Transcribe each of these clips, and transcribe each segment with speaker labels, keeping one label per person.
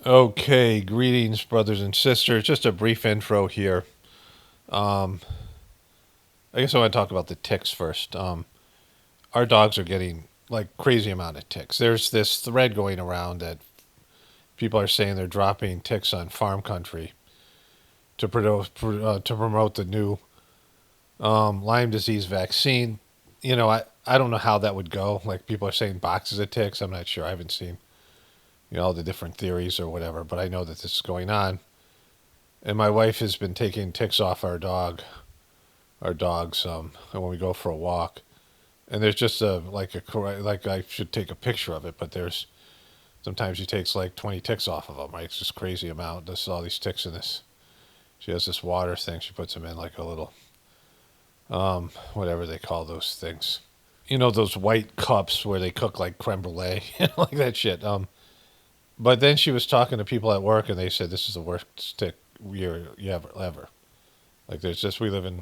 Speaker 1: Okay, greetings, brothers and sisters. Just a brief intro here. Um, I guess I want to talk about the ticks first. Our dogs are getting like crazy amount of ticks. There's this thread going around that people are saying they're dropping ticks on farm country to promote the new Lyme disease vaccine. I don't know how that would go. Like people are saying boxes of ticks. I'm not sure. I haven't seen all the different theories or whatever, but I know that this is going on. And my wife has been taking ticks off our dogs when we go for a walk. And there's just like I should take a picture of it, but there's sometimes she takes like 20 ticks off of them. Right, it's just crazy amount. There's all these ticks in this. She has this water thing. She puts them in like a little whatever they call those things. Those white cups where they cook like creme brulee, like that shit. But then she was talking to people at work, and they said this is the worst tick you ever. Like there's just we live in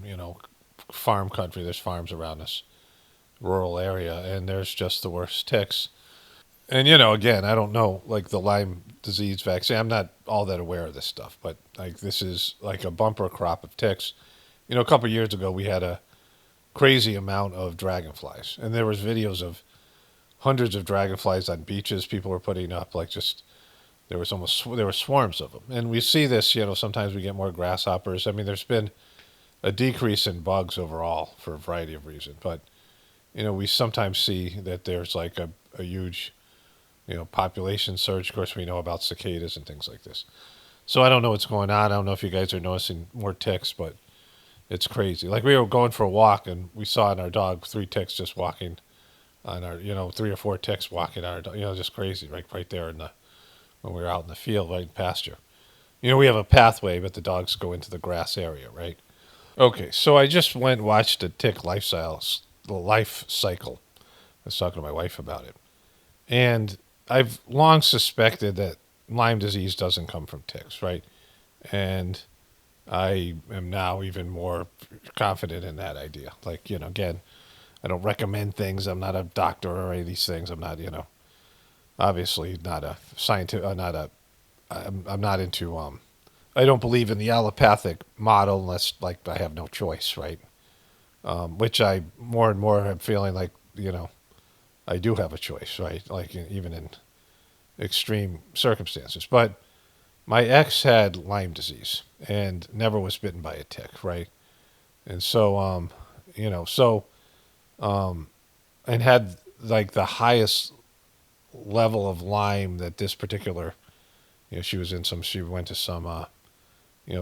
Speaker 1: farm country. There's farms around us, rural area, and there's just the worst ticks. And again, I don't know like the Lyme disease vaccine. I'm not all that aware of this stuff, but like this is like a bumper crop of ticks. A couple of years ago, we had a crazy amount of dragonflies, and there was videos of hundreds of dragonflies on beaches. People were putting up like just there were swarms of them, and we see this. Sometimes we get more grasshoppers. I mean, there's been a decrease in bugs overall for a variety of reasons, but we sometimes see that there's like a huge population surge. Of course, we know about cicadas and things like this. So I don't know what's going on. I don't know if you guys are noticing more ticks, but it's crazy. Like we were going for a walk and we saw in our dog three ticks just walking on our, three or four ticks walking on our dog, just crazy, right there when we were out in the field, right in pasture. We have a pathway, but the dogs go into the grass area, right? Okay, so I just went and watched a tick the life cycle. I was talking to my wife about it. And I've long suspected that Lyme disease doesn't come from ticks, right? And I am now even more confident in that idea. Like, again, I don't recommend things. I'm not a doctor or any of these things. I'm not, obviously not a scientist, I'm not into, I don't believe in the allopathic model unless, like, I have no choice, right? Which I more and more am feeling like, I do have a choice, right? Like, even in extreme circumstances. But my ex had Lyme disease and never was bitten by a tick, right? And so, you know, so, and had like the highest level of Lyme that this particular, she went to some,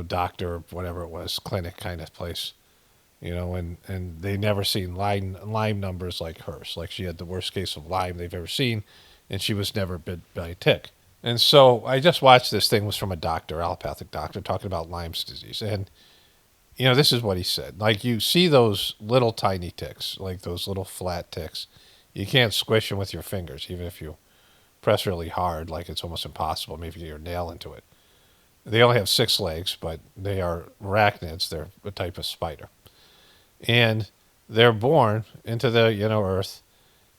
Speaker 1: doctor or whatever it was, clinic kind of place, and they never seen Lyme numbers like hers. Like she had the worst case of Lyme they've ever seen, and she was never bit by a tick. And so I just watched this thing was from a doctor, allopathic doctor, talking about Lyme's disease. And, this is what he said. Like you see those little tiny ticks, like those little flat ticks. You can't squish them with your fingers, even if you press really hard, like it's almost impossible. Maybe get your nail into it. They only have 6 legs, but they are arachnids. They're a type of spider. And they're born into the, earth,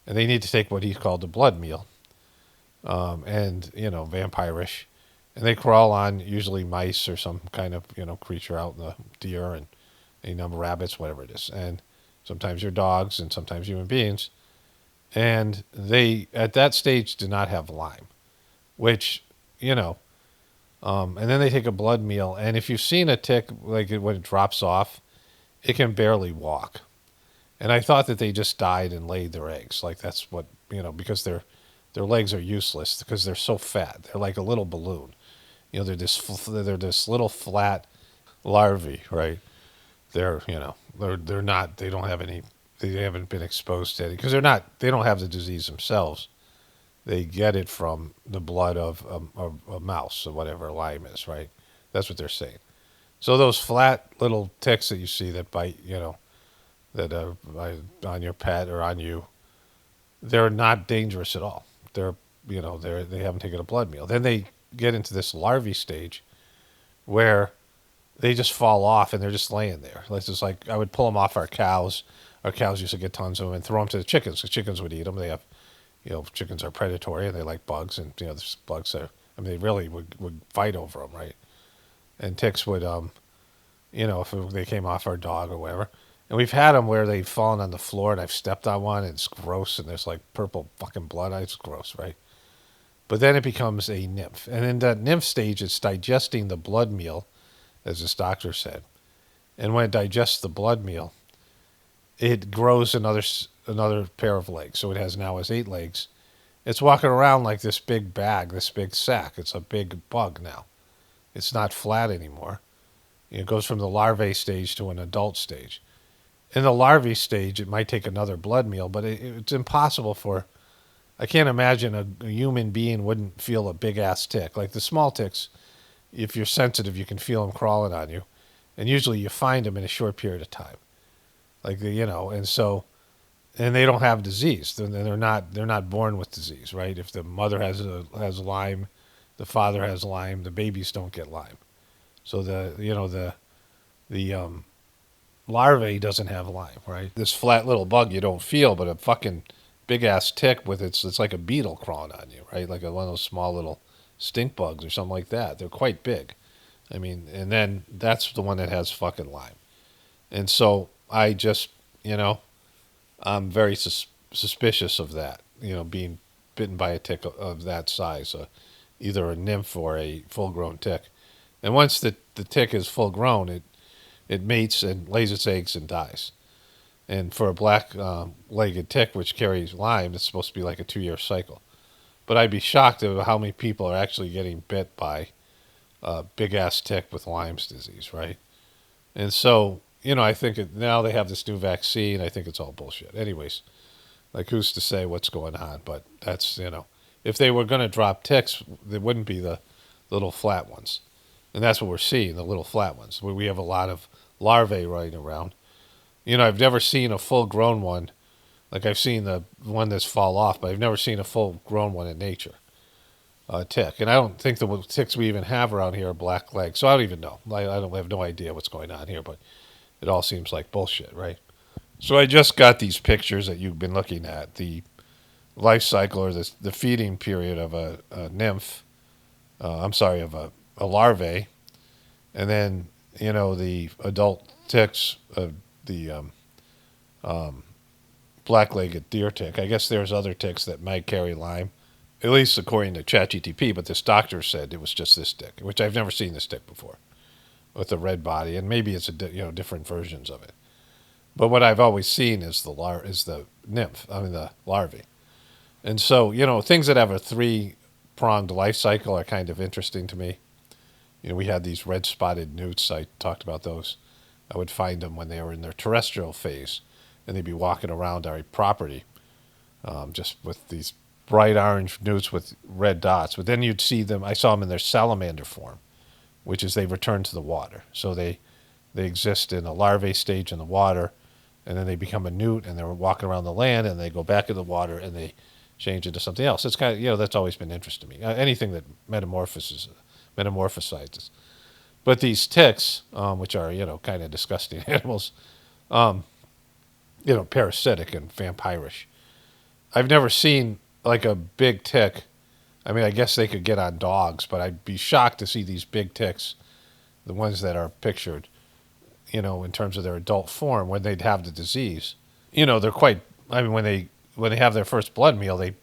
Speaker 1: and they need to take what he called the blood meal, and vampirish, and they crawl on usually mice or some kind of creature out in the deer and a number of rabbits, whatever it is, and sometimes your dogs and sometimes human beings, and they at that stage do not have Lyme, which and then they take a blood meal, and if you've seen a tick like when it drops off, it can barely walk. And I thought that they just died and laid their eggs. Like that's what because their legs are useless because they're so fat. They're like a little balloon. They're this little flat larvae, right? They're not. They don't have any. They haven't been exposed to it because they're not. They don't have the disease themselves. They get it from the blood of a mouse or whatever Lyme is, right? That's what they're saying. So those flat little ticks that you see that bite, that on your pet or on you, they're not dangerous at all. They haven't taken a blood meal. Then they get into this larvae stage where they just fall off and they're just laying there. It's just like I would pull them off our cows. Our cows used to get tons of them and throw them to the chickens. The chickens would eat them. They have, chickens are predatory and they like bugs, and there's bugs there. I mean, they really would fight over them, right? And ticks would, if they came off our dog or whatever. And we've had them where they've fallen on the floor and I've stepped on one and it's gross and there's like purple fucking blood. It's gross, right? But then it becomes a nymph. And in that nymph stage, it's digesting the blood meal, as this doctor said. And when it digests the blood meal, it grows another pair of legs. So it has 8 legs. It's walking around like this big bag, this big sack. It's a big bug now. It's not flat anymore. It goes from the larvae stage to an adult stage. In the larvae stage, it might take another blood meal, but it's impossible for. I can't imagine a human being wouldn't feel a big ass tick. Like the small ticks, if you're sensitive, you can feel them crawling on you, and usually you find them in a short period of time. And they don't have disease. They're not born with disease, right? If the mother has Lyme, the father has Lyme, the babies don't get Lyme. So the larvae doesn't have Lyme, right? This flat little bug you don't feel, but a fucking big ass tick with it's like a beetle crawling on you, right? Like one of those small little stink bugs or something like that. They're quite big. I mean, and then that's the one that has fucking Lyme. And so I just, I'm very suspicious of that, being bitten by a tick of that size, either a nymph or a full-grown tick. And once the tick is full-grown, it mates and lays its eggs and dies. And for a black-legged tick, which carries Lyme, it's supposed to be like a 2-year cycle. But I'd be shocked at how many people are actually getting bit by a big-ass tick with Lyme's disease, right? And so, I think now they have this new vaccine. I think it's all bullshit. Anyways, like who's to say what's going on? But that's, if they were going to drop ticks, they wouldn't be the little flat ones. And that's what we're seeing, the little flat ones. We have a lot of larvae running around. I've never seen a full-grown one. Like I've seen the one that's fall off, but I've never seen a full-grown one in nature. Tick. And I don't think the ticks we even have around here are black legs. So I don't even know. I have no idea what's going on here, but it all seems like bullshit, right? So I just got these pictures that you've been looking at. The life cycle or the feeding period of a nymph. Of a larvae. And then, the adult ticks of the black-legged deer tick. I guess there's other ticks that might carry Lyme, at least according to ChatGTP, but this doctor said it was just this tick, which I've never seen this tick before, with a red body, and maybe it's different versions of it. But what I've always seen is the larvae. And so, things that have a 3-pronged life cycle are kind of interesting to me. We had these red-spotted newts. I talked about those. I would find them when they were in their terrestrial phase, and they'd be walking around our property just with these bright orange newts with red dots. But then you'd see them. I saw them in their salamander form, which is they return to the water. So they exist in a larvae stage in the water, and then they become a newt, and they're walking around the land, and they go back in the water, and they change into something else. It's kind of, that's always been interesting to me. Anything that metamorphosizes. But these ticks, which are, kind of disgusting animals, parasitic and vampirish. I've never seen like a big tick. I mean, I guess they could get on dogs, but I'd be shocked to see these big ticks, the ones that are pictured, in terms of their adult form, when they'd have the disease. They're quite, when they have their first blood meal, they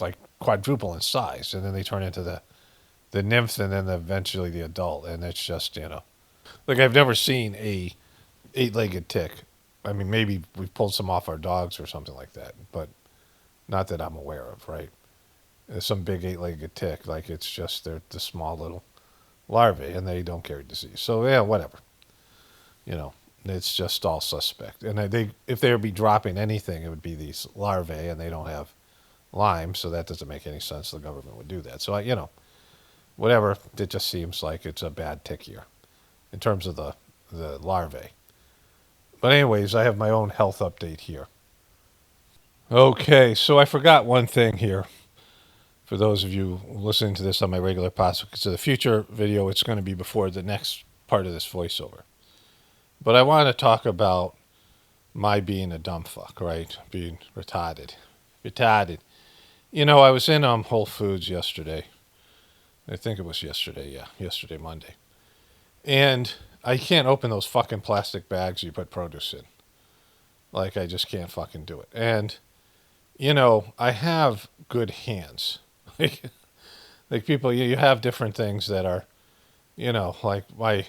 Speaker 1: like quadruple in size, and then they turn into the nymph and then eventually the adult. And it's just, like I've never seen a 8-legged tick. I mean, maybe we've pulled some off our dogs or something like that, but not that I'm aware of, right? There's some big 8-legged tick, like it's just they're the small little larvae and they don't carry disease. So yeah, whatever. It's just all suspect. And if they would be dropping anything, it would be these larvae, and they don't have Lyme, so that doesn't make any sense. The government would do that. So whatever. It just seems like it's a bad tick year in terms of the larvae. But anyways, I have my own health update here. Okay, so I forgot one thing here. For those of you listening to this on my regular podcast, so the future video, it's going to be before the next part of this voiceover. But I want to talk about my being a dumb fuck, right? Being retarded. I was in Whole Foods yesterday, I think it was yesterday. Yeah, yesterday, Monday. And I can't open those fucking plastic bags you put produce in. Like, I just can't fucking do it. And, I have good hands. Like people, you have different things that are, like like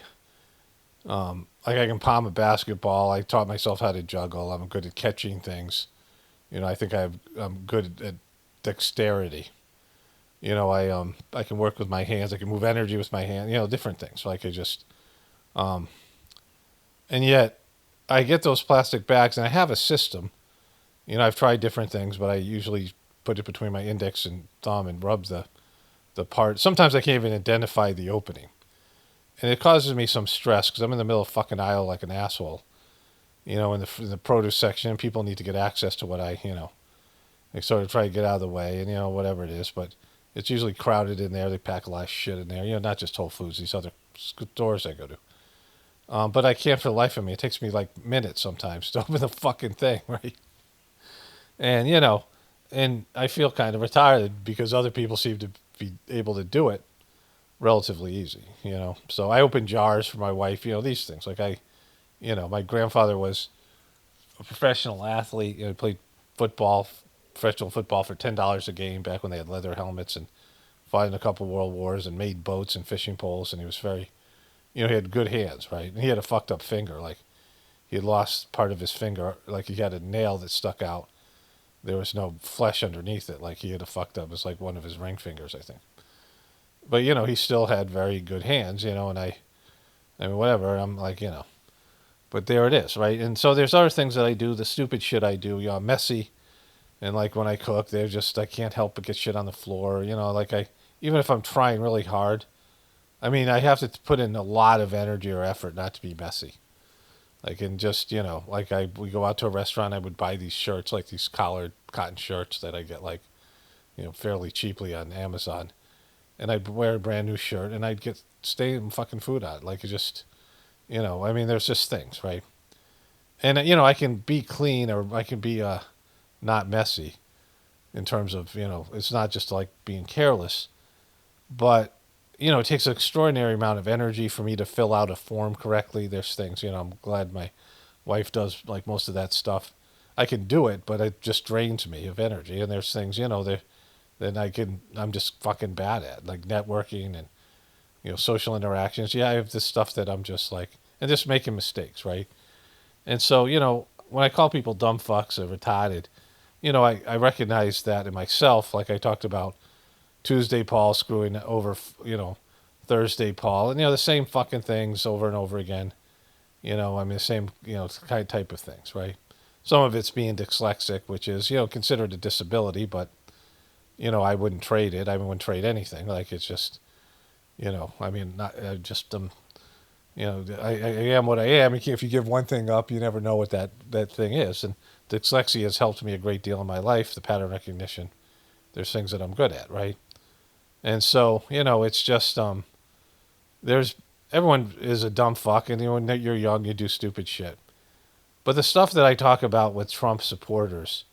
Speaker 1: I can palm a basketball. I taught myself how to juggle. I'm good at catching things. I think I'm good at dexterity. I can work with my hands. I can move energy with my hand. Different things. Like I just, um, and yet I get those plastic bags, and I have a system. I've tried different things, but I usually put it between my index and thumb and rub the part. Sometimes I can't even identify the opening, and it causes me some stress because I'm in the middle of fucking aisle like an asshole. In the produce section, and people need to get access to what they sort of try to get out of the way, and whatever it is, but it's usually crowded in there. They pack a lot of shit in there. Not just Whole Foods, these other stores I go to. But I can't for the life of me. It takes me like minutes sometimes to open the fucking thing, right? And and I feel kind of retarded because other people seem to be able to do it relatively easy. So I open jars for my wife. These things like my grandfather was a professional athlete. He played football, professional football for $10 a game back when they had leather helmets and fought in a couple world wars and made boats and fishing poles. And he was very, he had good hands, right? And he had a fucked up finger. Like he had lost part of his finger. Like he had a nail that stuck out. There was no flesh underneath it. Like he had a fucked up. It's like one of his ring fingers, I think. But he still had very good hands, and I mean, whatever. I'm like, but there it is, right? And so there's other things that I do, the stupid shit I do. I'm messy, and like when I cook, they're just I can't help but get shit on the floor. Like even if I'm trying really hard, I mean I have to put in a lot of energy or effort not to be messy. Like and just like we go out to a restaurant, I would buy these shirts, like these collared cotton shirts that I get like fairly cheaply on Amazon, and I'd wear a brand new shirt, and I'd get stay fucking food on it. Like it just I mean, there's just things, right? And I can be clean or I can be not messy in terms of it's not just like being careless, but it takes an extraordinary amount of energy for me to fill out a form correctly. There's things I'm glad my wife does like most of that stuff. I can do it, but it just drains me of energy. And there's things there that I'm just fucking bad at, like networking and social interactions. Yeah, I have this stuff that I'm just like and just making mistakes, right? And so, when I call people dumb fucks or retarded, I recognize that in myself. Like I talked about Tuesday Paul screwing over, Thursday Paul, and the same fucking things over and over again. I mean the same, kind type of things, right? Some of it's being dyslexic, which is considered a disability, but I wouldn't trade it. I wouldn't trade anything. Like it's just, I mean, not just I am what I am. If you give one thing up, you never know what that thing is. And dyslexia has helped me a great deal in my life. The pattern recognition. There's things that I'm good at, right? And so it's just there's everyone is a dumb fuck, and when you're young, you do stupid shit. But the stuff that I talk about with Trump supporters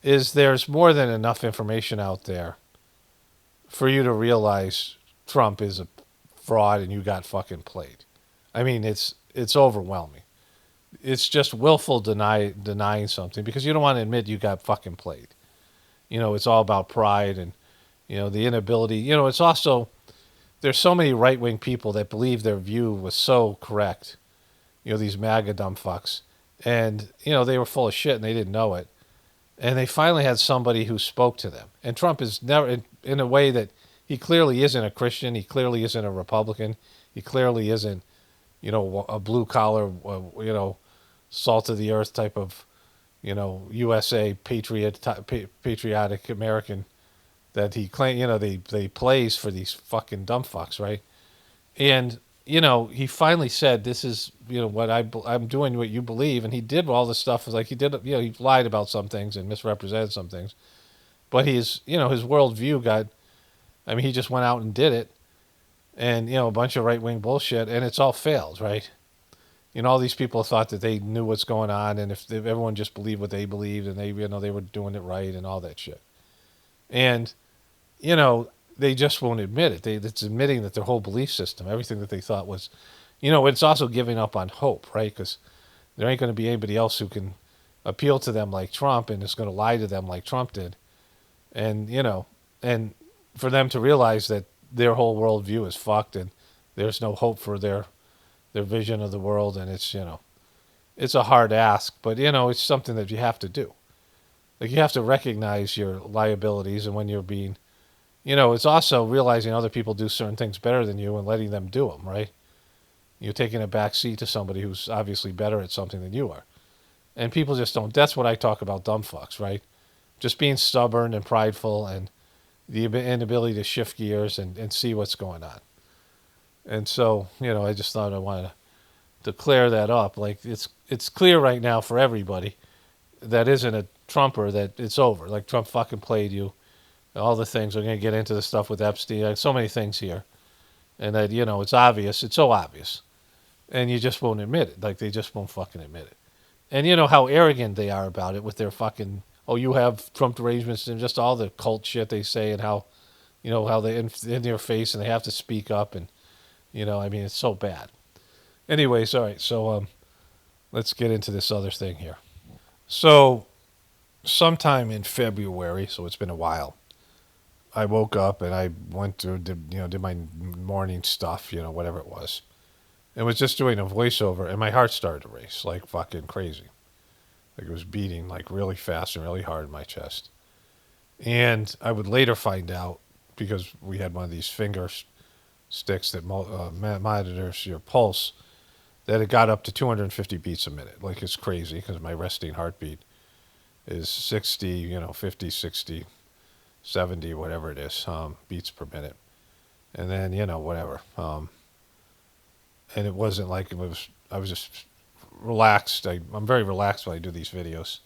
Speaker 1: is there's more than enough information out there for you to realize Trump is a fraud and you got fucking played. I mean, it's overwhelming. It's just willful denying something because you don't want to admit you got fucking played. It's all about pride and the inability. It's also there's so many right wing people that believe their view was so correct. These MAGA dumb fucks, and they were full of shit and they didn't know it. And they finally had somebody who spoke to them. And Trump is never in a way that he clearly isn't a Christian. He clearly isn't a Republican. He clearly isn't a blue collar, salt of the earth type of, USA patriotic American that he claim, they plays for these fucking dumb fucks, right? And he finally said, "This is what I'm doing what you believe," and he did all this stuff. Like he did, he lied about some things and misrepresented some things, but his worldview got. I mean, he just went out and did it, and a bunch of right wing bullshit, and it's all failed, right? All these people thought that they knew what's going on, and if everyone just believed what they believed, and they were doing it right, and all that shit. And they just won't admit it. It's admitting that their whole belief system, everything that they thought was, it's also giving up on hope, right? Because there ain't going to be anybody else who can appeal to them like Trump and is going to lie to them like Trump did. And, and for them to realize that their whole worldview is fucked and there's no hope for their vision of the world. And it's a hard ask, but, it's something that you have to do. Like, you have to recognize your liabilities, and when you're being, it's also realizing other people do certain things better than you and letting them do them, right? You're taking a back seat to somebody who's obviously better at something than you are. And people just don't. That's what I talk about, dumb fucks, right? Just being stubborn and prideful and the inability to shift gears and see what's going on. And so, I just thought I wanted to clear that up. Like, it's clear right now for everybody that isn't a Trumper that it's over. Like, Trump fucking played you. All the things. We're going to get into the stuff with Epstein. Like, so many things here. And that, it's obvious. It's so obvious. And you just won't admit it. Like, they just won't fucking admit it. And you know how arrogant they are about it with their fucking, oh, you have Trump derangements and just all the cult shit they say and how, how they in their face and they have to speak up. And, it's so bad. Anyways, all right. So let's get into this other thing here. So sometime in February, so it's been a while, I woke up and I went to did my morning stuff, whatever it was. And was just doing a voiceover, and my heart started to race like fucking crazy. Like, it was beating like really fast and really hard in my chest. And I would later find out, because we had one of these finger sticks that monitors your pulse, that it got up to 250 beats a minute. Like, it's crazy because my resting heartbeat is 60, 50, 60, 70, whatever it is, beats per minute. And then, whatever. And it wasn't like I was just relaxed. I'm very relaxed when I do these videos.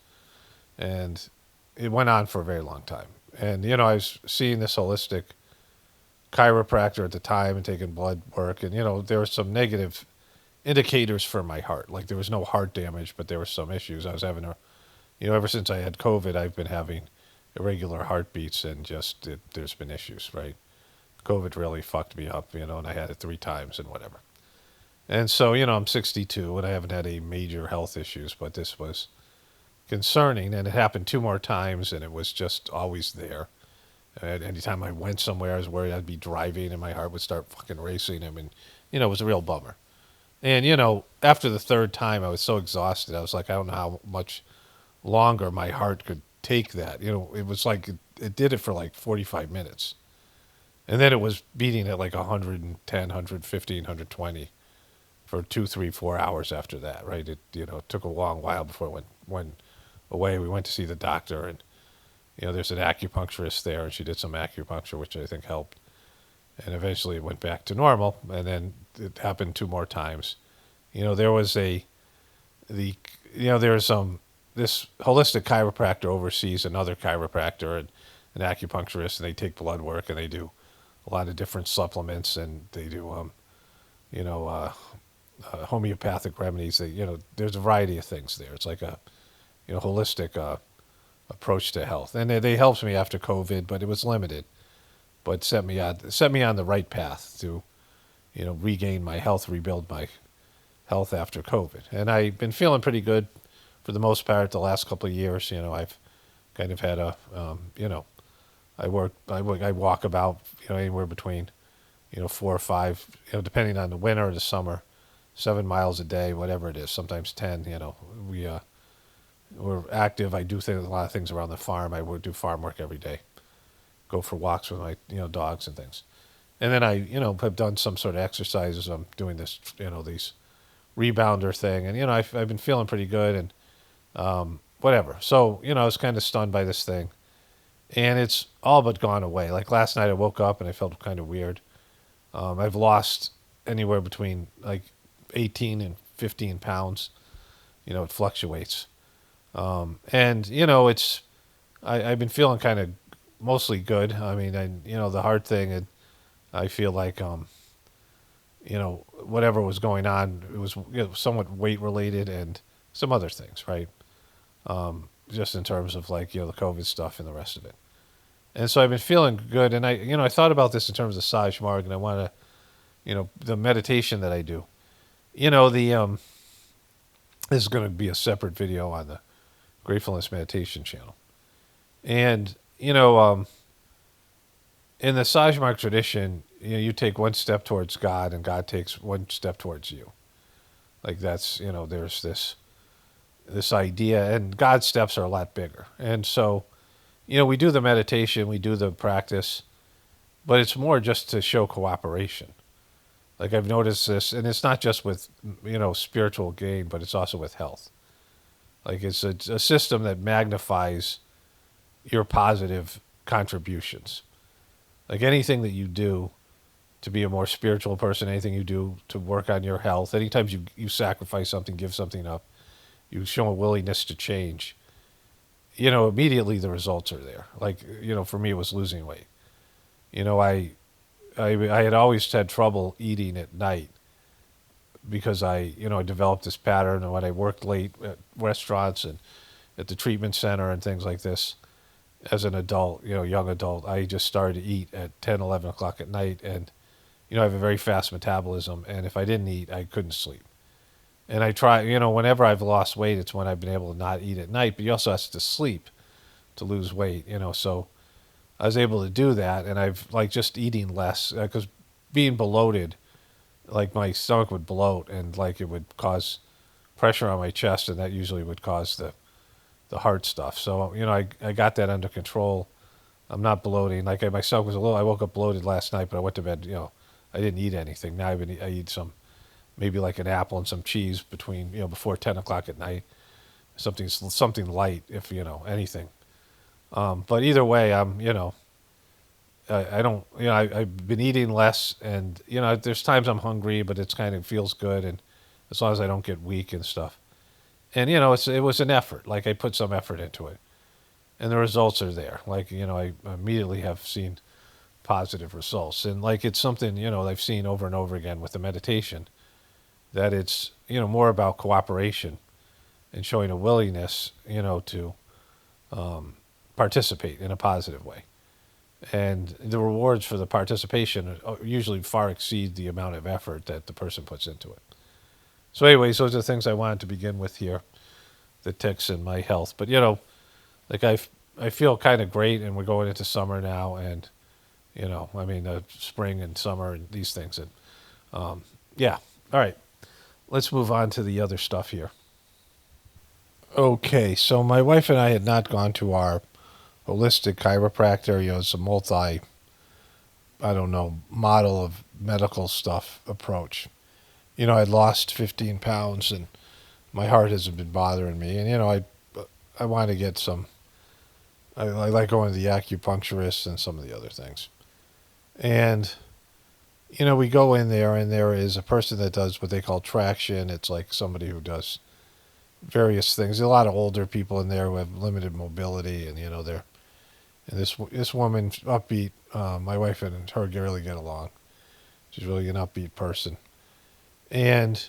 Speaker 1: And it went on for a very long time. And, I was seeing this holistic chiropractor at the time and taking blood work. And, there were some negative indicators for my heart. Like, there was no heart damage, but there were some issues. I was having ever since I had COVID, I've been having irregular heartbeats and there's been issues, right? COVID really fucked me up, and I had it 3 times and whatever. And so, I'm 62 and I haven't had any major health issues, but this was concerning, and it happened 2 more times, and it was just always there. And anytime I went somewhere, I was worried I'd be driving and my heart would start fucking racing. I mean, it was a real bummer. And, after the 3rd time, I was so exhausted. I was like, I don't know how much longer my heart could take that. It was like it did it for like 45 minutes. And then it was beating at like 110, 115, 120 for 2, 3, 4 hours after that, right? It took a long while before it went away. We went to see the doctor, and there's an acupuncturist there, and she did some acupuncture, which I think helped. And eventually it went back to normal, and then it happened 2 more times. There was this holistic chiropractor oversees another chiropractor and an acupuncturist, and they take blood work, and they do a lot of different supplements, and they do homeopathic remedies. There's a variety of things there. It's like a holistic approach to health, and they helped me after COVID, but it was limited. But set me on the right path to regain my health, rebuild my health after COVID, and I've been feeling pretty good for the most part the last couple of years. I've kind of had I walk about anywhere between 4 or 5, depending on the winter or the summer, 7 miles a day, whatever it is, sometimes 10. We're active. I do a lot of things around the farm. I would do farm work every day, go for walks with my dogs and things. And then I have done some sort of exercises. I'm doing this these rebounder thing, and I've been feeling pretty good, and whatever. So I was kind of stunned by this thing, and it's all but gone away. Like, last night I woke up and I felt kind of weird. I've lost anywhere between like 18 and 15 pounds. It fluctuates. And it's, I've been feeling kind of mostly good. I mean, the heart thing, I feel like, whatever was going on, it was somewhat weight related and some other things, right? Just in terms of like, the COVID stuff and the rest of it. And so I've been feeling good. And I thought about this in terms of Saj Marg, and I want to, the meditation that I do. The this is going to be a separate video on the Gratefulness Meditation channel. And in the Sajmark tradition, you take one step towards God, and God takes one step towards you. Like that's there's this idea, and God's steps are a lot bigger. And so we do the meditation, we do the practice, but it's more just to show cooperation. Like I've noticed this, and it's not just with spiritual gain, but it's also with health. Like it's a system that magnifies your positive contributions. Like anything that you do to be a more spiritual person, anything you do to work on your health, anytime you sacrifice something, give something up, you show a willingness to change, immediately the results are there. Like, for me, it was losing weight. I had always had trouble eating at night because I developed this pattern. And when I worked late at restaurants and at the treatment center and things like this, as an adult, young adult, I just started to eat at 10, 11 o'clock at night. And, I have a very fast metabolism. And if I didn't eat, I couldn't sleep. And I try, whenever I've lost weight, it's when I've been able to not eat at night. But you also have to sleep to lose weight, So I was able to do that. And I've, just eating less. Because being bloated, like my stomach would bloat and, it would cause pressure on my chest. And that usually would cause the heart stuff. So, I got that under control. I'm not bloating. Like my stomach was I woke up bloated last night, but I went to bed, I didn't eat anything. Now I eat maybe like an apple and some cheese before 10 o'clock at night. Something light, if, anything. But either way, I don't, I've been eating less and, there's times I'm hungry, but it's kind of feels good. And as long as I don't get weak and stuff. And, it was an effort. Like I put some effort into it. And the results are there. Like, I immediately have seen positive results. And it's something, I've seen over and over again with the meditation, that it's, more about cooperation and showing a willingness, to participate in a positive way. And the rewards for the participation usually far exceed the amount of effort that the person puts into it. So anyways, those are the things I wanted to begin with here, the tics and my health. But, I feel kind of great, and we're going into summer now, and, spring and summer and these things. And, yeah. All right. Let's move on to the other stuff here. Okay. So my wife and I had not gone to our holistic chiropractor. It's a model of medical stuff approach. I'd lost 15 pounds, and my heart hasn't been bothering me. And, I want to get some, I like going to the acupuncturist and some of the other things. And, we go in there, and there is a person that does what they call traction. It's like somebody who does various things. There's a lot of older people in there who have limited mobility, and, this woman, upbeat, my wife and her really get along. She's really an upbeat person. And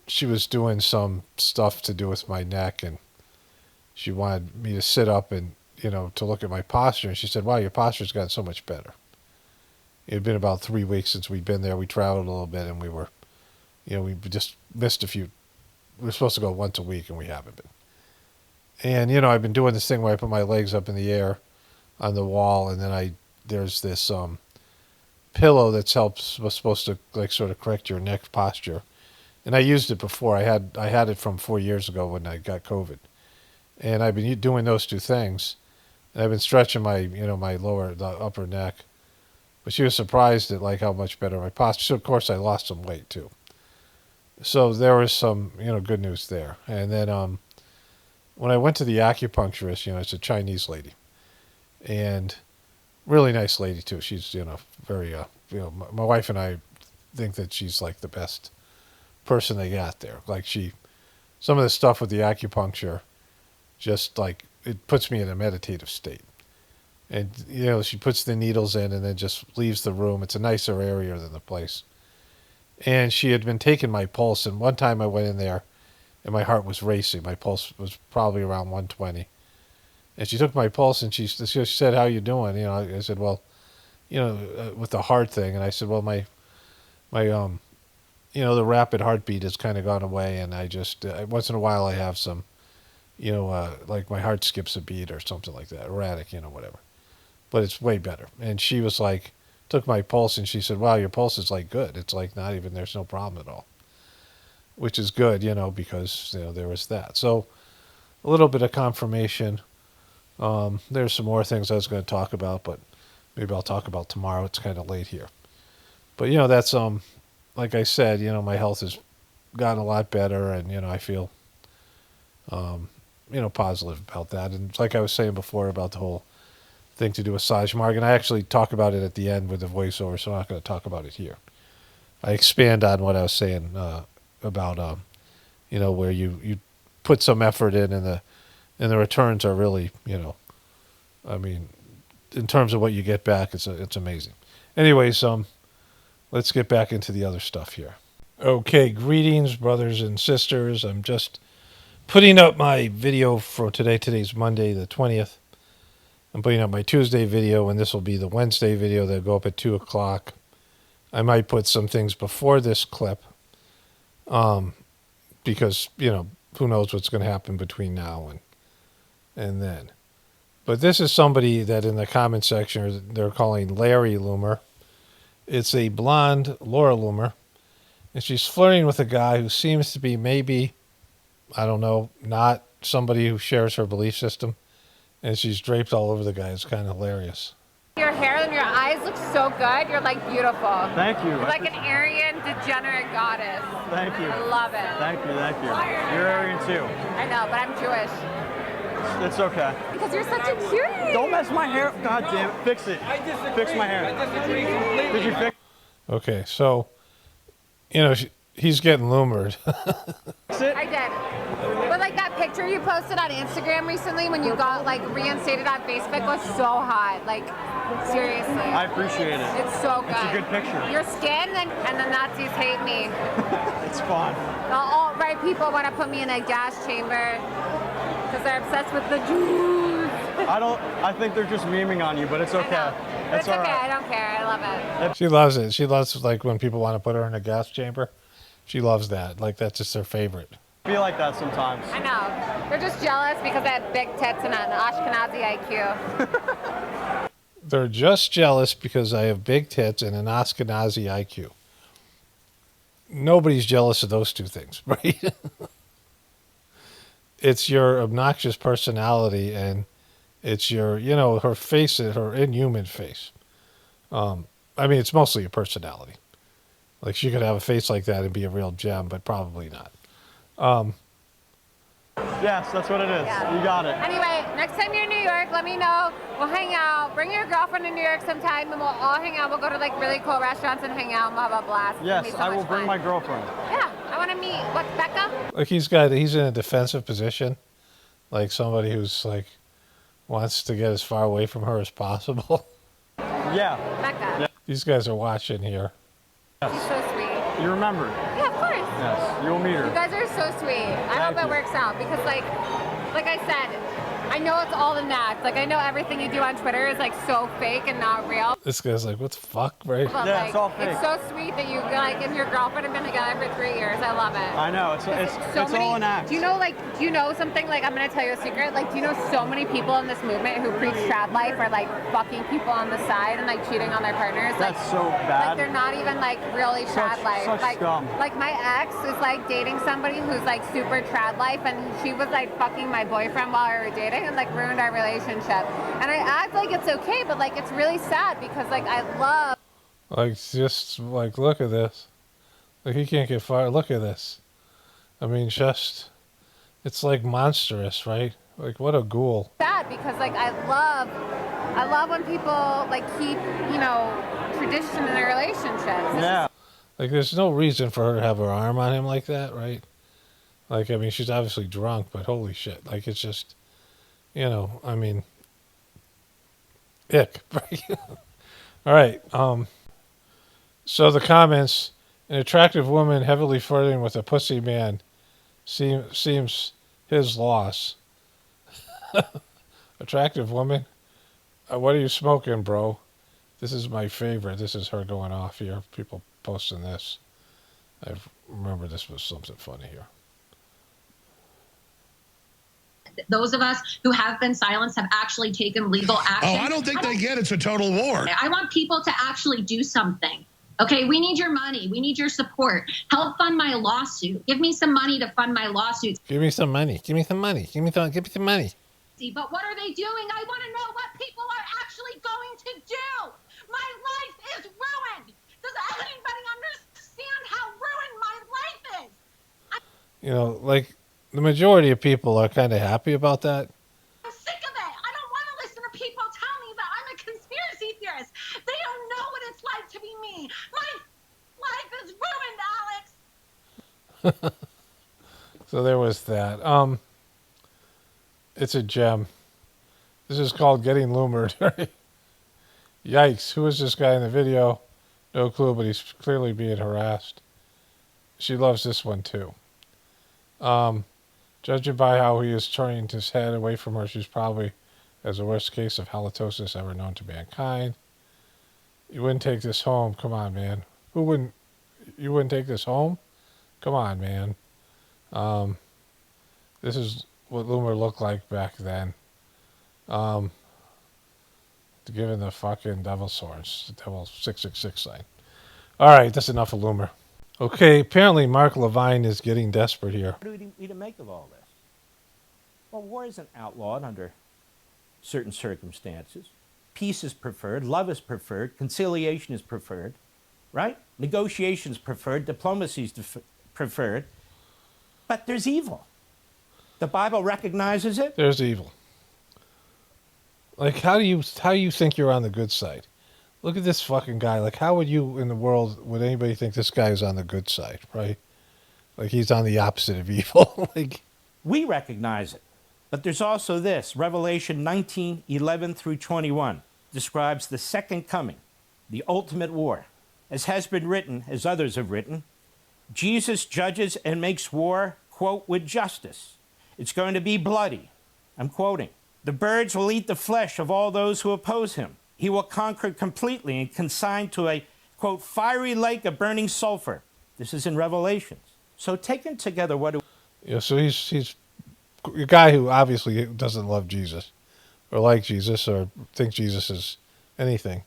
Speaker 1: she was doing some stuff to do with my neck, and she wanted me to sit up and, to look at my posture. And she said, wow, your posture's gotten so much better. It had been about 3 weeks since we'd been there. We traveled a little bit, and we were, we just missed a few. We were supposed to go once a week, and we haven't been. And, I've been doing this thing where I put my legs up in the air on the wall, and then there's this pillow was supposed to sort of correct your neck posture. And I used it before. I had it from 4 years ago when I got COVID. And I've been doing those two things. And I've been stretching my, the upper neck. But she was surprised at how much better my posture. So of course I lost some weight too. So there was some, good news there. And then when I went to the acupuncturist, it's a Chinese lady. And really nice lady too. She's, very, my wife and I think that she's the best person they got there. Some of the stuff with the acupuncture, just it puts me in a meditative state. And, she puts the needles in and then just leaves the room. It's a nicer area than the place. And she had been taking my pulse. And one time I went in there and my heart was racing. My pulse was probably around 120. And she took my pulse, and she said, "How you doing?" I said, "Well, with the heart thing." And I said, "Well, my the rapid heartbeat has kind of gone away, and I just once in a while I have some, like my heart skips a beat or something like that, erratic, whatever. But it's way better." And she was like, took my pulse, and she said, "Wow, your pulse is like good. It's like not even there's no problem at all," which is good, because there was that. So a little bit of confirmation. There's some more things I was going to talk about, but maybe I'll talk about tomorrow. It's kind of late here. But that's like I said, my health has gotten a lot better, and I feel positive about that. And it's like I was saying before about the whole thing to do with Saj Marg, and I actually talk about it at the end with the voiceover, so I'm not going to talk about it here. I expand on what I was saying about where you put some effort in, and the returns are really, I mean, in terms of what you get back, it's amazing. Anyways, let's get back into the other stuff here. Okay, greetings, brothers and sisters. I'm just putting up my video for today. Today's Monday, the 20th. I'm putting up my Tuesday video, and this will be the Wednesday video that'll go up at 2 o'clock. I might put some things before this clip, because, who knows what's going to happen between now and then. But this is somebody that in the comment section they're calling Larry Loomer. It's a blonde Laura Loomer, and she's flirting with a guy who seems to be maybe, I don't know, not somebody who shares her belief system, and she's draped all over the guy. It's kind of hilarious.
Speaker 2: Your hair and your eyes look so good. You're like beautiful.
Speaker 3: Thank you.
Speaker 2: You're like an Aryan degenerate goddess.
Speaker 3: Thank you.
Speaker 2: I love it.
Speaker 3: Thank you. You're Aryan too.
Speaker 2: I know, but I'm Jewish.
Speaker 3: It's okay.
Speaker 2: Because you're such a cutie.
Speaker 3: Don't mess my hair up. God damn it. Fix it. Fix my hair. Did you fix
Speaker 1: Okay, so, he's getting loomered.
Speaker 3: it?
Speaker 2: I did. But like that picture you posted on Instagram recently when you got like reinstated on Facebook was so hot. Like, seriously.
Speaker 3: I appreciate it.
Speaker 2: It's so good.
Speaker 3: It's a good picture.
Speaker 2: Your skin and the Nazis hate me.
Speaker 3: It's fun.
Speaker 2: The alt-right people want to put me in a gas chamber because they're obsessed with the Jews.
Speaker 3: I think they're just memeing on you, but it's okay.
Speaker 2: It's okay.
Speaker 3: all right.
Speaker 2: I don't care. I love it.
Speaker 1: She loves it. She loves, like, when people want to put her in a gas chamber. She loves that. Like, that's just her favorite.
Speaker 3: I feel like that sometimes.
Speaker 2: I know. They're just jealous because I have big tits and an Ashkenazi IQ.
Speaker 1: They're just jealous because I have big tits and an Ashkenazi IQ. Nobody's jealous of those two things, right? It's your obnoxious personality, and it's your, her face, her inhuman face. I mean, it's mostly your personality. Like, she could have a face like that and be a real gem, but probably not.
Speaker 3: Yes, that's what it is.
Speaker 2: Yeah.
Speaker 3: You got it.
Speaker 2: Anyway, next time you're in New York, let me know. We'll hang out. Bring your girlfriend to New York sometime, and we'll all hang out. We'll go to like really cool restaurants and hang out, and we'll have a blast.
Speaker 3: Yes, I will bring my girlfriend.
Speaker 2: Yeah, I want to meet. What, Becca?
Speaker 1: Like, he's in a defensive position. Like somebody who's, like, wants to get as far away from her as possible.
Speaker 3: Yeah.
Speaker 2: Becca.
Speaker 3: Yeah.
Speaker 1: These guys are watching here.
Speaker 2: She's so sweet.
Speaker 3: You remember?
Speaker 2: Yeah, of course.
Speaker 3: Yes, you'll meet her.
Speaker 2: You guys are so sweet. I hope it works out because, like I said, I know it's all an act. Like, I know everything you do on Twitter is like so fake and not real.
Speaker 1: This guy's like, what the fuck, right?
Speaker 2: But,
Speaker 3: Yeah,
Speaker 2: like,
Speaker 3: it's all fake.
Speaker 2: It's so sweet that you and your girlfriend have been together for 3 years. I love it.
Speaker 3: I know, it's all an act.
Speaker 2: Do you know something? Like, I'm gonna tell you a secret. Like, do you know so many people in this movement who preach trad life are like fucking people on the side and like cheating on their partners?
Speaker 3: That's
Speaker 2: like,
Speaker 3: so bad.
Speaker 2: Like, they're not even like really trad life.
Speaker 3: Such
Speaker 2: like,
Speaker 3: scum.
Speaker 2: like my ex is like dating somebody who's like super trad life, and she was like fucking my boyfriend while we were dating and like ruined our relationship. And I act like it's okay, but like it's really sad because like I love.
Speaker 1: Like, just, like, look at this. Like, he can't get far. Look at this. I mean, just, it's like monstrous, right? Like, what a ghoul.
Speaker 2: Sad because like I love when people like keep, tradition in their relationships.
Speaker 3: Yeah.
Speaker 1: Like, there's no reason for her to have her arm on him like that, right? Like, I mean, she's obviously drunk, but holy shit. Like, it's just, I mean, ick. All right. So the comments, an attractive woman heavily flirting with a pussy man seems his loss. Attractive woman. What are you smoking, bro? This is my favorite. This is her going off here. People posting this. I remember this was something funny here.
Speaker 4: Those of us who have been silenced have actually taken legal action.
Speaker 5: Oh, I don't think they get it's a total war.
Speaker 4: I want people to actually do something. Okay, we need your money. We need your support. Help fund my lawsuit. Give me some money to fund my lawsuit.
Speaker 1: Give me some money. Give me some money. Give me some money.
Speaker 4: But what are they doing? I want to know what people are actually going to do. My life is ruined. Does anybody understand how ruined my life is?
Speaker 1: You know, like the majority of people are kind of happy about that.
Speaker 4: I'm sick of it. I don't want to listen to people tell me that I'm a conspiracy theorist. They don't know what it's like to be me. My life is ruined, Alex.
Speaker 1: So there was that. It's a gem. This is called Getting Loomered. Yikes. Who is this guy in the video? No clue, but he's clearly being harassed. She loves this one too. Judging by how he is turning his head away from her, she's probably has the worst case of halitosis ever known to mankind. You wouldn't take this home. Come on, man. Who wouldn't? You wouldn't take this home? Come on, man. This is what Loomer looked like back then. Given the fucking devil's horns, the devil 666 sign. All right, that's enough of Loomer. Okay, apparently Mark Levine is getting desperate here.
Speaker 6: What do we to make of all this? Well, war isn't outlawed under certain circumstances. Peace is preferred, love is preferred, conciliation is preferred, right? Negotiation is preferred, diplomacy is preferred. But there's evil. The Bible recognizes it.
Speaker 1: There's evil. Like, how do you think you're on the good side? Look at this fucking guy. Like, how would you in the world, would anybody think this guy is on the good side, right? Like, he's on the opposite of evil. Like,
Speaker 6: we recognize it. But there's also this. Revelation 19:11 through 21 describes the second coming, the ultimate war. As has been written, as others have written, Jesus judges and makes war, quote, with justice. It's going to be bloody. I'm quoting. The birds will eat the flesh of all those who oppose him. He will conquer completely and consign to a, quote, fiery lake of burning sulfur. This is in Revelations. So taken together, what do...
Speaker 1: Yeah, so he's a guy who obviously doesn't love Jesus or like Jesus or think Jesus is anything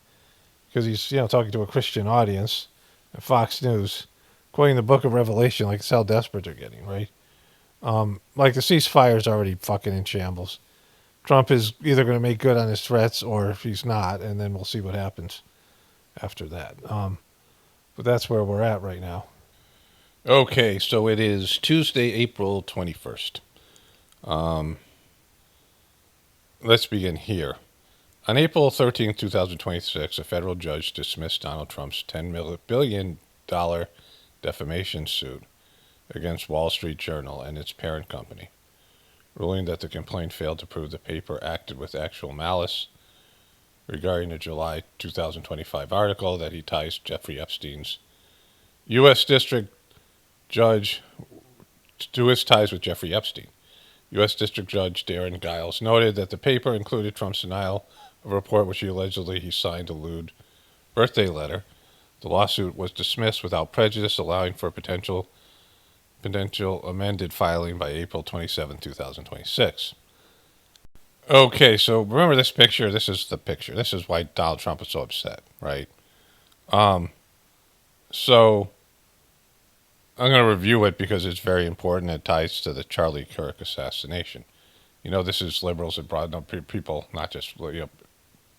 Speaker 1: because he's, talking to a Christian audience at Fox News, quoting the book of Revelation, like it's how desperate they're getting, right? Like the ceasefire is already fucking in shambles. Trump is either going to make good on his threats or he's not, and then we'll see what happens after that. But that's where we're at right now. Okay, so it is Tuesday, April 21st. Let's begin here. On April 13th, 2026, a federal judge dismissed Donald Trump's $10 billion defamation suit against Wall Street Journal and its parent company, ruling that the complaint failed to prove the paper acted with actual malice regarding a July 2025 article that he ties Jeffrey Epstein's U.S. District Judge to his ties with Jeffrey Epstein. U.S. District Judge Darren Giles noted that the paper included Trump's denial of a report which he signed a lewd birthday letter. The lawsuit was dismissed without prejudice, allowing for potential amended filing by April 27, 2026. Okay, so remember this picture? This is the picture. This is why Donald Trump is so upset, right? So I'm going to review it because it's very important. It ties to the Charlie Kirk assassination. This is liberals that brought up people, not just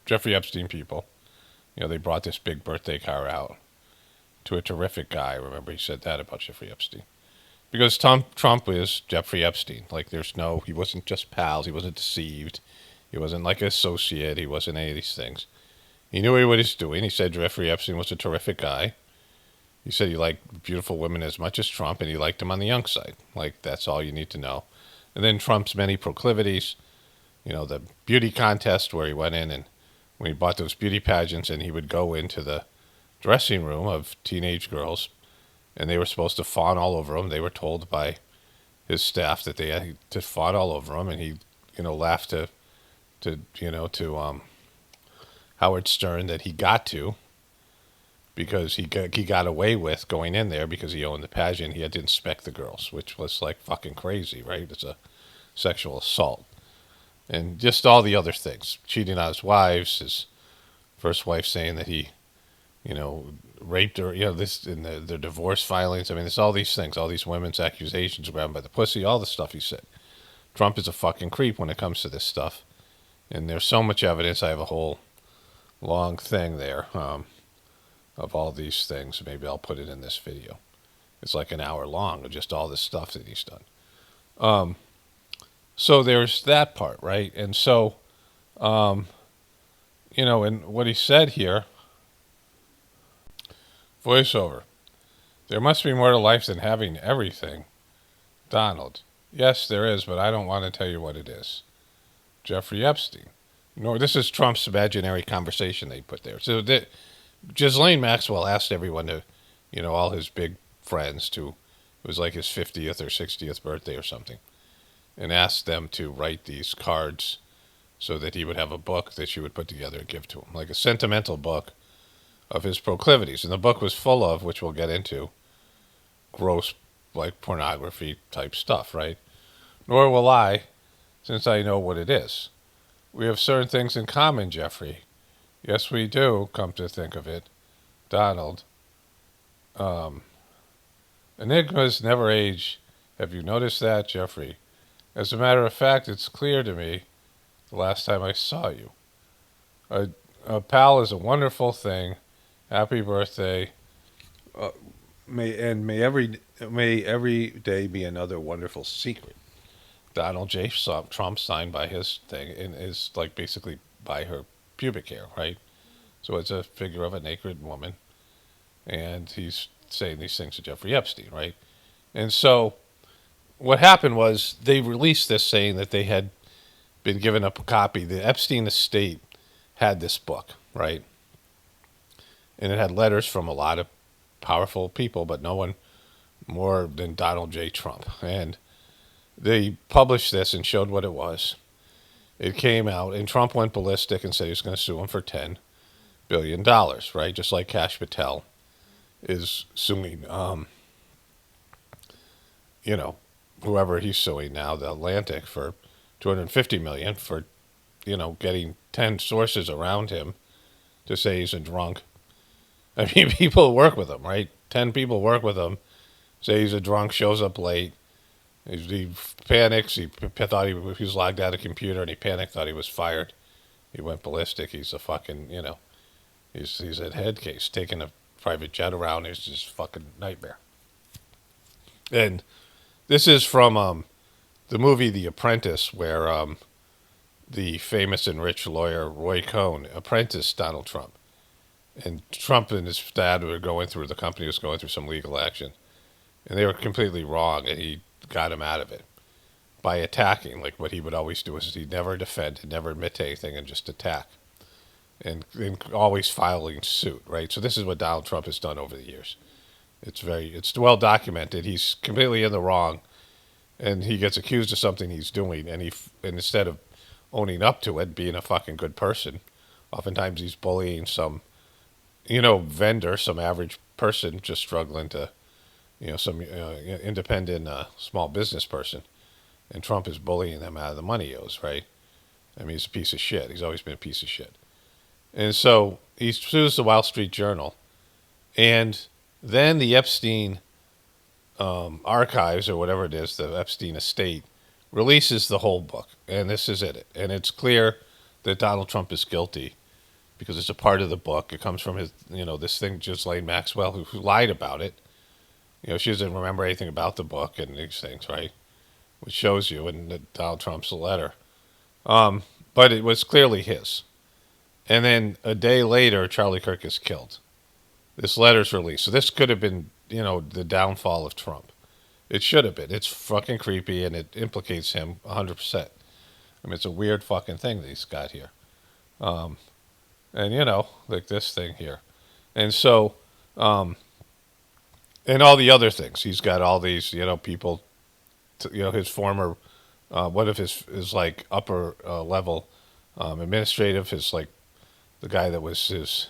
Speaker 1: Jeffrey Epstein people. They brought this big birthday car out to a terrific guy. Remember, he said that about Jeffrey Epstein. Because Trump is Jeffrey Epstein. Like, he wasn't just pals. He wasn't deceived. He wasn't like an associate. He wasn't any of these things. He knew what he was doing. He said Jeffrey Epstein was a terrific guy. He said he liked beautiful women as much as Trump, and he liked him on the young side. Like, that's all you need to know. And then Trump's many proclivities, the beauty contest where he went in and when he bought those beauty pageants and he would go into the dressing room of teenage girls and they were supposed to fawn all over him. They were told by his staff that they had to fawn all over him, and he, laughed to to Howard Stern that he got to because he got away with going in there because he owned the pageant. He had to inspect the girls, which was like fucking crazy, right? It's a sexual assault. And just all the other things. Cheating on his wives, his first wife saying that he, raped her, this in their divorce filings. I mean, there's all these things, all these women's accusations, grabbed by the pussy, all the stuff he said. Trump is a fucking creep when it comes to this stuff. And there's so much evidence. I have a whole long thing there of all these things. Maybe I'll put it in this video. It's like an hour long of just all this stuff that he's done. So there's that part, right? And so, and what he said here, voiceover. There must be more to life than having everything. Donald. Yes, there is, but I don't want to tell you what it is. Jeffrey Epstein. No, this is Trump's imaginary conversation they put there. So Ghislaine Maxwell asked everyone to, all his big friends to, it was like his 50th or 60th birthday or something, and asked them to write these cards so that he would have a book that she would put together and give to him, like a sentimental book of his proclivities. And the book was full of, which we'll get into, gross, like pornography type stuff, right? Nor will I, since I know what it is. We have certain things in common, Jeffrey. Yes, we do, come to think of it. Donald. Enigmas never age. Have you noticed that, Jeffrey? As a matter of fact, it's clear to me the last time I saw you. A pal is a wonderful thing. Happy birthday. May every day be another wonderful secret. Donald J. Trump signed by his thing and is like basically by her pubic hair, right? So it's a figure of a naked woman, and he's saying these things to Jeffrey Epstein, right? And so what happened was they released this saying that they had been given a copy. The Epstein estate had this book, right? And it had letters from a lot of powerful people, but no one more than Donald J. Trump. And they published this and showed what it was. It came out, and Trump went ballistic and said he was going to sue him for $10 billion, right? Just like Kash Patel is suing, whoever he's suing now, the Atlantic, for $250 million for, getting 10 sources around him to say he's a drunk. I mean, people work with him, right? 10 people work with him, say he's a drunk, shows up late. He panics. He thought he was logged out of computer, and he panicked, thought he was fired. He went ballistic. He's a fucking, he's a head case, taking a private jet around. It's just fucking nightmare. And this is from the movie The Apprentice, where the famous and rich lawyer Roy Cohn apprenticed Donald Trump. And Trump and his dad were going through, the company was going through some legal action. And they were completely wrong, and he got him out of it by attacking. Like what he would always do is he'd never defend, he'd never admit to anything, and just attack. And always filing suit, right? So this is what Donald Trump has done over the years. It's well documented. He's completely in the wrong, and he gets accused of something he's doing, and instead of owning up to it, being a fucking good person, oftentimes he's bullying some, vendor, some average person just struggling to, some independent small business person, and Trump is bullying them out of the money he owes, right? I mean, he's a piece of shit. He's always been a piece of shit. And so he sues the Wall Street Journal, and then the Epstein archives, or whatever it is, the Epstein estate, releases the whole book, and this is it. And it's clear that Donald Trump is guilty because it's a part of the book. It comes from his, this thing, Ghislaine Maxwell, who lied about it. She doesn't remember anything about the book and these things, right? Which shows you in Donald Trump's letter. But it was clearly his. And then a day later, Charlie Kirk is killed. This letter's released. So this could have been, the downfall of Trump. It should have been. It's fucking creepy, and it implicates him 100%. I mean, it's a weird fucking thing that he's got here. And, like this thing here. And so, and all the other things. He's got all these, people, his former, one of his like upper level Administrative is like the guy that was his,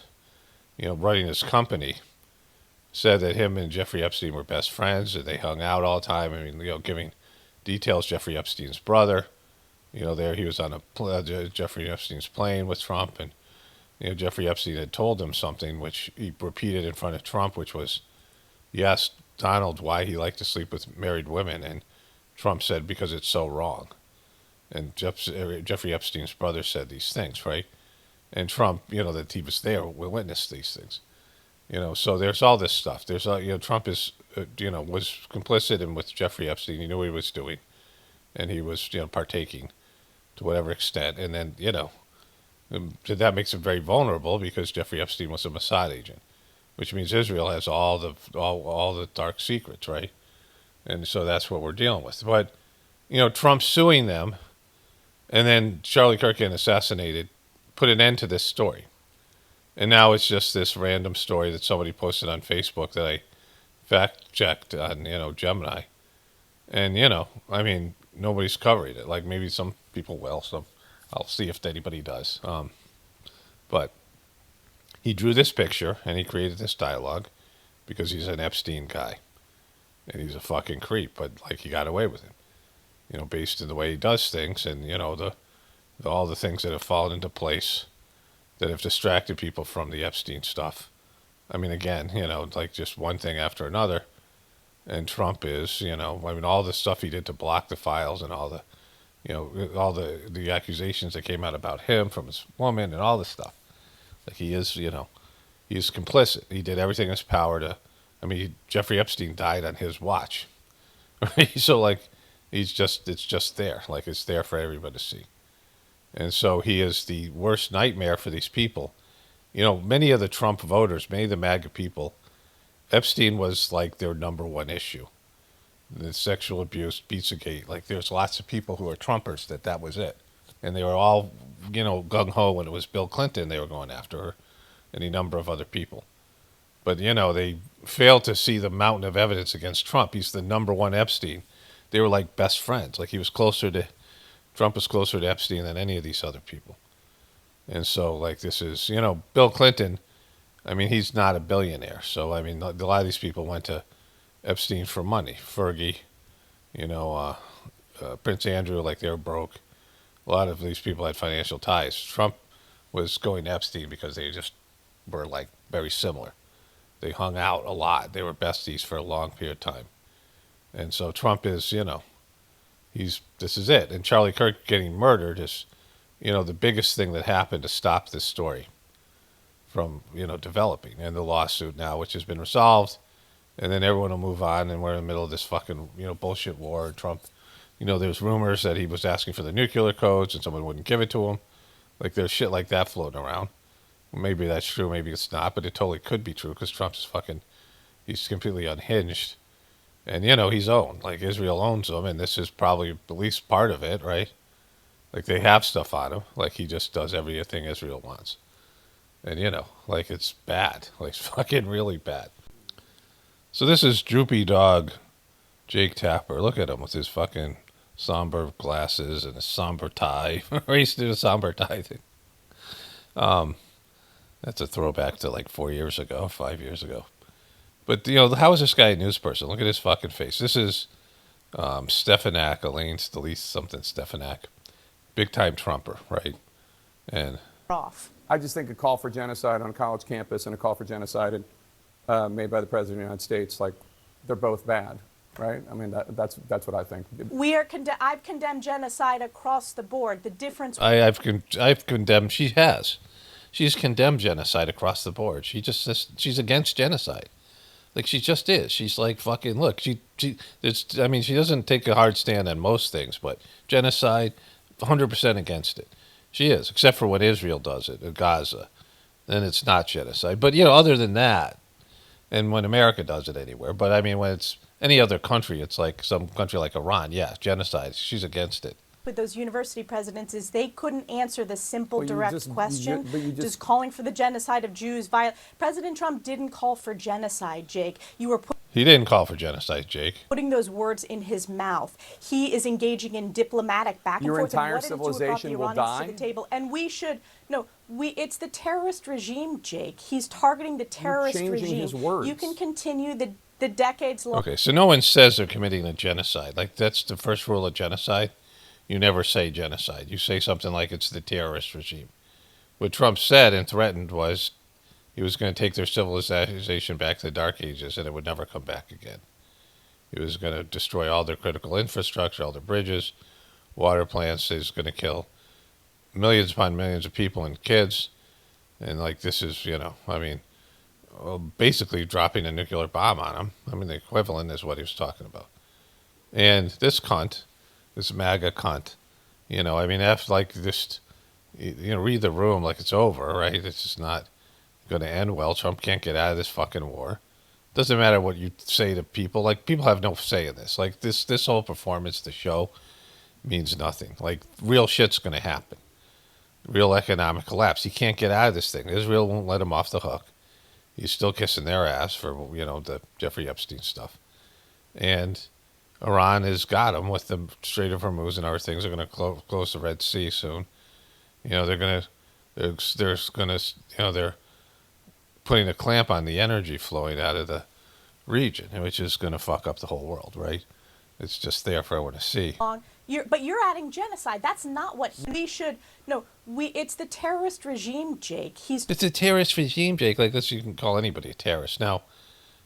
Speaker 1: running his company, said that him and Jeffrey Epstein were best friends, and they hung out all the time. I mean, giving details. Jeffrey Epstein's brother, there he was on Jeffrey Epstein's plane with Trump, and Jeffrey Epstein had told him something, which he repeated in front of Trump, which was, he asked Donald why he liked to sleep with married women, and Trump said, because it's so wrong. And Jeffrey Epstein's brother said these things, right? And Trump, that he was there, will witness these things. So there's all this stuff. There's, Trump is, was complicit in with Jeffrey Epstein. He knew what he was doing, and he was, partaking to whatever extent. And then, that makes him very vulnerable because Jeffrey Epstein was a Mossad agent, which means Israel has all the dark secrets, right? And so that's what we're dealing with. But, Trump suing them, and then Charlie Kirk getting assassinated, put an end to this story. And now it's just this random story that somebody posted on Facebook that I fact-checked on, Gemini. And, I mean, nobody's covering it. Like, maybe some people will, so I'll see if anybody does. But he drew this picture, and he created this dialogue because he's an Epstein guy. And he's a fucking creep, but, like, he got away with it. Based on the way he does things and, all the things that have fallen into place that have distracted people from the Epstein stuff. I mean, again, like just one thing after another. And Trump is, all the stuff he did to block the files and all the, all the accusations that came out about him from his woman and all this stuff. Like he is, he's complicit. He did everything in his power to, Jeffrey Epstein died on his watch. Right? So like, it's just there. Like it's there for everybody to see. And so he is the worst nightmare for these people. Many of the Trump voters, many of the MAGA people, Epstein was like their number one issue. The sexual abuse, Pizzagate. Like there's lots of people who are Trumpers that was it. And they were all, gung-ho when it was Bill Clinton they were going after her. Any number of other people. But, they failed to see the mountain of evidence against Trump. He's the number one Epstein. They were like best friends. Like Trump was closer to Epstein than any of these other people. And so, like, this is, Bill Clinton, he's not a billionaire. So, a lot of these people went to Epstein for money. Fergie, Prince Andrew, like, they were broke. A lot of these people had financial ties. Trump was going to Epstein because they just were, like, very similar. They hung out a lot. They were besties for a long period of time. And so Trump is, this is it. And Charlie Kirk getting murdered is, the biggest thing that happened to stop this story from, developing. And the lawsuit now, which has been resolved, and then everyone will move on, and we're in the middle of this fucking, bullshit war. Trump, there's rumors that he was asking for the nuclear codes and someone wouldn't give it to him. Like, there's shit like that floating around. Maybe that's true, maybe it's not, but it totally could be true because Trump's he's completely unhinged. And, he's owned. Like, Israel owns him, and this is probably at least part of it, right? Like, they have stuff on him. Like, he just does everything Israel wants. And, like, it's bad. Like, it's fucking really bad. So this is droopy dog Jake Tapper. Look at him with his fucking somber glasses and a somber tie. He used to do a somber tie thing. That's a throwback to, like, 5 years ago. But, how is this guy a news person? Look at his fucking face. This is Stefanak, Elaine something Stefanak. Big-time Trumper, right? And
Speaker 7: I just think a call for genocide on a college campus and a call for genocide made by the President of the United States, like, they're both bad, right? That's what I think.
Speaker 8: I've condemned genocide across the board. The difference...
Speaker 1: I've condemned... She's condemned genocide across the board. She's against genocide. Like, she just is. She's like, fucking, look, she doesn't take a hard stand on most things, but genocide, 100% against it. She is, except for when Israel does it in Gaza. Then it's not genocide. But, other than that, and when America does it anywhere, but when it's any other country, it's like some country like Iran, yeah, genocide, she's against it.
Speaker 8: With those university presidents is they couldn't answer the simple, direct question. Just calling for the genocide of Jews. President Trump didn't call for genocide, Jake. You were
Speaker 1: He didn't call for genocide, Jake.
Speaker 8: Putting those words in his mouth. He is engaging in diplomatic back and
Speaker 7: Your
Speaker 8: forth.
Speaker 7: entire
Speaker 8: And what did it do about the
Speaker 7: civilization will
Speaker 8: Iranians
Speaker 7: die?
Speaker 8: to the table? And we should it's the terrorist regime, Jake. He's targeting the terrorist
Speaker 7: changing
Speaker 8: regime.
Speaker 7: his words.
Speaker 8: You can continue the decades long.
Speaker 1: Okay, so no one says they're committing a genocide. Like, that's the first rule of genocide. You never say genocide. You say something like it's the terrorist regime. What Trump said and threatened was he was going to take their civilization back to the Dark Ages and it would never come back again. He was going to destroy all their critical infrastructure, all their bridges, water plants. He was going to kill millions upon millions of people and kids. And, like, this is, basically dropping a nuclear bomb on them. I mean, the equivalent is what he was talking about. And this cunt, this MAGA cunt, after, like, this, read the room like it's over, right? It's just not going to end well. Trump can't get out of this fucking war. Doesn't matter what you say to people. Like, people have no say in this. Like, this whole performance, the show, means nothing. Like, real shit's going to happen. Real economic collapse. He can't get out of this thing. Israel won't let him off the hook. He's still kissing their ass for, the Jeffrey Epstein stuff. And Iran has got him with the Strait of Hormuz and other things. They're going to close the Red Sea soon. They're putting a clamp on the energy flowing out of the region, which is going to fuck up the whole world, right? It's just there for everyone to see.
Speaker 8: But you're adding genocide. That's not what we should. It's the terrorist regime, Jake.
Speaker 1: It's a terrorist regime, Jake. Like, you can call anybody a terrorist. Now,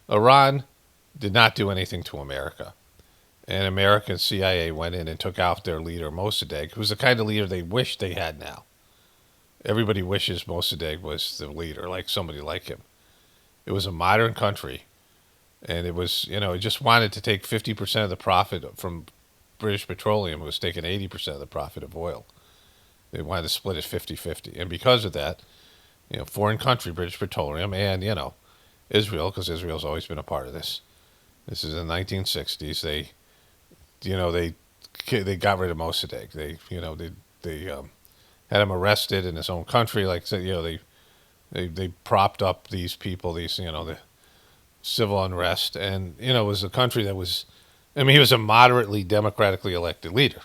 Speaker 1: Iran did not do anything to America. And American CIA went in and took out their leader, Mossadegh, who's the kind of leader they wish they had now. Everybody wishes Mossadegh was the leader, like somebody like him. It was a modern country. And it was, it just wanted to take 50% of the profit from British Petroleum, who was taking 80% of the profit of oil. They wanted to split it 50-50. And because of that, foreign country, British Petroleum, and, Israel, because Israel's always been a part of this. This is in the 1960s. They got rid of Mossadegh. They had him arrested in his own country. Like, they propped up these people, the civil unrest. And, it was a country that was, he was a moderately democratically elected leader.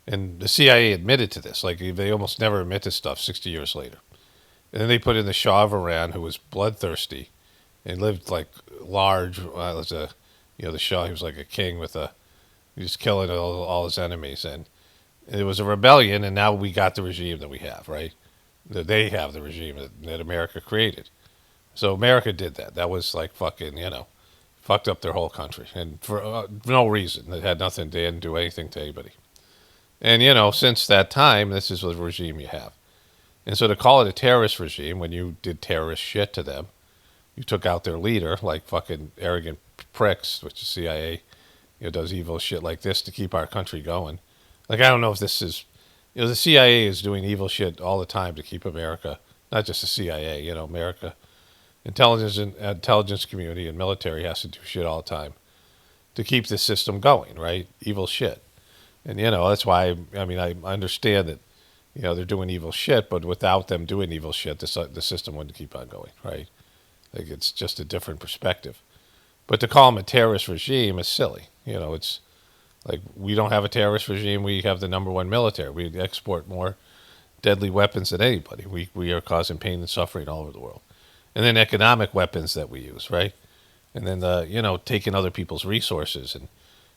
Speaker 1: And the CIA admitted to this. Like, they almost never admit to stuff 60 years later. And then they put in the Shah of Iran, who was bloodthirsty and lived, like, large. The Shah, he was like a king he was killing all his enemies. And it was a rebellion, and now we got the regime that we have, right? They have the regime that America created. So America did that. That was like fucking, fucked up their whole country. And for no reason. It had nothing. They didn't do anything to anybody. And, since that time, this is the regime you have. And so to call it a terrorist regime when you did terrorist shit to them, you took out their leader, like fucking arrogant pricks, which the CIA, does evil shit like this to keep our country going. Like, I don't know if this is, the CIA is doing evil shit all the time to keep America, not just the CIA, America, intelligence community and military has to do shit all the time to keep this system going, right? Evil shit. And, that's why, I understand that, they're doing evil shit, but without them doing evil shit, the system wouldn't keep on going, right? Like, it's just a different perspective. But to call them a terrorist regime is silly. It's like, we don't have a terrorist regime. We have the #1 military. We export more deadly weapons than anybody. We are causing pain and suffering all over the world. And then economic weapons that we use, right? And then, taking other people's resources and,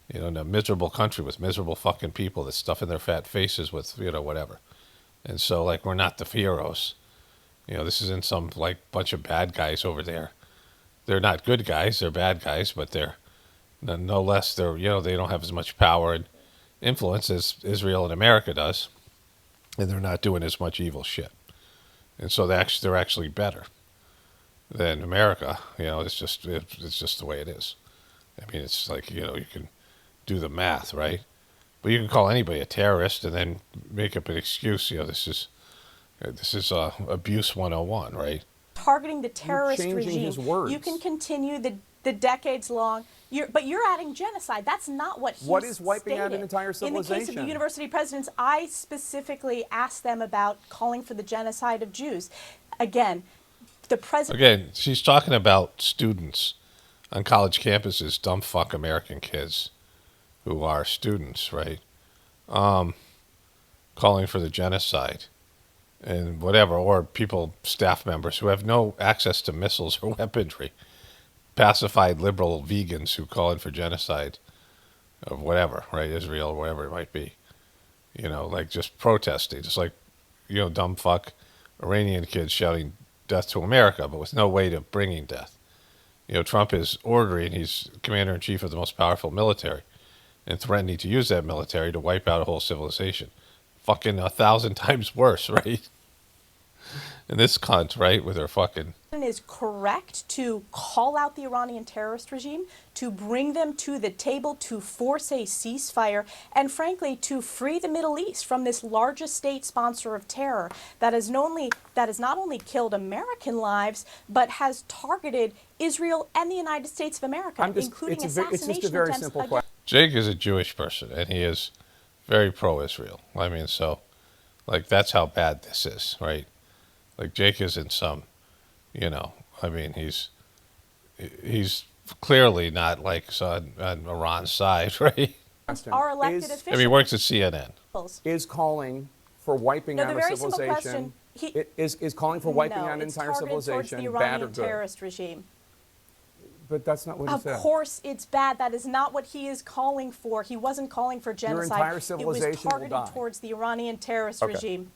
Speaker 1: in a miserable country with miserable fucking people that stuffing their fat faces with, whatever. And so, like, we're not the heroes. This isn't some, like, bunch of bad guys over there. They're not good guys. They're bad guys, but they're no less, they don't have as much power and influence as Israel and America does. And they're not doing as much evil shit. And so they're actually better than America. It's just the way it is. It's like, you can do the math, right? But you can call anybody a terrorist and then make up an excuse. This is abuse 101, right?
Speaker 8: Targeting the terrorist regime.
Speaker 7: His words.
Speaker 8: You can continue the decades long. But you're adding genocide. That's not what he
Speaker 7: What is wiping
Speaker 8: stated.
Speaker 7: out an entire civilization?
Speaker 8: In the case of the university presidents, I specifically asked them about calling for the genocide of Jews. Again, the president.
Speaker 1: Again, she's talking about students on college campuses dumb fuck American kids who are students, right? Calling for the genocide and whatever, or people, staff members who have no access to missiles or weaponry, pacified liberal vegans who call in for genocide of whatever, right? Israel, whatever it might be. Like just protesting, just like, dumb fuck Iranian kids shouting death to America, but with no way to bringing death. Trump is ordering, he's commander in chief of the most powerful military and threatening to use that military to wipe out a whole civilization. Fucking 1,000 times worse, right? And this cunt, right, with her fucking...
Speaker 8: is correct to call out the Iranian terrorist regime, to bring them to the table, to force a ceasefire, and frankly, to free the Middle East from this largest state sponsor of terror that has not only killed American lives, but has targeted Israel and the United States of America, including assassination
Speaker 7: it's just a very
Speaker 8: attempts
Speaker 7: simple question.
Speaker 1: Jake is a Jewish person, and he is very pro-Israel. I mean, so, like, that's how bad this is, right? Like, Jake isn't some, I mean, he's clearly not, like, on Iran's side, right?
Speaker 8: Our elected officials.
Speaker 1: I mean, he works at CNN.
Speaker 7: Is calling for wiping out a civilization. Is calling for wiping out an entire civilization
Speaker 8: the
Speaker 7: bad or
Speaker 8: Iranian
Speaker 7: good?
Speaker 8: terrorist regime.
Speaker 7: But that's not what he said.
Speaker 8: Of course it's bad. That is not what he is calling for. He wasn't calling for genocide.
Speaker 7: Your entire civilization
Speaker 8: it was targeted
Speaker 7: will die.
Speaker 8: towards the Iranian terrorist regime.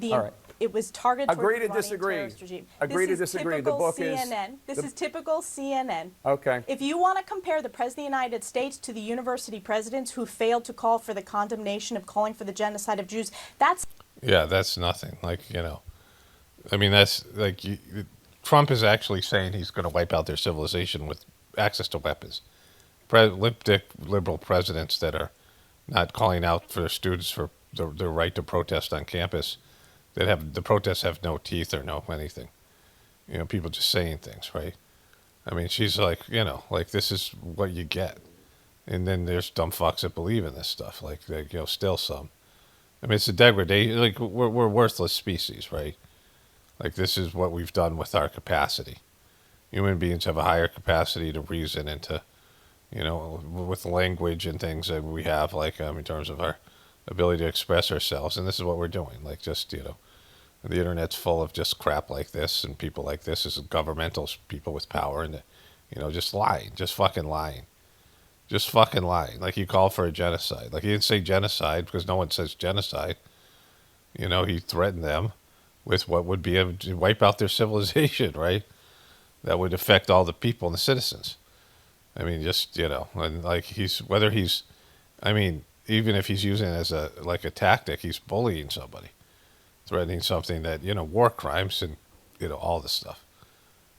Speaker 7: All right.
Speaker 8: It was targeted
Speaker 7: Agree
Speaker 8: towards
Speaker 7: to
Speaker 8: the Iranian
Speaker 7: disagree.
Speaker 8: terrorist regime.
Speaker 7: Agree to
Speaker 8: This is
Speaker 7: disagree. The
Speaker 8: typical
Speaker 7: book
Speaker 8: CNN. This is typical CNN.
Speaker 7: Okay.
Speaker 8: If you want to compare the President of the United States to the university presidents who failed to call for the condemnation of calling for the genocide of Jews, that's...
Speaker 1: Yeah, that's nothing. Like, I mean, that's like Trump is actually saying he's going to wipe out their civilization with access to weapons. Liberal presidents that are not calling out for their students for their right to protest on campus, the protests have no teeth or no anything. People just saying things, right? I mean, she's like, like this is what you get. And then there's dumb fucks that believe in this stuff, like still some. I mean, it's a degradation. Like we're worthless species, right? Like this is what we've done with our capacity. Human beings have a higher capacity to reason and to, with language and things that we have, like in terms of our ability to express ourselves. And this is what we're doing. Like just, the internet's full of just crap like this and people like this is governmental people with power and, just lying, just fucking lying. Just fucking lying. Like he called for a genocide. Like he didn't say genocide because no one says genocide. He threatened them with what would be to wipe out their civilization, right? That would affect all the people and the citizens. I mean, just, and like I mean, even if he's using it as a tactic, he's bullying somebody, threatening something that, war crimes and, all this stuff.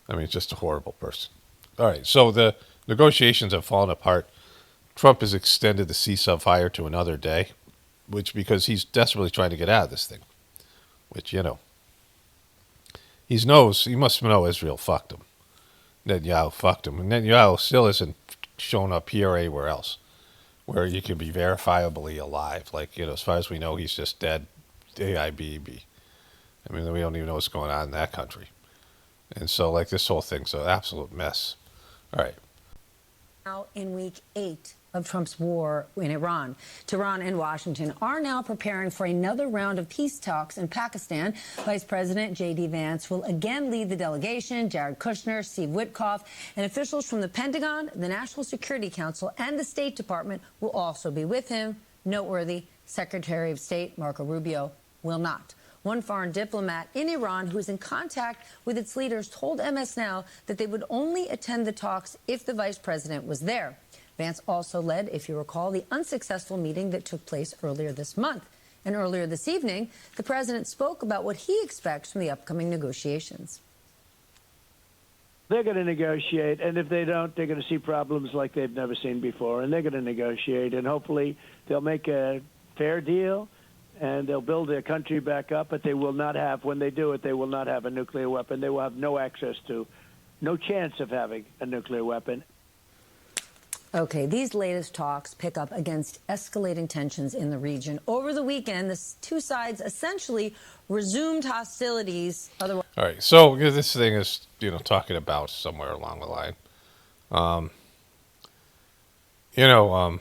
Speaker 1: I mean, just a horrible person. All right. So the negotiations have fallen apart. Trump has extended the ceasefire to another day, because he's desperately trying to get out of this thing, which, he must know Israel fucked him. Netanyahu fucked him. And Netanyahu still isn't shown up here or anywhere else where you can be verifiably alive. Like, as far as we know, he's just dead. AIBB. I mean, we don't even know what's going on in that country. And so, like, this whole thing's an absolute mess. All right.
Speaker 9: Now in week 8 of Trump's war in Iran, Tehran and Washington are now preparing for another round of peace talks in Pakistan. Vice President J.D. Vance will again lead the delegation. Jared Kushner, Steve Witkoff, and officials from the Pentagon, the National Security Council, and the State Department will also be with him. Noteworthy, Secretary of State Marco Rubio will not. One foreign diplomat in Iran who is in contact with its leaders told MS Now that they would only attend the talks if the vice president was there. Vance also led, if you recall, the unsuccessful meeting that took place earlier this month. And earlier this evening, the president spoke about what he expects from the upcoming negotiations.
Speaker 10: They're going to negotiate, and if they don't, they're going to see problems like they've never seen before, and they're going to negotiate, and hopefully they'll make a fair deal, and they'll build their country back up, but they will not have, when they do it, they will not have a nuclear weapon. They will have no access to, no chance of having a nuclear weapon.
Speaker 9: Okay, these latest talks pick up against escalating tensions in the region. Over the weekend, the two sides essentially resumed hostilities.
Speaker 1: All right, so this thing is, talking about somewhere along the line, You know,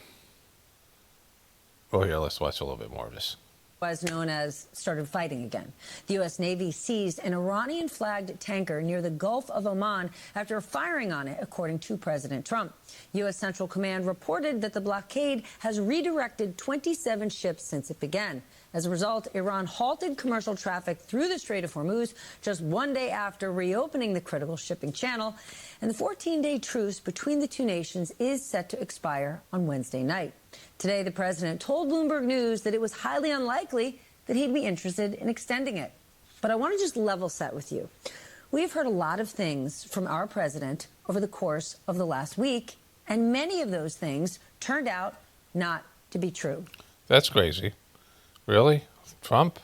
Speaker 1: well, here, let's watch a little bit more of this.
Speaker 9: Was known as started fighting again. The U.S. Navy seized an Iranian-flagged tanker near the Gulf of Oman after firing on it, according to President Trump. U.S. Central Command reported that the blockade has redirected 27 ships since it began. As a result, Iran halted commercial traffic through the Strait of Hormuz just one day after reopening the critical shipping channel, and the 14-day truce between the two nations is set to expire on Wednesday night. Today, the president told Bloomberg News that it was highly unlikely that he'd be interested in extending it. But I want to just level set with you. We've heard a lot of things from our president over the course of the last week, and many of those things turned out not to be true.
Speaker 1: That's crazy. Really? Trump?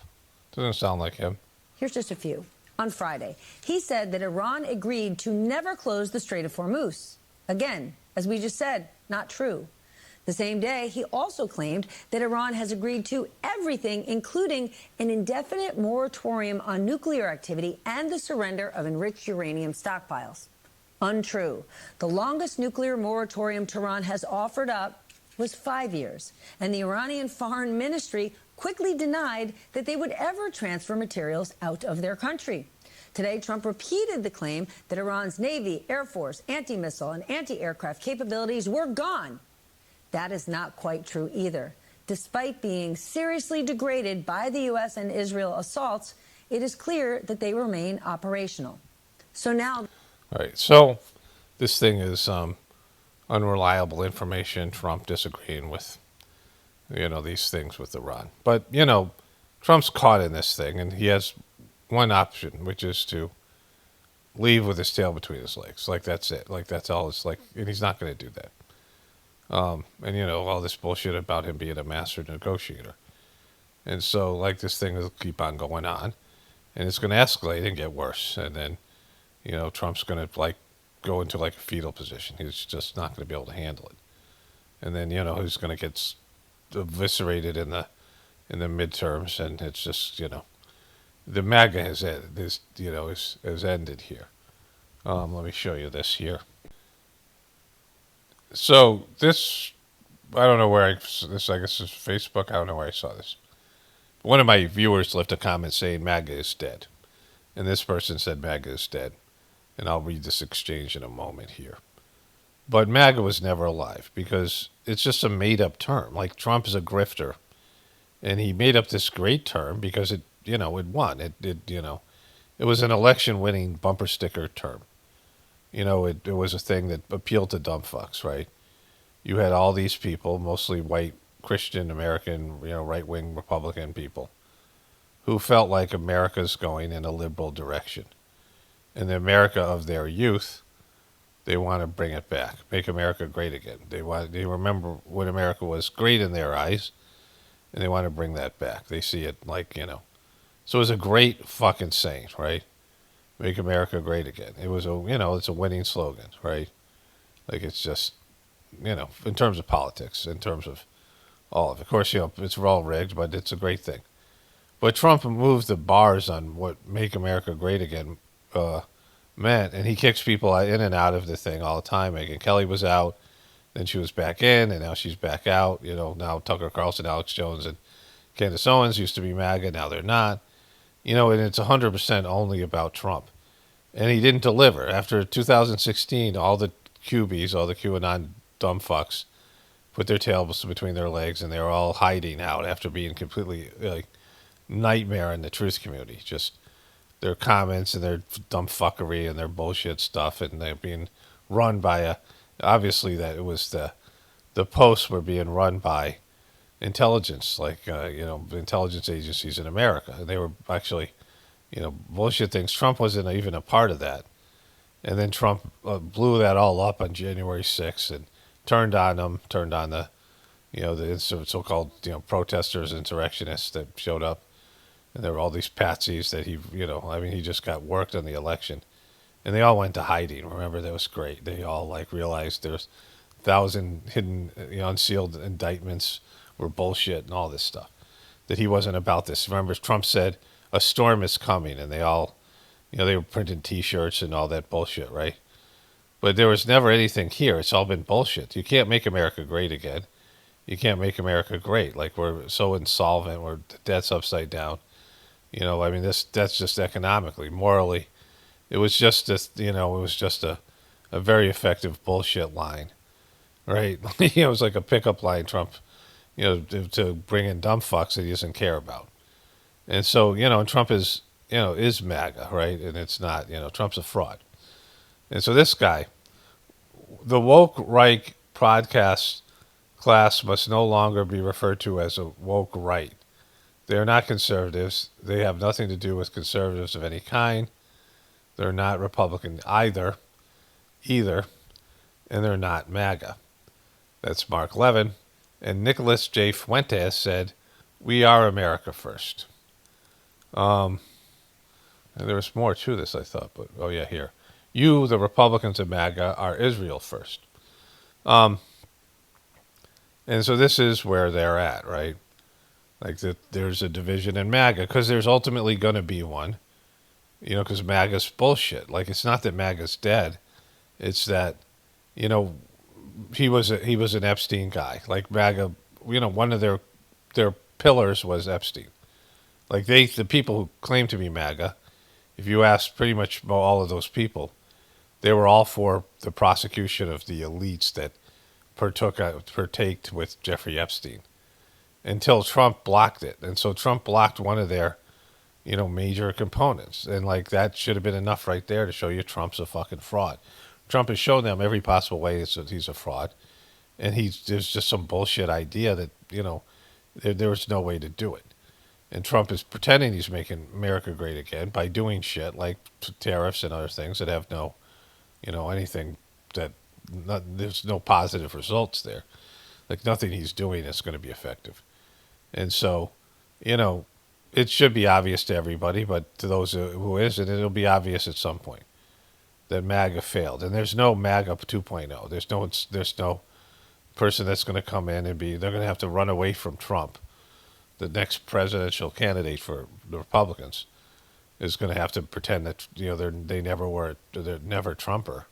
Speaker 1: Doesn't sound like him.
Speaker 9: Here's just a few. On Friday, he said that Iran agreed to never close the Strait of Hormuz. Again, as we just said, not true. The same day, he also claimed that Iran has agreed to everything, including an indefinite moratorium on nuclear activity and the surrender of enriched uranium stockpiles. Untrue. The longest nuclear moratorium Tehran has offered up was 5 years, and the Iranian Foreign Ministry quickly denied that they would ever transfer materials out of their country. Today, Trump repeated the claim that Iran's Navy, Air Force, anti-missile, and anti-aircraft capabilities were gone. That is not quite true either. Despite being seriously degraded by the U.S. and Israel assaults, it is clear that they remain operational. So now...
Speaker 1: All right, so this thing is unreliable information, Trump disagreeing with, these things with Iran. But, Trump's caught in this thing, and he has one option, which is to leave with his tail between his legs. Like, that's it. Like, that's all it's like, and he's not going to do that. And all this bullshit about him being a master negotiator. And so, like, this thing will keep on going on, and it's going to escalate and get worse. And then, Trump's going to, go into, a fetal position. He's just not going to be able to handle it. And then, he's going to get eviscerated in the midterms, and it's just, the MAGA has ended here. Let me show you this here. So this, I don't know where I guess this is Facebook. I don't know where I saw this. One of my viewers left a comment saying MAGA is dead. And this person said MAGA is dead. And I'll read this exchange in a moment here. But MAGA was never alive because it's just a made-up term. Like, Trump is a grifter. And he made up this great term because it won. It was an election-winning bumper sticker term. It was a thing that appealed to dumb fucks, right? You had all these people, mostly white, Christian, American, right-wing Republican people, who felt like America's going in a liberal direction. And the America of their youth, they want to bring it back, make America great again. They remember when America was great in their eyes, and they want to bring that back. They see it So it was a great fucking saying, right? Make America great again. It was it's a winning slogan, right? Like, it's just, in terms of politics, in terms of all of it. Of course, it's all rigged, but it's a great thing. But Trump moved the bars on what make America great again meant, and he kicks people in and out of the thing all the time. Megyn Kelly was out, then she was back in, and now she's back out. Now Tucker Carlson, Alex Jones, and Candace Owens used to be MAGA, now they're not. And it's 100% only about Trump. And he didn't deliver. After 2016, all the QBs, all the QAnon dumb fucks, put their tails between their legs, and they were all hiding out after being completely nightmare in the truth community. Just their comments and their dumb fuckery and their bullshit stuff, and they're being run by obviously that it was the posts were being run by intelligence, intelligence agencies in America. And they were actually, bullshit things. Trump wasn't even a part of that. And then Trump blew that all up on January 6th and turned on them, turned on the so-called, protesters, insurrectionists that showed up. And there were all these patsies that he just got worked on the election. And they all went to hiding. Remember, that was great. They all realized there's 1,000 hidden, unsealed indictments were bullshit and all this stuff. That he wasn't about this. Remember, Trump said, a storm is coming, and they all, they were printing T-shirts and all that bullshit, right? But there was never anything here. It's all been bullshit. You can't make America great again. You can't make America great. Like, we're so insolvent. We're debt's upside down. You know, I mean, that's just economically, morally. It was just this, it was just a very effective bullshit line, right? It was like a pickup line, Trump, to bring in dumb fucks that he doesn't care about. And so, and Trump is MAGA, right? And it's not, Trump's a fraud. And so this guy, the woke Reich podcast class must no longer be referred to as a woke right. They are not conservatives. They have nothing to do with conservatives of any kind. They're not Republican either, and they're not MAGA. That's Mark Levin. And Nicholas J. Fuentes said, "We are America first." And there was more to this, I thought, but oh yeah, here. You, the Republicans of MAGA, are Israel first. And so this is where they're at, right? Like there's a division in MAGA because there's ultimately going to be one, because MAGA's bullshit. Like, it's not that MAGA's dead. It's that, he was an Epstein guy. Like, MAGA, one of their pillars was Epstein. Like, the people who claim to be MAGA, if you ask pretty much all of those people, they were all for the prosecution of the elites that partaked with Jeffrey Epstein until Trump blocked it. And so Trump blocked one of their, major components. And like, that should have been enough right there to show you Trump's a fucking fraud. Trump has shown them every possible way that he's a fraud. And there's just some bullshit idea that, there was no way to do it. And Trump is pretending he's making America great again by doing shit like tariffs and other things that have no, anything there's no positive results there. Like, nothing he's doing is going to be effective. And so, it should be obvious to everybody, but to those who isn't, it'll be obvious at some point that MAGA failed. And there's no MAGA 2.0. There's no person that's going to come in and they're going to have to run away from Trump. The next presidential candidate for the Republicans is going to have to pretend that, they're never Trumper.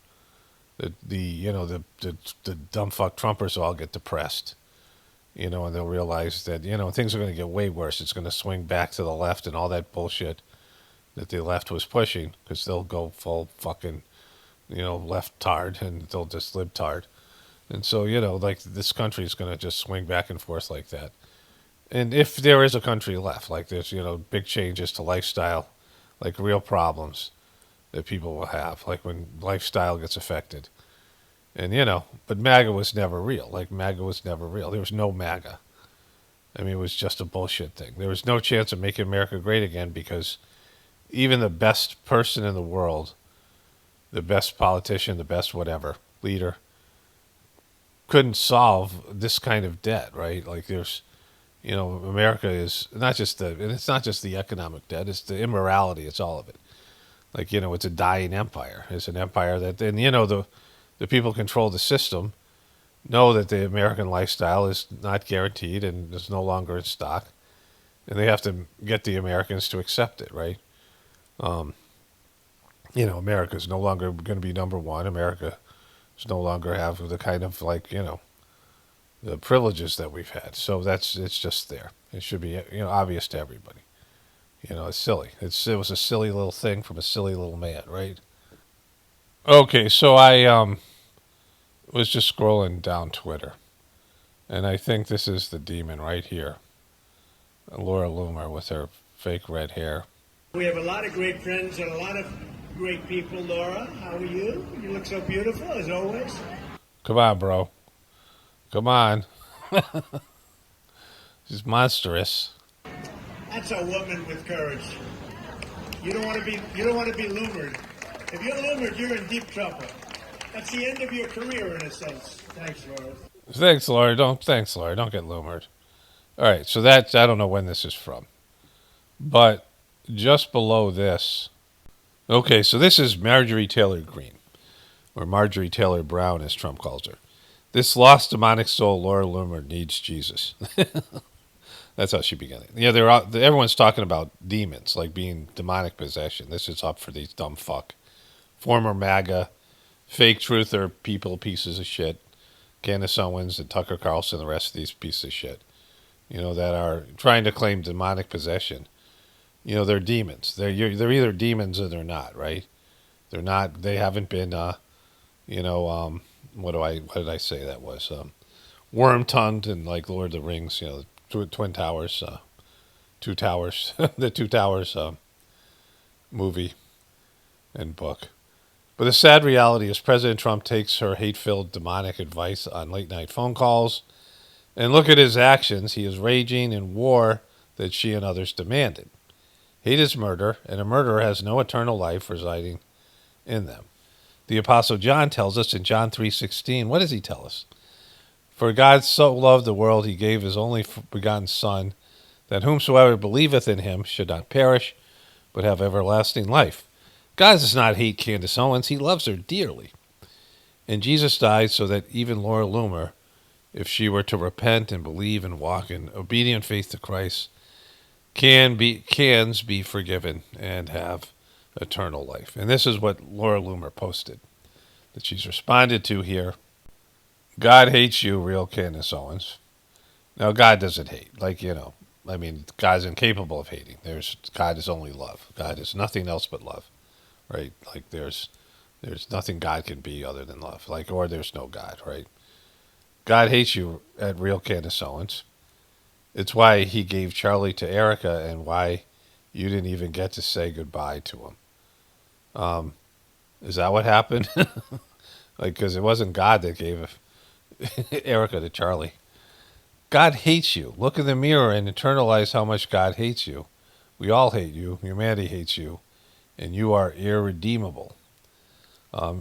Speaker 1: The dumb fuck Trumpers all get depressed, and they'll realize that, things are going to get way worse. It's going to swing back to the left and all that bullshit that the left was pushing, because they'll go full fucking, left tard, and they'll just libtard. And so, like, this country is going to just swing back and forth like that. And if there is a country left, like there's, big changes to lifestyle, like real problems that people will have, like when lifestyle gets affected. And, but MAGA was never real. Like, MAGA was never real. There was no MAGA. I mean, it was just a bullshit thing. There was no chance of making America great again because even the best person in the world, the best politician, the best whatever, leader, couldn't solve this kind of debt, right? Like, there's, America is and it's not just the economic debt, it's the immorality, it's all of it. Like, it's a dying empire. It's an empire that, and, the people who control the system know that the American lifestyle is not guaranteed and is no longer in stock. And they have to get the Americans to accept it, right? America is no longer going to be number one. America is no longer have the kind of, like, the privileges that we've had. So it's just there. It should be, obvious to everybody. It's silly. It was a silly little thing from a silly little man, right? Okay, so I was just scrolling down Twitter, and I think this is the demon right here. Laura Loomer with her fake red hair.
Speaker 11: We have a lot of great friends and a lot of great people. Laura, how are you? You look so beautiful, as always.
Speaker 1: Come on, bro. Come on. She's monstrous.
Speaker 11: That's a woman with courage. You don't want to be Loomered. If you're Loomered, you're in deep trouble. That's the end of your career, in a sense. Thanks, Laura.
Speaker 1: Thanks, Laura. Don't get Loomered. All right, so I don't know when this is from. But just below this. Okay, so this is Marjorie Taylor Greene, or Marjorie Taylor Brown, as Trump calls her. This lost demonic soul, Laura Loomer, needs Jesus. That's how she began it. Yeah, everyone's talking about demons, like being demonic possession. This is up for these dumb fuck. Former MAGA, fake truther people, pieces of shit, Candace Owens and Tucker Carlson, the rest of these pieces of shit, that are trying to claim demonic possession. They're demons. They're either demons or they're not, right? They're not. They haven't been. What did I say that was? Worm-tongued and like Lord of the Rings. Twin Towers, Two Towers, the Two Towers movie and book. But the sad reality is President Trump takes her hate-filled demonic advice on late-night phone calls, and look at his actions. He is raging in war that she and others demanded. Hate is murder, and a murderer has no eternal life residing in them. The Apostle John tells us in John 3:16, what does he tell us? For God so loved the world, he gave his only begotten Son, that whomsoever believeth in him should not perish, but have everlasting life. God does not hate Candace Owens. He loves her dearly. And Jesus died so that even Laura Loomer, if she were to repent and believe and walk in obedient faith to Christ, can be forgiven and have eternal life. And this is what Laura Loomer posted that she's responded to here. God hates you, real Candace Owens. Now, God doesn't hate. God's incapable of hating. God is only love. God is nothing else but love, right? Like there's nothing God can be other than love. Or there's no God, right? God hates you at real Candace Owens. It's why he gave Charlie to Erica and why you didn't even get to say goodbye to him. Is that what happened? Because it wasn't God that gave Erica to Charlie. God hates you. Look in the mirror and internalize how much God hates you. We all hate you. Humanity hates you. And you are irredeemable.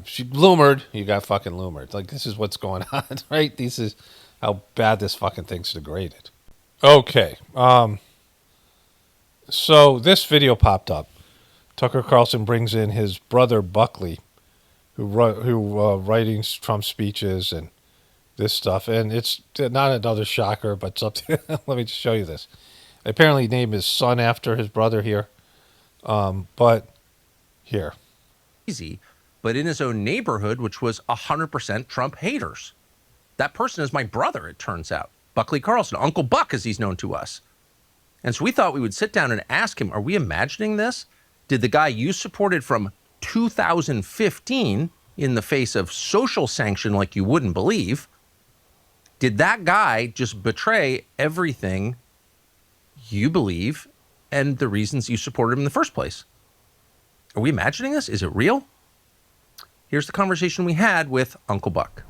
Speaker 1: She loomered. You got fucking loomered. This is what's going on, right? This is how bad this fucking thing's degraded. Okay. So this video popped up. Tucker Carlson brings in his brother Buckley, who writing Trump speeches and this stuff. And it's not another shocker, but something. Let me just show you this. Apparently he named his son after his brother here. But here.
Speaker 12: Easy, but in his own neighborhood, which was 100% Trump haters. That person is my brother, it turns out. Buckley Carlson, Uncle Buck, as he's known to us. And so we thought we would sit down and ask him, are we imagining this? Did the guy you supported from 2015 in the face of social sanction like you wouldn't believe, did that guy just betray everything you believe and the reasons you supported him in the first place? Are we imagining this? Is it real? Here's the conversation we had with Uncle Buck.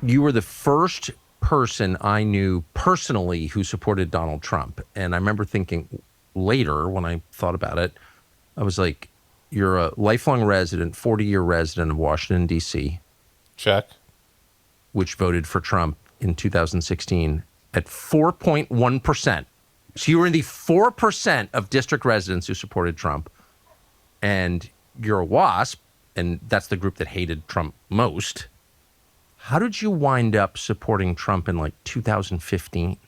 Speaker 12: You were the first person I knew personally who supported Donald Trump. And I remember thinking later when I thought about it, I was like, you're a lifelong resident, 40-year resident of Washington, D.C.
Speaker 1: Check.
Speaker 12: Which voted for Trump in 2016 at 4.1%. So you were in the 4% of district residents who supported Trump. And you're a WASP, and that's the group that hated Trump most. How did you wind up supporting Trump in 2015?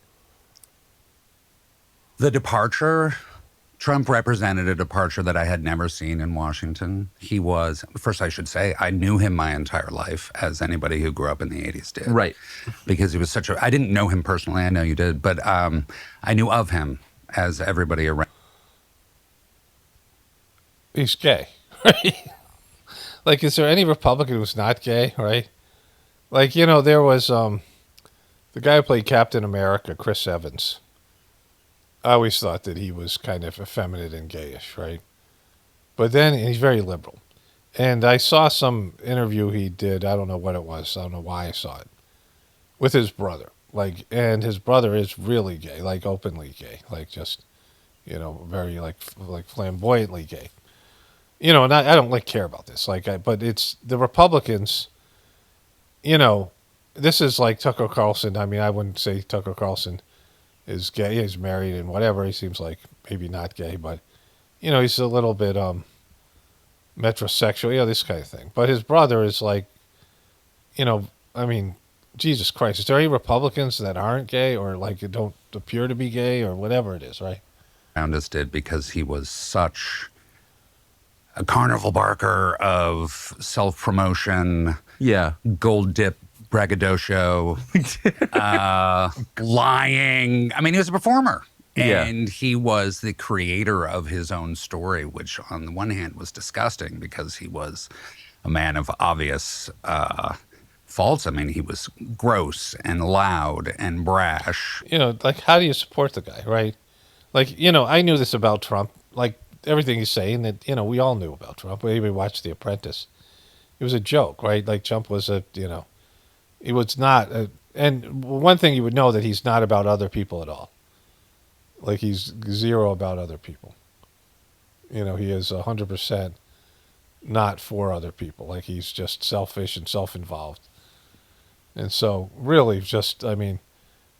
Speaker 13: The departure, Trump represented a departure that I had never seen in Washington. He was, first I should say, I knew him my entire life, as anybody who grew up in the 80s did.
Speaker 12: Right.
Speaker 13: Because he was I didn't know him personally, I know you did, but I knew of him as everybody around.
Speaker 1: He's gay, right? Is there any Republican who's not gay, right? There was the guy who played Captain America, Chris Evans. I always thought that he was kind of effeminate and gayish, right? But then he's very liberal. And I saw some interview he did, I don't know what it was, I don't know why I saw it, with his brother. And his brother is really gay, openly gay, very flamboyantly gay. And I don't care about this, but it's the Republicans. This is like Tucker Carlson. I mean, I wouldn't say Tucker Carlson is gay. He's married and whatever. He seems like maybe not gay, but he's a little bit metrosexual, this kind of thing. But his brother is Jesus Christ, is there any Republicans that aren't gay or don't appear to be gay or whatever it is, right?
Speaker 13: Around us did, because he was such a carnival barker of self-promotion,
Speaker 12: Yeah.
Speaker 13: gold dip braggadocio, lying. I mean, he was a performer.
Speaker 12: Yeah.
Speaker 13: And he was the creator of his own story, which on the one hand was disgusting because he was a man of obvious faults. I mean, he was gross and loud and brash.
Speaker 1: You know, like, how do you support the guy, right? Like, you know, I knew this about Trump. Like, everything he's saying that, you know, we all knew about Trump. We even watched The Apprentice. It was a joke, right? Like, Trump was he was not. And one thing you would know that he's not about other people at all. Like, he's zero about other people. You know, he is 100% not for other people. Like, he's just selfish and self-involved. And so, really, just, I mean,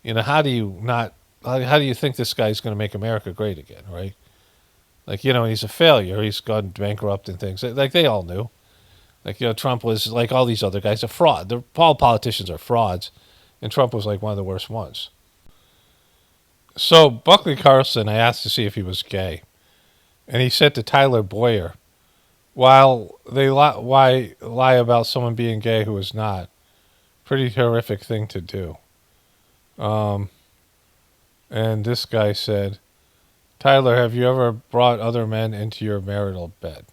Speaker 1: you know, how do you think this guy's going to make America great again, right? Like, you know, he's a failure. He's gone bankrupt and things. Like, they all knew. Like, you know, Trump was, like all these other guys, a fraud. All politicians are frauds. And Trump was, like, one of the worst ones. So, Buckley Carlson, I asked to see if he was gay. And he said to Tyler Boyer, while they lie about someone being gay who is not, pretty horrific thing to do. And this guy said, Tyler, have you ever brought other men into your marital bed?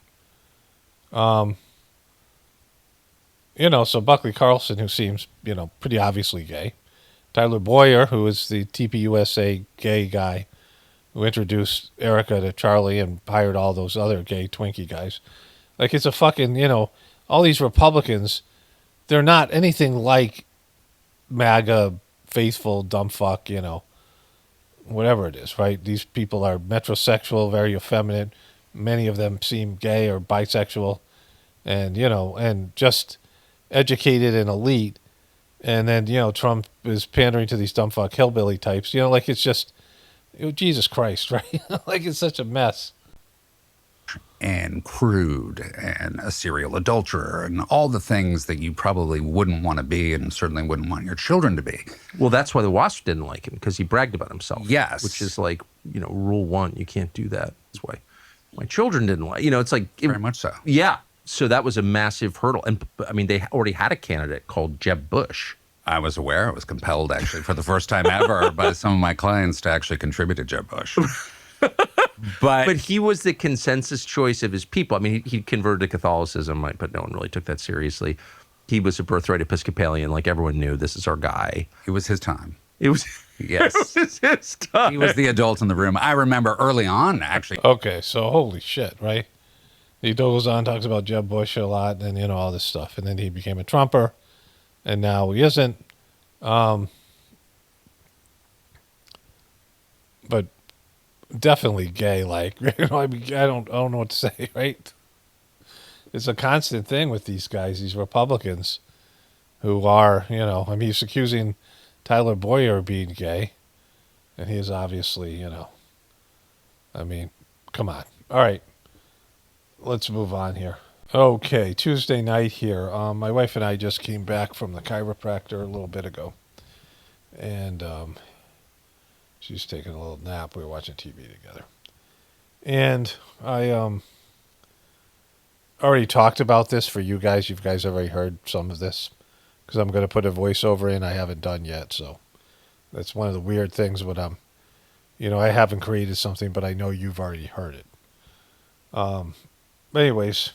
Speaker 1: You know, so Buckley Carlson, who seems, you know, pretty obviously gay. Tyler Boyer, who is the TPUSA gay guy who introduced Erica to Charlie and hired all those other gay Twinkie guys. Like, it's a fucking, you know, all these Republicans, they're not anything like MAGA, faithful, dumb fuck, you know, whatever it is, right? These people are metrosexual, very effeminate. Many of them seem gay or bisexual and, you know, and just educated and elite. And then, you know, Trump is pandering to these dumb fuck hillbilly types. You know, like, it's just, Jesus Christ, right? Like, it's such a mess.
Speaker 13: And crude and a serial adulterer and all the things that you probably wouldn't want to be and certainly wouldn't want your children to be.
Speaker 12: Well, that's why the WASP didn't like him, because he bragged about himself.
Speaker 13: Yes.
Speaker 12: Which is like, you know, rule one, you can't do that. That's why my children didn't like, you know, it's like.
Speaker 13: Very much so.
Speaker 12: Yeah. So that was a massive hurdle. And I mean, they already had a candidate called Jeb Bush.
Speaker 13: I was aware. I was compelled, actually, for the first time ever by some of my clients to actually contribute to Jeb Bush.
Speaker 12: But he was the consensus choice of his people. I mean, he converted to Catholicism, but no one really took that seriously. He was a birthright Episcopalian. Like, everyone knew this is our guy.
Speaker 13: It was his time.
Speaker 12: It was.
Speaker 13: Yes.
Speaker 12: It was his time.
Speaker 13: He was the adult in the room. I remember early on, actually.
Speaker 1: Okay, so holy shit, right? He goes on, talks about Jeb Bush a lot and, you know, all this stuff. And then he became a Trumper, and now he isn't. But definitely gay, like, you know, I mean, I don't know what to say, right? It's a constant thing with these guys, these Republicans who are, you know, I mean, he's accusing Tyler Boyer of being gay, and he is obviously, you know, I mean, come on. All right, let's move on here. Okay, Tuesday night here. My wife and I just came back from the chiropractor a little bit ago, and she's taking a little nap. We were watching TV together, and I already talked about this for you guys. You guys already heard some of this, because I'm going to put a voiceover in I haven't done yet. So that's one of the weird things when I'm, you know, I haven't created something, but I know you've already heard it. But anyways,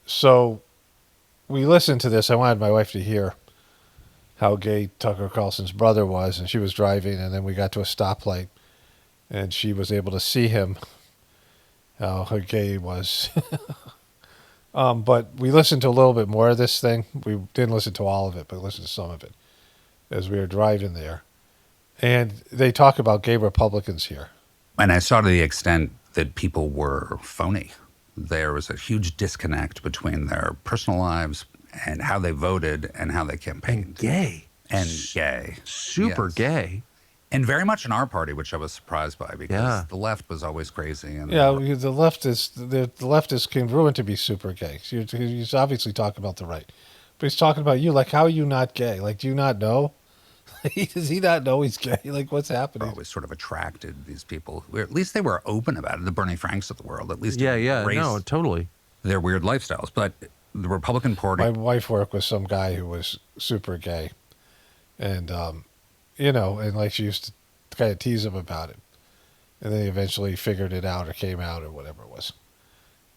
Speaker 1: so we listened to this. I wanted my wife to hear how gay Tucker Carlson's brother was, and she was driving, and then we got to a stoplight, and she was able to see him, how gay he was. But we listened to a little bit more of this thing. We didn't listen to all of it, but listened to some of it as we were driving there. And they talk about gay Republicans here.
Speaker 13: And I saw to the extent that people were phony. There was a huge disconnect between their personal lives and how they voted and how they campaigned.
Speaker 12: Gay.
Speaker 13: And gay.
Speaker 12: Super
Speaker 13: Yes.
Speaker 12: gay.
Speaker 13: And very much in our party, which I was surprised by, because the left was always crazy. And
Speaker 1: Yeah, the leftists can ruin to be super gay. He's obviously talking about the right. But he's talking about you. Like, how are you not gay? Like, do you not know? Does he not know he's gay? Like, what's happening?
Speaker 13: Always sort of attracted these people. At least they were open about it. The Bernie Franks of the world, at least.
Speaker 12: No, totally.
Speaker 13: Their weird lifestyles. But the Republican Party.
Speaker 1: My wife worked with some guy who was super gay. And, and like she used to kind of tease him about it. And then he eventually figured it out or came out or whatever it was.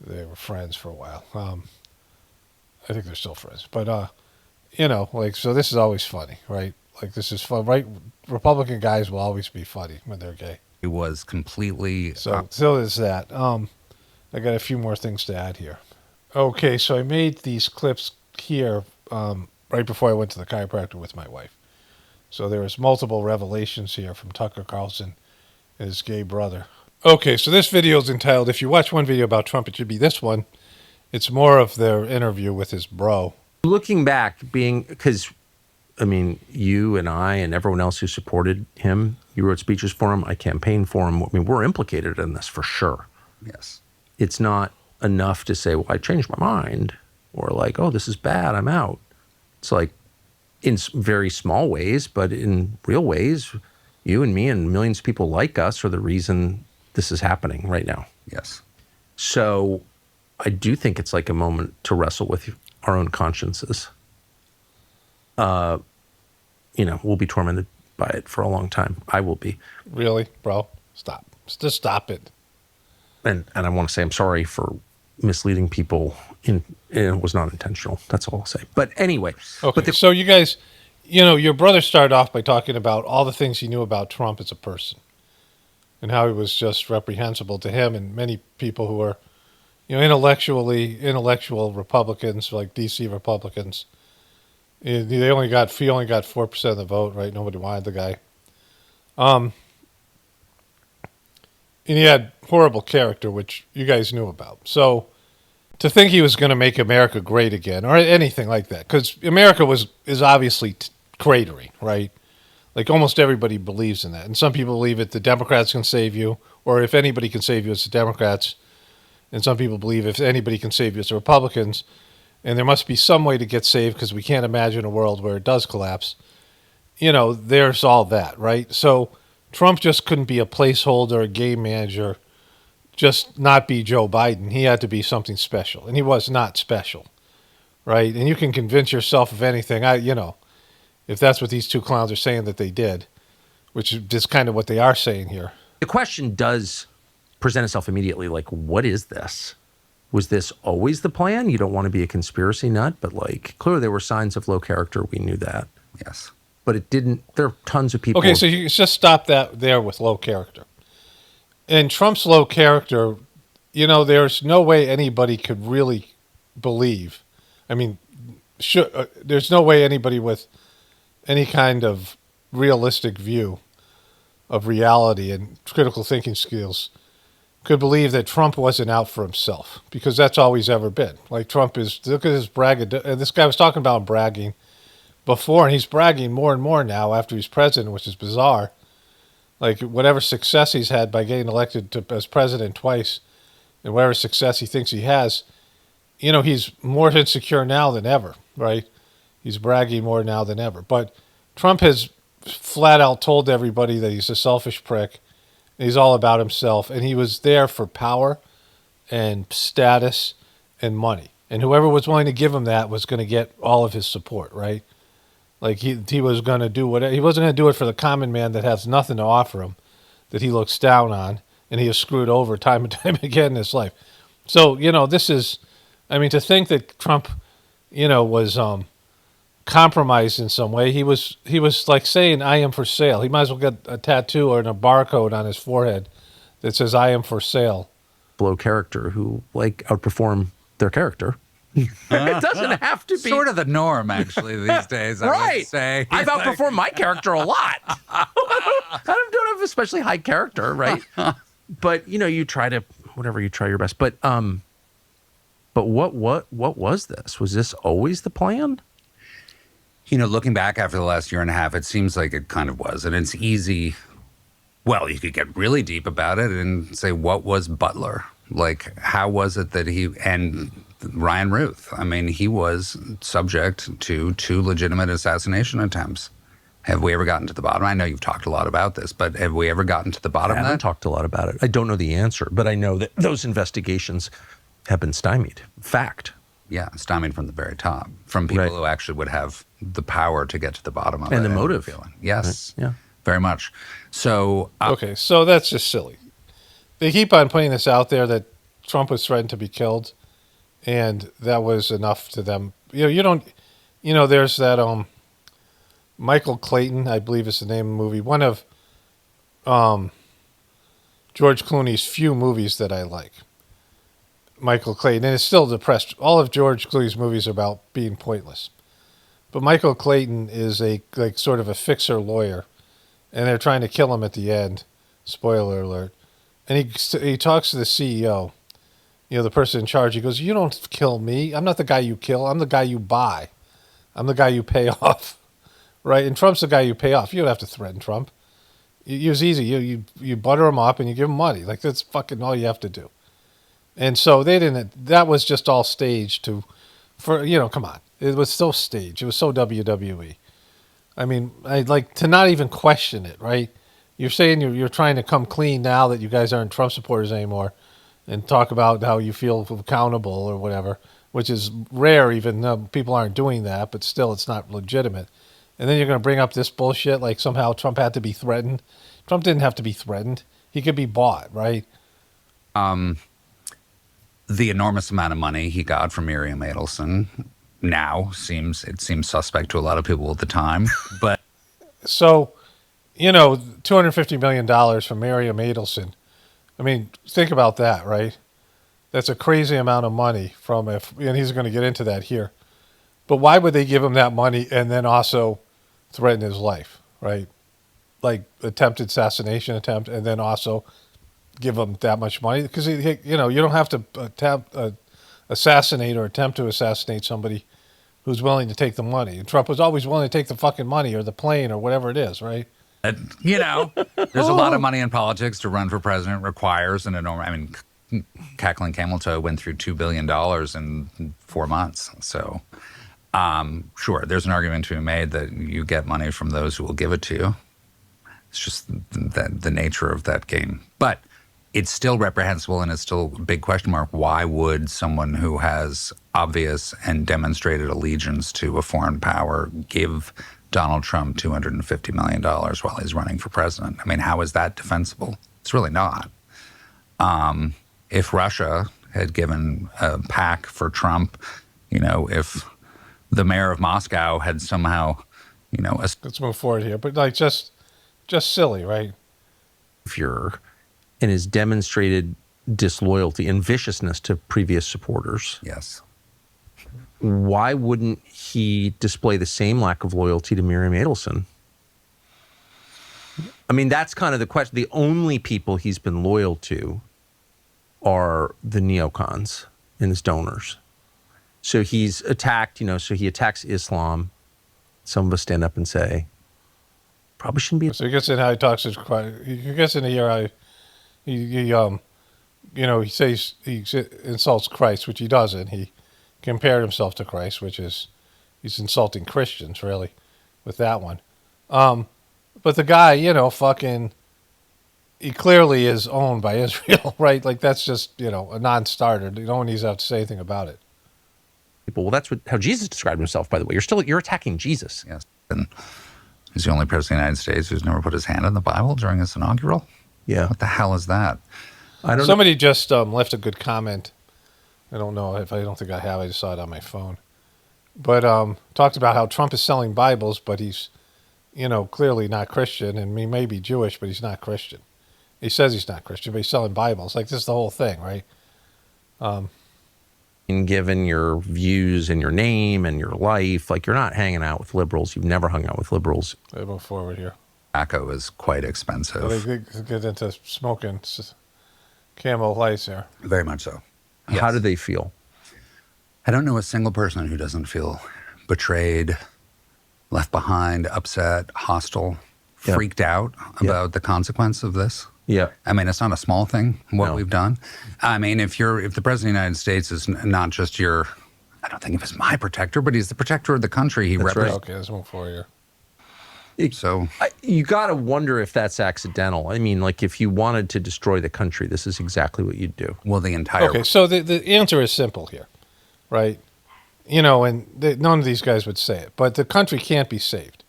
Speaker 1: They were friends for a while. I think they're still friends. But, so this is always funny, right? Like, this is fun, right? Republican guys will always be funny when they're gay.
Speaker 13: He was completely...
Speaker 1: So there's that. I got a few more things to add here. Okay, so I made these clips here right before I went to the chiropractor with my wife. So there was multiple revelations here from Tucker Carlson and his gay brother. Okay, so this video is entitled, if you watch one video about Trump, it should be this one. It's more of their interview with his bro.
Speaker 12: Looking back, because, you and I and everyone else who supported him, you wrote speeches for him, I campaigned for him. We're implicated in this for sure.
Speaker 13: Yes.
Speaker 12: It's not enough to say, well, I changed my mind, or like, oh, this is bad, I'm out. It's like, in very small ways, but in real ways, you and me and millions of people like us are the reason this is happening right now.
Speaker 13: Yes.
Speaker 12: So I do think it's like a moment to wrestle with our own consciences. We'll be tormented by it for a long time. I will be.
Speaker 1: Really, bro? Stop. Just stop it.
Speaker 12: And I want to say I'm sorry for misleading people. It was not intentional. That's all I'll say. But anyway.
Speaker 1: Okay, so you guys, your brother started off by talking about all the things he knew about Trump as a person and how he was just reprehensible to him and many people who are, intellectual Republicans, like D.C. Republicans. He only got 4% of the vote, right? Nobody wanted the guy. And he had horrible character, which you guys knew about. So to think he was going to make America great again or anything like that, because America is obviously cratering, right? Like almost everybody believes in that. And some people believe the Democrats can save you, or if anybody can save you, it's the Democrats. And some people believe if anybody can save you, it's the Republicans. And there must be some way to get saved because we can't imagine a world where it does collapse. There's all that, right? So Trump just couldn't be a placeholder, a game manager, just not be Joe Biden. He had to be something special. And he was not special, right? And you can convince yourself of anything. If that's what these two clowns are saying that they did, which is kind of what they are saying here.
Speaker 12: The question does present itself immediately, like, what is this? Was this always the plan? You don't want to be a conspiracy nut, but clearly there were signs of low character. We knew that.
Speaker 13: Yes.
Speaker 12: But it didn't, there are tons of people.
Speaker 1: Okay, so you just stop that there with low character. And Trump's low character, there's no way anybody could really believe. There's no way anybody with any kind of realistic view of reality and critical thinking skills could believe that Trump wasn't out for himself, because that's all he's ever been. Like Trump is, look at his bragging. This guy was talking about bragging before, and he's bragging more and more now after he's president, which is bizarre. Like whatever success he's had by getting elected as president twice, and whatever success he thinks he has, he's more insecure now than ever, right? He's bragging more now than ever. But Trump has flat out told everybody that he's a selfish prick. He's all about himself, and he was there for power and status and money. And whoever was willing to give him that was going to get all of his support, right? Like he was going to do whatever. He wasn't going to do it for the common man that has nothing to offer him, that he looks down on, and he has screwed over time and time again in his life. So, this is, to think that Trump, was compromised in some way. He was like saying, I am for sale. He might as well get a tattoo or a barcode on his forehead that says, I am for sale.
Speaker 12: Low character who outperform their character. It doesn't have to be.
Speaker 13: Sort of the norm, actually, these days, I would say.
Speaker 12: I've outperformed my character a lot. I don't have especially high character, right? But, you try your best. But what was this? Was this always the plan?
Speaker 13: Looking back after the last year and a half, it seems like it kind of was. And it's easy. Well, you could get really deep about it and say, what was Butler? Like, how was it that and Ryan Ruth? He was subject to 2 legitimate assassination attempts. Have we ever gotten to the bottom? I know you've talked a lot about this, but have we ever gotten to the bottom
Speaker 12: I
Speaker 13: of
Speaker 12: haven't
Speaker 13: that?
Speaker 12: talked a lot about it. I don't know the answer, but I know that those investigations have been stymied. Fact.
Speaker 13: Yeah, stymied from the very top, from people who actually would have the power to get to the bottom of it.
Speaker 12: And the motive.
Speaker 13: Feeling. Yes.
Speaker 12: Right. Yeah.
Speaker 13: Very much. So.
Speaker 1: Okay, so that's just silly. They keep on putting this out there that Trump was threatened to be killed, and that was enough to them. You don't. There's that Michael Clayton, I believe is the name of the movie. One of George Clooney's few movies that I like. Michael Clayton, and it's still depressed. All of George Clooney's movies are about being pointless. But Michael Clayton is sort of a fixer lawyer, and they're trying to kill him at the end. Spoiler alert. And he talks to the CEO, the person in charge. He goes, "You don't kill me. I'm not the guy you kill. I'm the guy you buy. I'm the guy you pay off." Right? And Trump's the guy you pay off. You don't have to threaten Trump. It's easy. You butter him up and you give him money. Like, that's fucking all you have to do. And so they didn't. That was just all staged come on. It was so staged. It was so WWE. I mean, I'd like to not even question it, right? You're saying you're trying to come clean now that you guys aren't Trump supporters anymore, and talk about how you feel accountable or whatever, which is rare. Even though people aren't doing that, but still, it's not legitimate. And then you're going to bring up this bullshit like somehow Trump had to be threatened. Trump didn't have to be threatened. He could be bought, right?
Speaker 13: The enormous amount of money he got from Miriam Adelson now seems suspect to a lot of people at the time. But
Speaker 1: so, $250 million from Miriam Adelson. I mean, think about that, right? That's a crazy amount of money and he's going to get into that here. But why would they give him that money and then also threaten his life, right? Like attempted assassination attempt, and then also give him that much money? Because you don't have to assassinate or attempt to assassinate somebody who's willing to take the money. And Trump was always willing to take the fucking money or the plane or whatever it is, right?
Speaker 13: There's a lot of money in politics. To run for president requires an enormous. I mean, Cackling Camel Toe went through $2 billion in 4 months. So, sure, there's an argument to be made that you get money from those who will give it to you. It's just the nature of that game. But it's still reprehensible, and it's still a big question mark. Why would someone who has obvious and demonstrated allegiance to a foreign power give Donald Trump $250 million while he's running for president? I mean, how is that defensible? It's really not. If Russia had given a PAC for Trump, if the mayor of Moscow had somehow,
Speaker 1: Let's move forward here. But like just silly, right?
Speaker 12: And his demonstrated disloyalty and viciousness to previous supporters.
Speaker 13: Yes.
Speaker 12: Why wouldn't he display the same lack of loyalty to Miriam Adelson? I mean, that's kind of the question. The only people he's been loyal to are the neocons and his donors. So he's attacked, so he attacks Islam. Some of us stand up and say, probably shouldn't be.
Speaker 1: So he gets in how he talks to Christ. He gets into here how he says he insults Christ, which he doesn't. He compared himself to Christ, which is he's insulting Christians really with that one. But the guy, he clearly is owned by Israel, right? Like that's just a non-starter. No one needs to have to say anything about it.
Speaker 12: Well, that's how Jesus described himself, by the way. You're attacking Jesus.
Speaker 13: Yes. And he's the only president of the United States who's never put his hand on the Bible during his inaugural.
Speaker 12: Yeah.
Speaker 13: What the hell is that?
Speaker 1: Somebody just left a good comment. I don't know if I don't think I have. I just saw it on my phone. But talked about how Trump is selling Bibles, but he's, clearly not Christian, and he may be Jewish, but he's not Christian. He says he's not Christian, but he's selling Bibles. Like this is the whole thing, right?
Speaker 12: And given your views and your name and your life, like you're not hanging out with liberals. You've never hung out with liberals.
Speaker 1: Let's move forward here.
Speaker 13: Tobacco is quite expensive.
Speaker 1: So they get into smoking Camel Lights here.
Speaker 13: Very much so. Yes.
Speaker 12: How do they feel?
Speaker 13: I don't know a single person who doesn't feel betrayed, left behind, upset, hostile, freaked out about the consequence of this.
Speaker 12: Yeah.
Speaker 13: I mean, it's not a small thing, what we've done. I mean, if the president of the United States is not just I don't think of him as my protector, but he's the protector of the country. He represents.
Speaker 1: Okay, let's move forward here.
Speaker 12: You got to wonder if that's accidental. I mean, like if you wanted to destroy the country, this is exactly what you'd do.
Speaker 13: Well, the entire.
Speaker 1: Okay, so the answer is simple here, right? And none of these guys would say it, but the country can't be saved.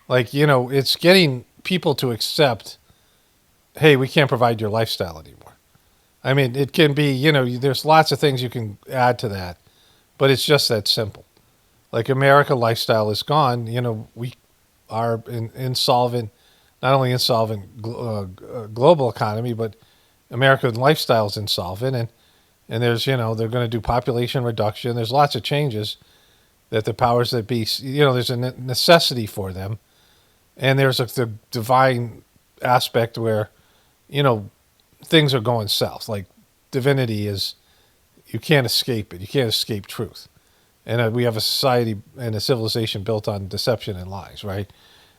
Speaker 1: Like, it's getting people to accept, hey, we can't provide your lifestyle anymore. I mean, it can be, there's lots of things you can add to that, but it's just that simple. Like America lifestyle is gone. We are insolvent, not only insolvent global economy, but American lifestyle is insolvent. And there's, they're going to do population reduction. There's lots of changes that the powers that be, there's a necessity for them. And there's the divine aspect where, things are going south. Like divinity is, you can't escape it. You can't escape truth. And we have a society and a civilization built on deception and lies, right?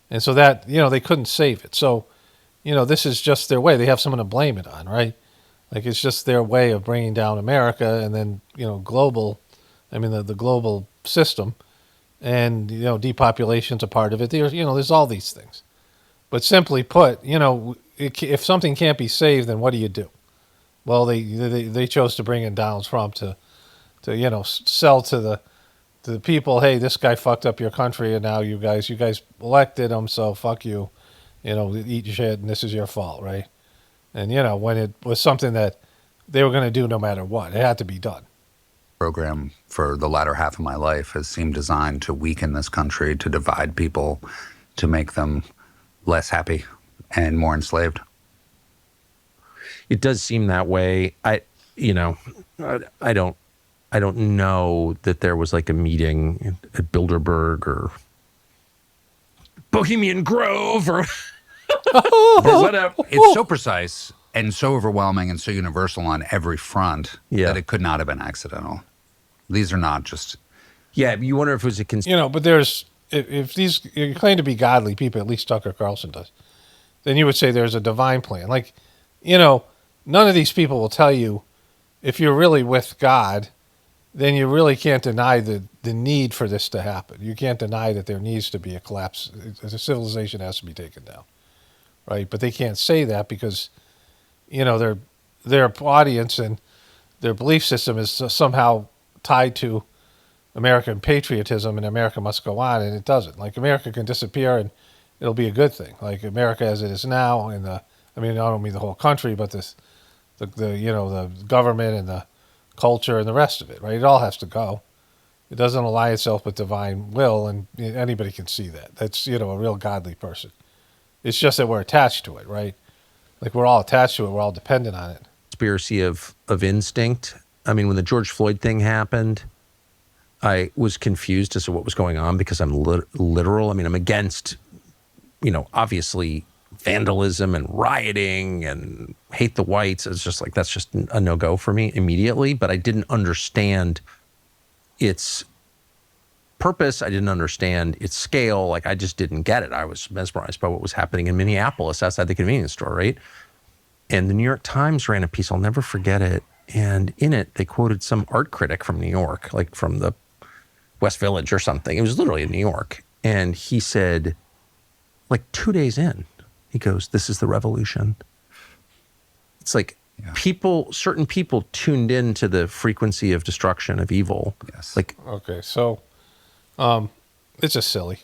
Speaker 1: And so that, they couldn't save it. So, this is just their way. They have someone to blame it on, right? Like it's just their way of bringing down America and then, the global system. And, depopulation's a part of it. There's all these things. But simply put, if something can't be saved, then what do you do? Well, they chose to bring in Donald Trump to sell to the people, hey, this guy fucked up your country, and now you guys elected him, so fuck you, eat shit, and this is your fault, right? And when it was something that they were going to do no matter what, it had to be done.
Speaker 13: Program for the latter half of my life has seemed designed to weaken this country, to divide people, to make them less happy and more enslaved.
Speaker 12: It does seem that way. I don't know that there was like a meeting at Bilderberg or Bohemian Grove or whatever.
Speaker 13: It's so precise and so overwhelming and so universal on every front that it could not have been accidental. These are not just.
Speaker 12: Yeah, you wonder if it was a
Speaker 1: but there's if these you claim to be godly people, at least Tucker Carlson does, then you would say there's a divine plan. Like, none of these people will tell you if you're really with God, then you really can't deny the need for this to happen. You can't deny that there needs to be a collapse. The civilization has to be taken down, right? But they can't say that because, their audience and their belief system is somehow tied to American patriotism, and America must go on, and it doesn't. Like America can disappear, and it'll be a good thing. Like America as it is now, I don't mean the whole country, but the government and the culture and the rest of it, right? It all has to go. It doesn't align itself with divine will, and anybody can see that. That's, a real godly person. It's just that we're attached to it, right? Like we're all attached to it. We're all dependent on it.
Speaker 12: Conspiracy of instinct. I mean, when the George Floyd thing happened, I was confused as to what was going on because I'm literal. I mean, I'm against, obviously vandalism and rioting and hate the whites. It's just like, that's just a no-go for me immediately. But I didn't understand its purpose. I didn't understand its scale. Like, I just didn't get it. I was mesmerized by what was happening in Minneapolis outside the convenience store, right? And the New York Times ran a piece, I'll never forget it. And in it, they quoted some art critic from New York, like from the West Village or something. It was literally in New York. And he said, like 2 days in, he goes, "This is the revolution." It's like certain people tuned in to the frequency of destruction, of evil.
Speaker 13: Yes.
Speaker 12: Like,
Speaker 1: okay, so it's just silly.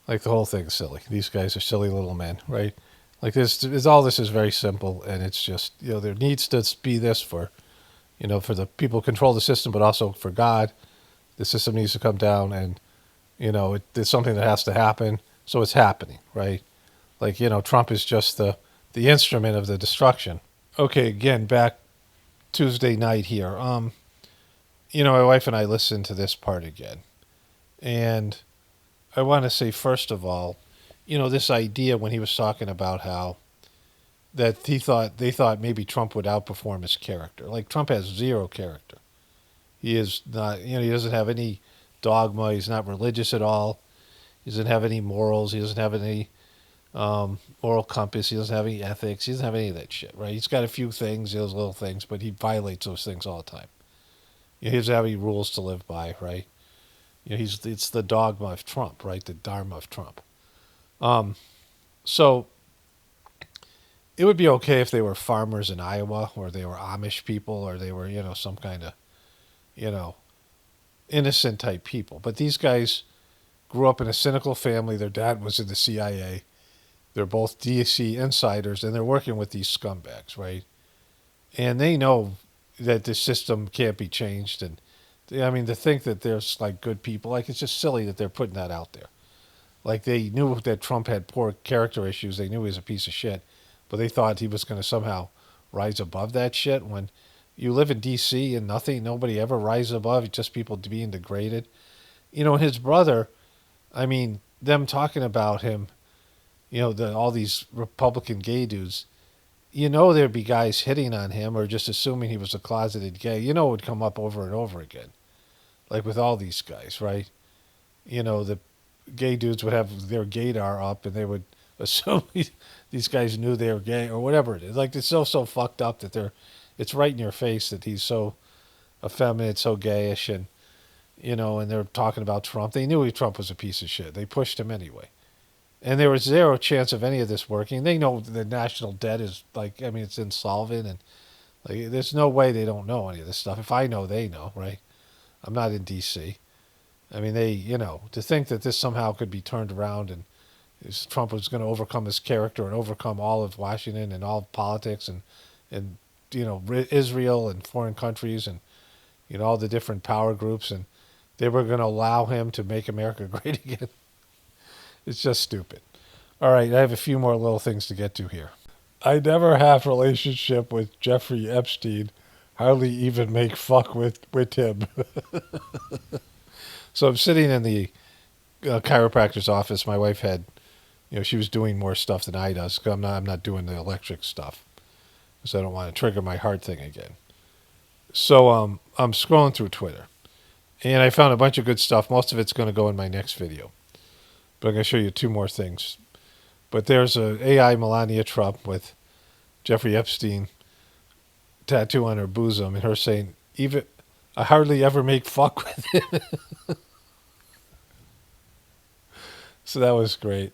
Speaker 1: Like the whole thing is silly. These guys are silly little men, right? Like all this is very simple, and it's just, there needs to be this for the people who control the system, but also for God. The system needs to come down, and it's something that has to happen. So it's happening, right? Like, Trump is just the instrument of the destruction. Okay, again, back Tuesday night here. My wife and I listened to this part again. And I want to say, first of all, this idea when he was talking about how that they thought maybe Trump would outperform his character. Like, Trump has zero character. He is not, he doesn't have any dogma. He's not religious at all. He doesn't have any morals. He doesn't have any moral compass. He doesn't have any ethics. He doesn't have any of that shit, right? He's got a few things, those little things, but he violates those things all the time. He doesn't have any rules to live by, right? It's the dogma of Trump, right? The dharma of Trump. So it would be okay if they were farmers in Iowa, or they were Amish people, or they were, some kind of, you know, innocent type people. But these guys grew up in a cynical family. Their dad was in the CIA. They're both DC insiders, and they're working with these scumbags, right? And they know that the system can't be changed. And I mean, to think that there's like good people, like it's just silly that they're putting that out there. Like they knew that Trump had poor character issues. They knew he was a piece of shit, but they thought he was going to somehow rise above that shit. When you live in D.C. and nobody ever rises above, just people being degraded. His brother, I mean, them talking about him, all these Republican gay dudes, there'd be guys hitting on him or just assuming he was a closeted gay. It would come up over and over again. Like with all these guys, right? The gay dudes would have their gaydar up and they would assume these guys knew they were gay or whatever it is. Like it's so fucked up that it's right in your face that he's so effeminate, so gayish, and and they're talking about Trump. They knew Trump was a piece of shit. They pushed him anyway. And there was zero chance of any of this working. They know the national debt is it's insolvent, and there's no way they don't know any of this stuff. If I know, they know, right? I'm not in D.C. I mean, to think that this somehow could be turned around and Trump was going to overcome his character and overcome all of Washington and all politics and Israel and foreign countries and all the different power groups, and they were going to allow him to make America great again. It's just stupid. All right, I have a few more little things to get to here. I never have relationship with Jeffrey Epstein. Hardly even make fuck with him. So I'm sitting in the chiropractor's office. My wife had, she was doing more stuff than I does. I'm not doing the electric stuff because I don't want to trigger my heart thing again. So I'm scrolling through Twitter, and I found a bunch of good stuff. Most of it's going to go in my next video, but I'm going to show you two more things. But there's a AI Melania Trump with Jeffrey Epstein tattoo on her bosom, and her saying, "Even I hardly ever make fuck with him." So that was great.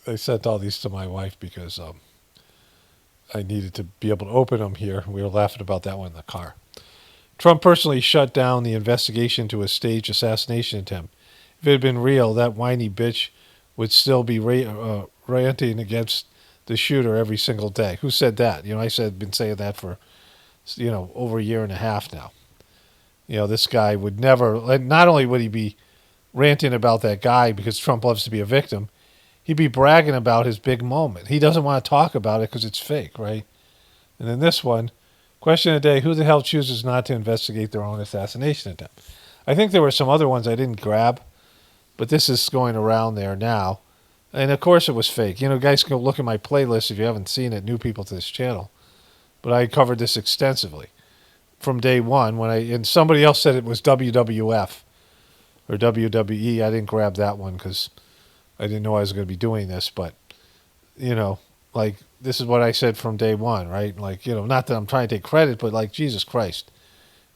Speaker 1: I sent all these to my wife because I needed to be able to open them here. We were laughing about that one in the car. Trump personally shut down the investigation into a staged assassination attempt. If it had been real, that whiny bitch would still be ranting against the shooter every single day. Who said that? Been saying that for, over a year and a half now. This guy would never, not only would he be ranting about that guy because Trump loves to be a victim, he'd be bragging about his big moment. He doesn't want to talk about it because it's fake, right? And then this one, question of the day, who the hell chooses not to investigate their own assassination attempt? I think there were some other ones I didn't grab, but this is going around there now. And of course it was fake. Guys can go look at my playlist if you haven't seen it, new people to this channel. But I covered this extensively from day one and somebody else said it was WWF or WWE. I didn't grab that one because I didn't know I was going to be doing this, but this is what I said from day one, right? Not that I'm trying to take credit, but Jesus Christ,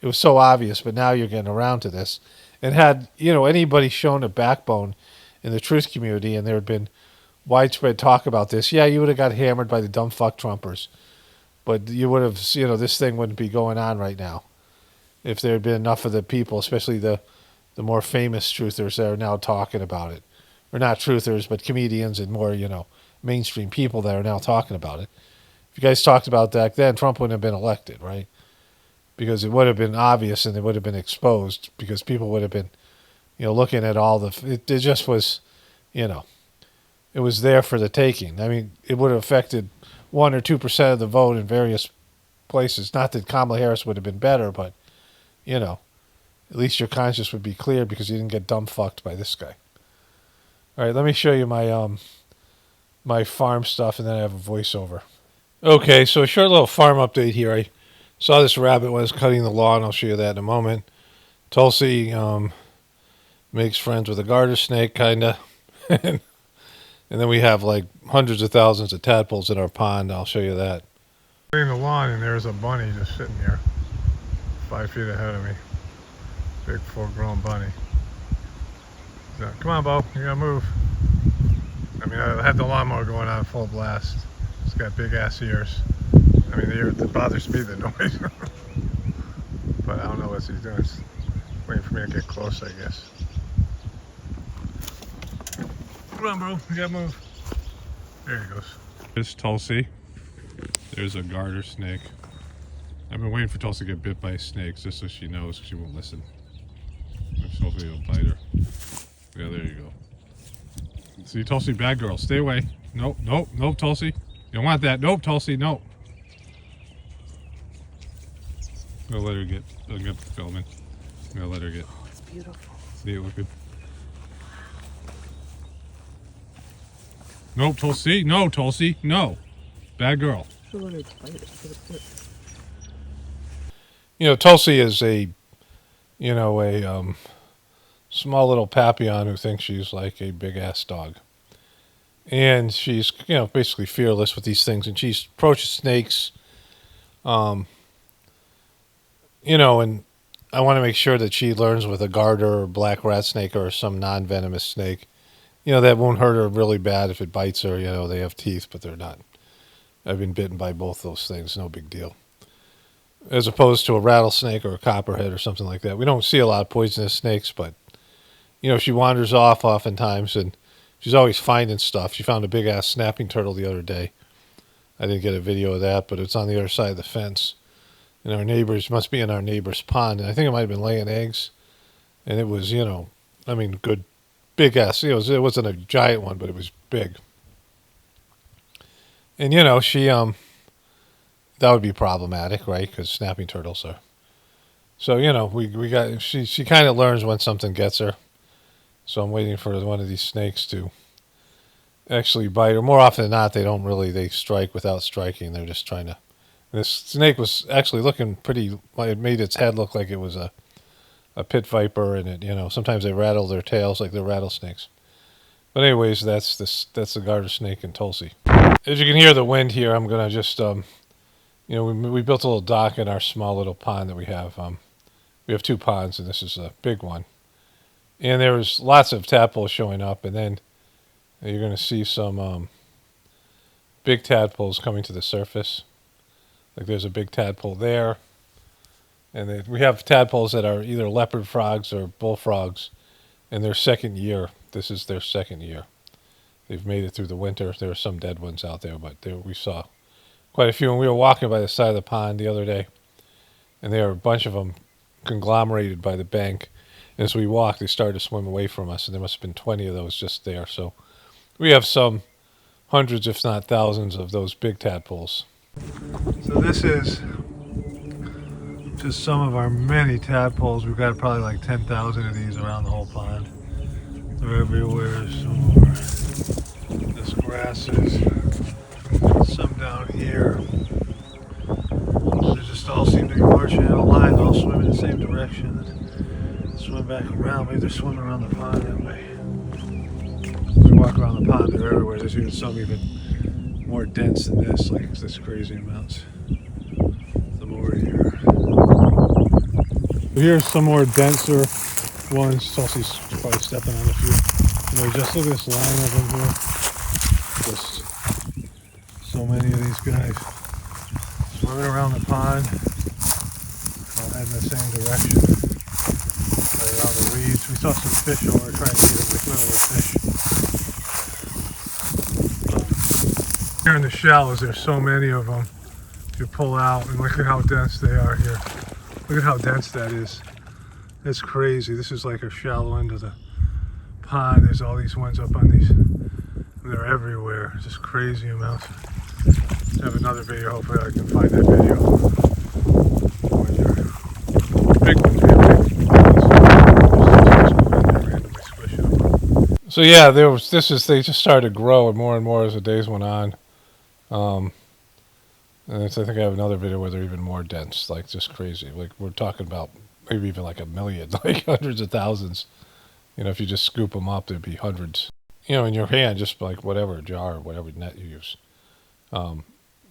Speaker 1: it was so obvious, but now you're getting around to this. And had, anybody shown a backbone in the truth community and there had been widespread talk about this, yeah, you would have got hammered by the dumb fuck Trumpers. But you would have, this thing wouldn't be going on right now if there had been enough of the people, especially the more famous truthers that are now talking about it. Or not truthers, but comedians and more, mainstream people that are now talking about it. If you guys talked about that then, Trump wouldn't have been elected, right? Because it would have been obvious and it would have been exposed because people would have been, looking at all it just was, it was there for the taking. I mean, it would have affected 1 or 2% of the vote in various places. Not that Kamala Harris would have been better, but, at least your conscience would be clear because you didn't get dumb fucked by this guy. All right, let me show you my my farm stuff, and then I have a voiceover. Okay, so a short little farm update here. I saw this rabbit when I was cutting the lawn. I'll show you that in a moment. Tulsi makes friends with a garter snake, kind of. And then we have hundreds of thousands of tadpoles in our pond. I'll show you that. Cutting the lawn, and there's a bunny just sitting here, 5 feet ahead of me. Big full-grown bunny. Come on, Bo, you gotta move. I mean, I had the lawnmower going on full blast. It's got big ass ears. I mean, the ear that bothers me, the noise. But I don't know what he's doing. He's waiting for me to get close, I guess. Come on, bro. You gotta move. There he goes. There's Tulsi. There's a garter snake. I've been waiting for Tulsi to get bit by snakes just so she knows she won't listen. Hopefully it'll bite her. Yeah, there you go. See, Tulsi, bad girl. Stay away. Nope, nope, nope, Tulsi. You don't want that. Nope, Tulsi, no. I'm gonna let her get. I'm gonna film it. I'm gonna let her get.
Speaker 14: Oh, it's beautiful.
Speaker 1: See it looking. Nope, Tulsi. No, Tulsi. No. Bad girl. You know, Tulsi is a, you know, a small little Papillon who thinks she's like a big ass dog. And she's, you know, basically fearless with these things. And she approaches snakes, you know, and I want to make sure that she learns with a garter or black rat snake or some non-venomous snake. You know, that won't hurt her really bad if it bites her. You know, they have teeth, but they're not. I've been bitten by both those things. No big deal. As opposed to a rattlesnake or a copperhead or something like that. We don't see a lot of poisonous snakes, but, you know, she wanders off oftentimes, and she's always finding stuff. She found a big-ass snapping turtle the other day. I didn't get a video of that, but it's on the other side of the fence. And our neighbors, must be in our neighbor's pond, and I think it might have been laying eggs. And it was, you know, I mean, good, big-ass. It wasn't a giant one, but it was big. And, you know, she, that would be problematic, right? Because snapping turtles are. So, you know, we got, she kind of learns when something gets her. So I'm waiting for one of these snakes to actually bite her. More often than not, they strike without striking. They're just trying to. This snake was actually looking pretty, it made its head look like it was a pit viper, and it, you know, sometimes they rattle their tails like they're rattlesnakes. But anyways, that's the garter snake in Tulsi. As you can hear the wind here, I'm going to just, you know, we built a little dock in our small little pond that we have. We have two ponds, and this is a big one. And there was lots of tadpoles showing up, and then you're going to see some big tadpoles coming to the surface. Like there's a big tadpole there. And we have tadpoles that are either leopard frogs or bullfrogs in their second year. This is their second year. They've made it through the winter. There are some dead ones out there, but we saw quite a few. And we were walking by the side of the pond the other day, and there were a bunch of them conglomerated by the bank. And as we walked, they started to swim away from us, and there must have been 20 of those just there. So we have some hundreds, if not thousands, of those big tadpoles. So this is just some of our many tadpoles. We've got probably like 10,000 of these around the whole pond. They're everywhere. Some more. This grasses. Some down here. They just all seem to be marching in a line, all swimming in the same direction. Swim back around. Maybe they're swimming around the pond that way. We walk around the pond, they're everywhere. There's even some even more dense than this, like this crazy amounts. Some more here. Here's some more denser ones. Tulsi's probably stepping on a few. You know, just look at this line of them here. Just so many of these guys swimming around the pond, all heading the same direction. Right around the weeds. We saw some fish over there trying to get it with little fish. Here in the shallows, there's so many of them. You pull out, and look at how dense they are here. Look at how dense that is. It's crazy. This is like a shallow end of the pond. There's all these ones up on these. They're everywhere. Just crazy amounts. I have another video. Hopefully I can find that video. Big ones here. So yeah, they just started to grow more and more as the days went on. And I think I have another video where they're even more dense, like just crazy. Like we're talking about maybe even like 1 million, like hundreds of thousands. You know, if you just scoop them up, there'd be hundreds. You know, in your hand, just like whatever jar or whatever net you use.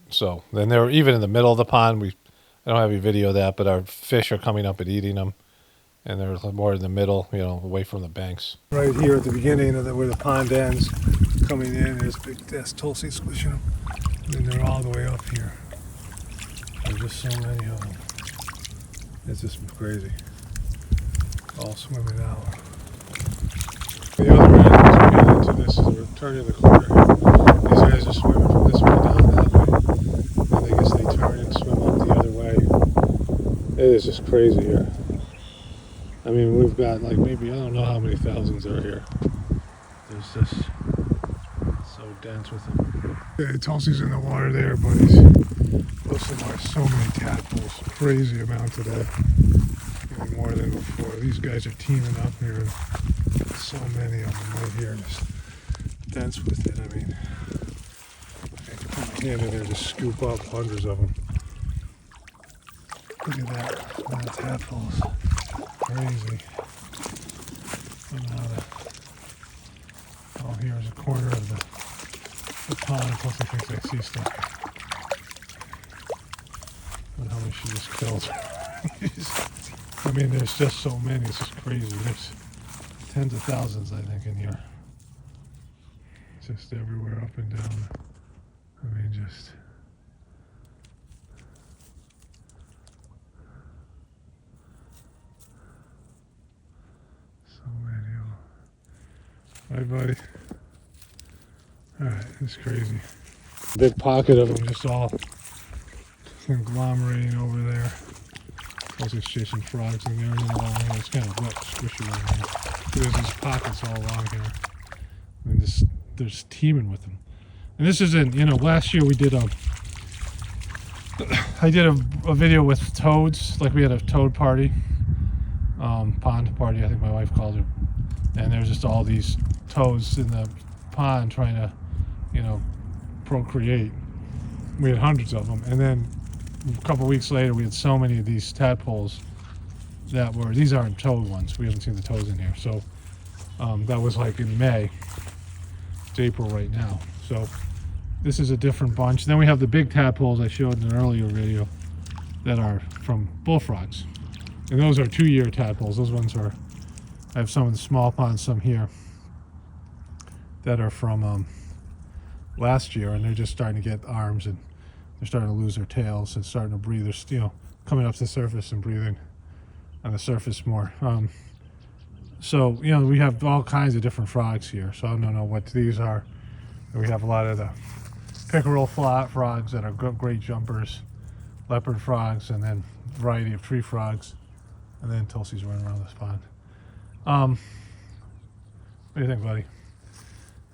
Speaker 1: So then they're even in the middle of the pond. I don't have any video of that, but our fish are coming up and eating them. And they're more in the middle, you know, away from the banks. Right here at the beginning of where the pond ends,
Speaker 14: coming in. That's Tulsi squishing them. And then they're all the way up here. There's just so many of them. It's just crazy. All swimming out. The other end, as we get into this, is we're turning the corner. These guys are swimming from this way down that way. Then I guess they turn and swim up the other way. It is just crazy here. I mean, we've got like maybe, I don't know how many thousands are here. There's just so dense with them. Yeah, Tulsi's in the water there, buddies. Listen, there's so many tadpoles. Crazy amount today. Even more than before. These guys are teaming up here. So many of them right here. Just dense with it. I mean, I can put my hand in there to scoop up hundreds of them. Look at that. Amount of tadpoles. Crazy. Oh, here's a corner of the pond. Plus, I think I see stuff. How many she just killed. I mean, there's just so many. It's just crazy. There's tens of thousands, I think, in here. Just everywhere, up and down. I mean, just. So many of them. Hi, buddy. Alright, it's crazy. Big pocket of them just all conglomerating over there. Also chasing frogs in there and then along here. It's kind of wet, squishy right here. There's these pockets all along here. And there's teeming with them. And this isn't, last year we did I did a video with toads, like we had a toad party. Pond party, I think my wife called it. And there's just all these toads in the pond trying to, procreate. We had hundreds of them. And then a couple weeks later, we had so many of these tadpoles that were, these aren't toad ones. We haven't seen the toads in here. So that was like in May. It's April right now. So this is a different bunch. Then we have the big tadpoles I showed in an earlier video that are from bullfrogs. And those are 2-year tadpoles. Those ones are, I have some in the small ponds, some here that are from last year, and they're just starting to get arms and they're starting to lose their tails and starting to breathe. They're coming up to the surface and breathing on the surface more. So we have all kinds of different frogs here. So I don't know what these are. We have a lot of the pickerel frogs that are great jumpers, leopard frogs, and then a variety of tree frogs. And then Tulsi's running around this pond. What do you think, buddy?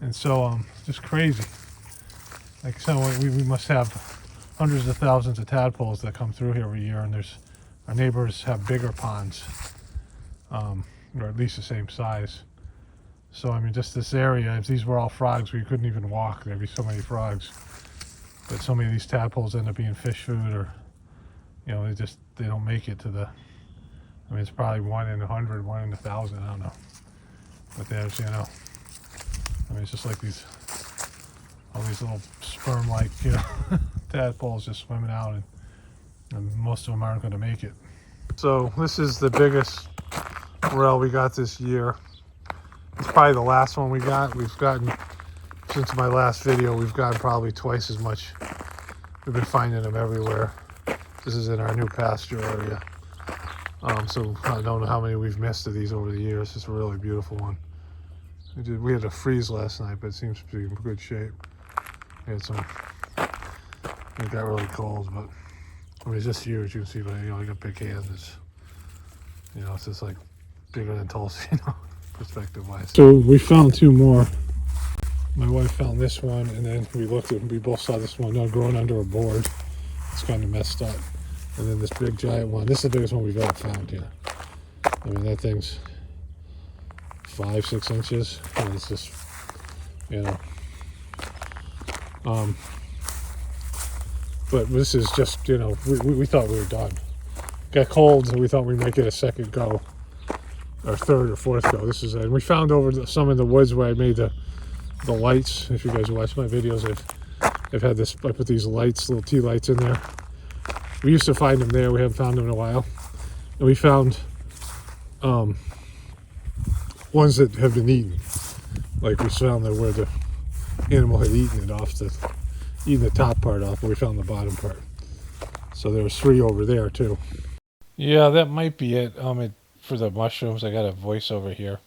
Speaker 14: And so, just crazy. Like, so we must have hundreds of thousands of tadpoles that come through here every year, and our neighbors have bigger ponds, or at least the same size. So, I mean, just this area, if these were all frogs, we couldn't even walk. There'd be so many frogs. But so many of these tadpoles end up being fish food, or, they don't make it to the, I mean, it's probably 1 in 100, 1 in 1,000, I don't know. But there's, I mean, it's just like all these little sperm-like, tadpoles just swimming out, and most of them aren't going to make it. So this is the biggest morel we got this year. It's probably the last one we got. We've gotten, since my last video, we've gotten probably twice as much. We've been finding them everywhere. This is in our new pasture area. So I don't know how many we've missed of these over the years. It's a really beautiful one. We had a freeze last night, but it seems to be in good shape. We had some, it got really cold, but I mean, it's just huge. You can see, but I got big hands. It's just like bigger than Tulsi, perspective wise. So we found 2 more. My wife found this one, and then we both saw this one growing under a board. It's kind of messed up. And then this big giant one. This is the biggest one we've ever found here. I mean, that thing's 5-6 inches, and it's just, but this is just, we thought we were done. Got cold, and we thought we might get a second go, or third or fourth go. This is, and we found over some in the woods where I made the lights. If you guys watch my videos, I've had this, I put these lights, little tea lights in there. We used to find them there. We haven't found them in a while. And we found ones that have been eaten. Like we found that where animal had eaten the top part off, but we found the bottom part. So there was 3 over there too.
Speaker 1: Yeah, that might be it. For the mushrooms, I got a voiceover here.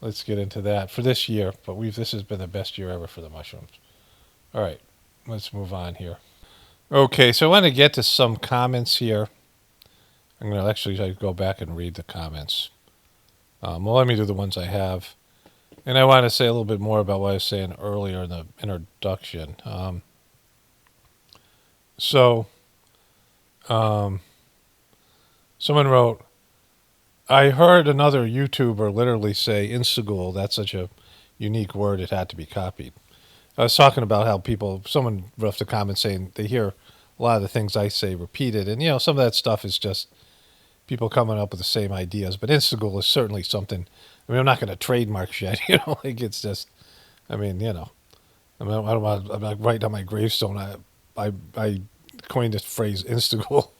Speaker 1: Let's get into that for this year. But this has been the best year ever for the mushrooms. All right, let's move on here. Okay, so I want to get to some comments here. I'm going to actually go back and read the comments. Well, let me do the ones I have. And I want to say a little bit more about what I was saying earlier in the introduction. Someone wrote, I heard another YouTuber literally say Instagool. That's such a unique word, it had to be copied. I was talking about how someone left a comment saying they hear a lot of the things I say repeated. And, some of that stuff is just people coming up with the same ideas. But Instagool is certainly something. I mean, I'm not going to trademark shit, it's just, I don't want to write on my gravestone. I coined the phrase Instagool.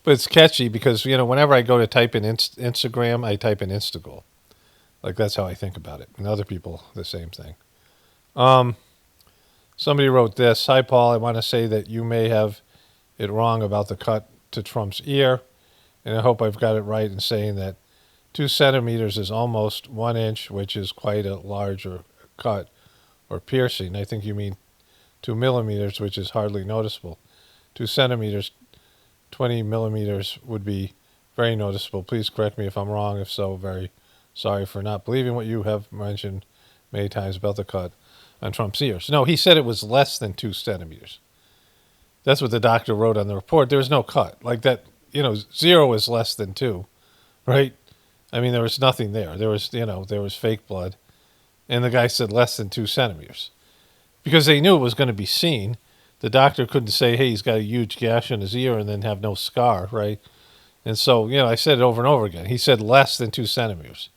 Speaker 1: But it's catchy because, whenever I go to type in Instagram, I type in Instagool. Like, that's how I think about it. And other people, the same thing. Somebody wrote this. Hi, Paul. I want to say that you may have it wrong about the cut to Trump's ear. And I hope I've got it right in saying that 2 centimeters is almost 1 inch, which is quite a larger cut or piercing. I think you mean 2 millimeters, which is hardly noticeable. 2 centimeters, 20 millimeters would be very noticeable. Please correct me if I'm wrong. If so, very sorry for not believing what you have mentioned many times about the cut on Trump's ears. No, he said it was less than 2 centimeters. That's what the doctor wrote on the report. There was no cut. Like that, 0 is less than 2, right? I mean, there was nothing there. There was fake blood. And the guy said less than 2 centimeters. Because they knew it was going to be seen. The doctor couldn't say, hey, he's got a huge gash in his ear and then have no scar, right? And so, I said it over and over again. He said less than 2 centimeters.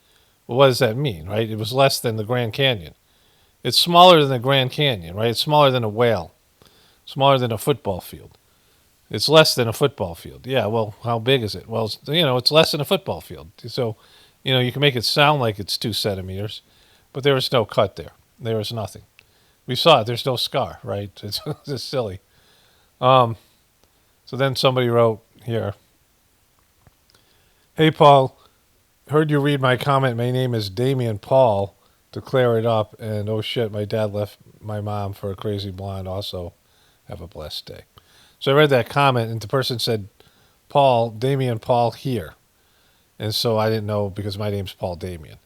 Speaker 1: Well, what does that mean, right? It was less than the Grand Canyon. It's smaller than the Grand Canyon, right? It's smaller than a whale. Smaller than a football field. It's less than a football field. Yeah, well, how big is it? Well, it's less than a football field. So, you can make it sound like it's 2 centimeters, but there was no cut there. There was nothing. We saw it. There's no scar, right? It's just silly. So then somebody wrote here, hey, Paul, heard you read my comment. My name is Damian Paul, to clear it up. And, oh, shit, my dad left my mom for a crazy blonde. Also, have a blessed day. So I read that comment, and the person said, Paul, Damian Paul here. And so I didn't know because my name's Paul Damian.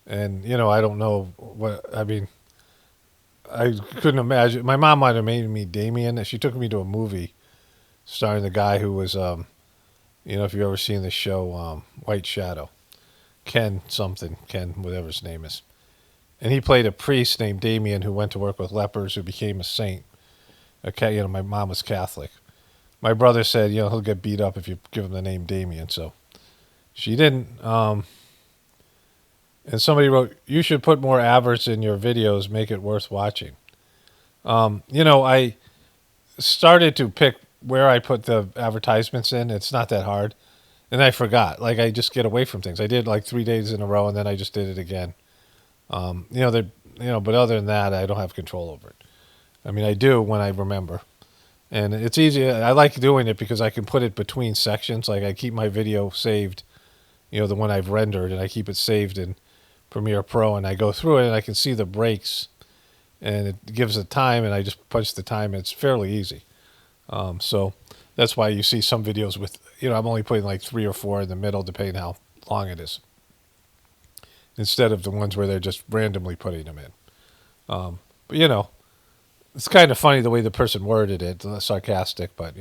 Speaker 1: And, I don't know I couldn't imagine. My mom might have made me Damien. She took me to a movie starring the guy who was, if you've ever seen the show White Shadow. Ken, whatever his name is. And he played a priest named Damien who went to work with lepers who became a saint. Okay, my mom was Catholic. My brother said, he'll get beat up if you give him the name Damien. So she didn't. And somebody wrote, you should put more adverts in your videos, make it worth watching. I started to pick where I put the advertisements in. It's not that hard. And I forgot. Like, I just get away from things. I did like 3 days in a row, and then I just did it again. But other than that, I don't have control over it. I mean, I do when I remember. And it's easy. I like doing it because I can put it between sections. Like, I keep my video saved, the one I've rendered, and I keep it saved in Premiere Pro, and I go through it, and I can see the breaks, and it gives a time, and I just punch the time, and it's fairly easy. So that's why you see some videos with, I'm only putting like 3 or 4 in the middle, depending how long it is, instead of the ones where they're just randomly putting them in. But, it's kind of funny the way the person worded it, sarcastic, but,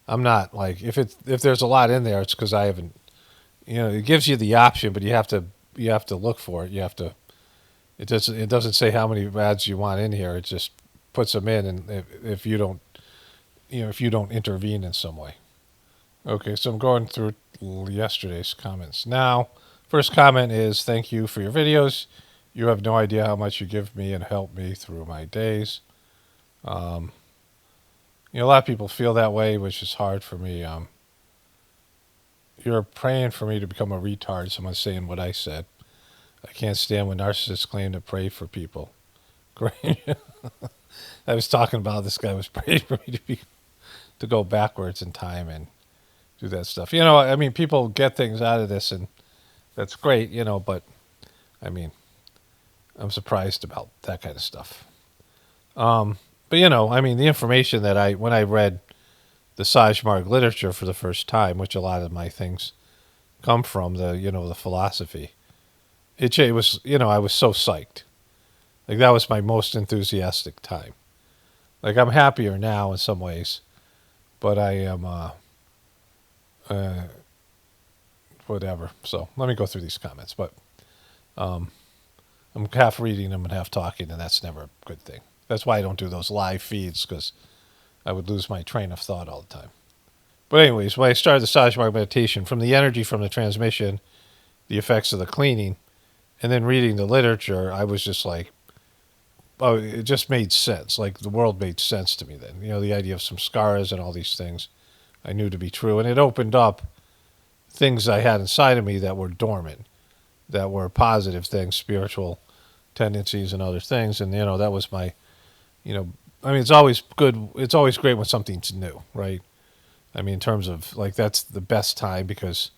Speaker 1: I'm not like, if there's a lot in there, it's because I haven't, it gives you the option, but you have to look for it. It doesn't say how many ads you want in here. It just puts them in, and if you don't intervene in some way. Okay, so I'm going through yesterday's comments now. First comment is, thank you for your videos. You have no idea how much you give me and help me through my days. A lot of people feel that way, which is hard for me. You're praying for me to become a retard. Someone's saying what I said. I can't stand when narcissists claim to pray for people. great. I was talking about this guy was praying for me to go backwards in time and do that stuff. You know, I mean, people get things out of this, and that's great, you know, but I mean, I'm surprised about that kind of stuff. But, you know, I mean, the information that when I read the Sajmarg literature for the first time, which a lot of my things come from, the philosophy, it was, you know, I was so psyched. Like, that was my most enthusiastic time. Like, I'm happier now in some ways, but I am, whatever. So let me go through these comments. But I'm half reading them and half talking, and that's never a good thing. That's why I don't do those live feeds, because I would lose my train of thought all the time. But anyways, when I started the Sajmarg meditation, from the energy from the transmission, the effects of the cleaning, and then reading the literature, I was just like, oh, it just made sense. Like, the world made sense to me then. You know, the idea of samskaras and all these things I knew to be true. And it opened up things I had inside of me that were dormant, that were positive things, spiritual tendencies and other things. And, you know, that was my, you know, I mean, it's always good. It's always great when something's new, right? I mean, in terms of, like, that's the best time because,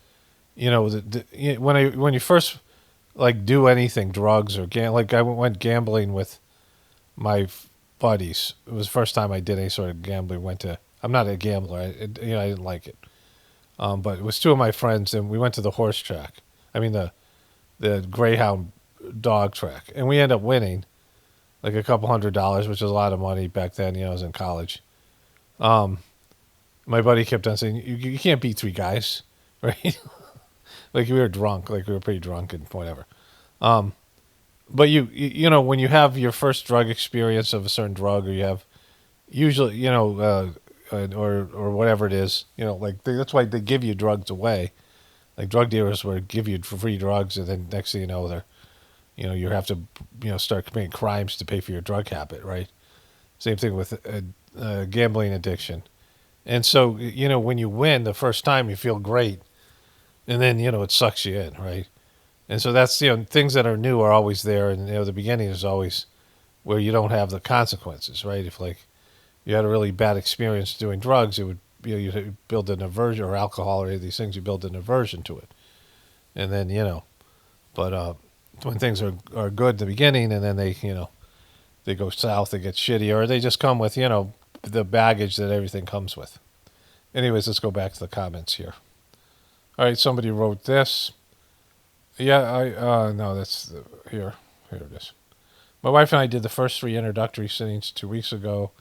Speaker 1: you know, when you first, like, do anything, drugs or like I went gambling with my buddies. It was the first time I did any sort of gambling. I'm not a gambler. I didn't like it. But it was two of my friends, and we went to the horse track. I mean, the Greyhound dog track. And we ended up winning like a couple $100, which was a lot of money back then. You know, I was in college. My buddy kept on saying, you can't beat three guys, right? Like, we were drunk. Like, we were pretty drunk and whatever. But you know, when you have your first drug experience of a certain drug, or you have usually, you know, or whatever it is, you know, like that's why they give you drugs away. Like, drug dealers would give you free drugs, and then next thing you know, you have to, you know, start committing crimes to pay for your drug habit, right? Same thing with gambling addiction. And so, you know, when you win the first time, you feel great, and then, you know, it sucks you in, right? And so that's, you know, things that are new are always there, and, you know, the beginning is always where you don't have the consequences, right? If, like, you had a really bad experience doing drugs, it would, you know, you build an aversion, or alcohol or any of these things, you build an aversion to it. And then, you know, but when things are good in the beginning, and then they, you know, they go south, they get shitty, or they just come with, you know, the baggage that everything comes with. Anyways, let's go back to the comments here. All right, somebody wrote this. Yeah, no, that's here. Here it is. My wife and I did the first 3 introductory sittings 2 weeks ago.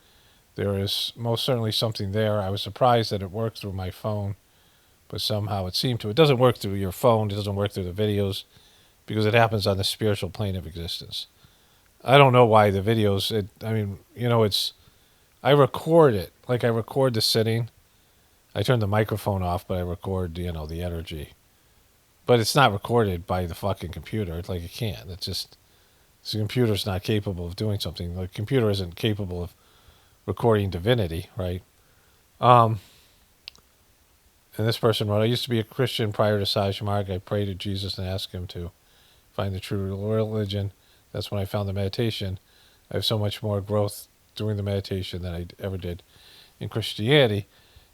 Speaker 1: There is most certainly something there. I was surprised that it worked through my phone, but somehow it seemed to. It doesn't work through your phone. It doesn't work through the videos, because it happens on the spiritual plane of existence. I don't know why the videos, I mean, you know, I record it. Like, I record the sitting. I turn the microphone off, but I record, you know, the energy. But it's not recorded by the fucking computer. It's like, it can't. It's just, the computer's not capable of doing something. The computer isn't capable of recording divinity, right? And this person wrote, I used to be a Christian prior to Sajmarg. I prayed to Jesus and asked him to find the true religion. That's when I found the meditation. I have so much more growth doing the meditation than I ever did in Christianity.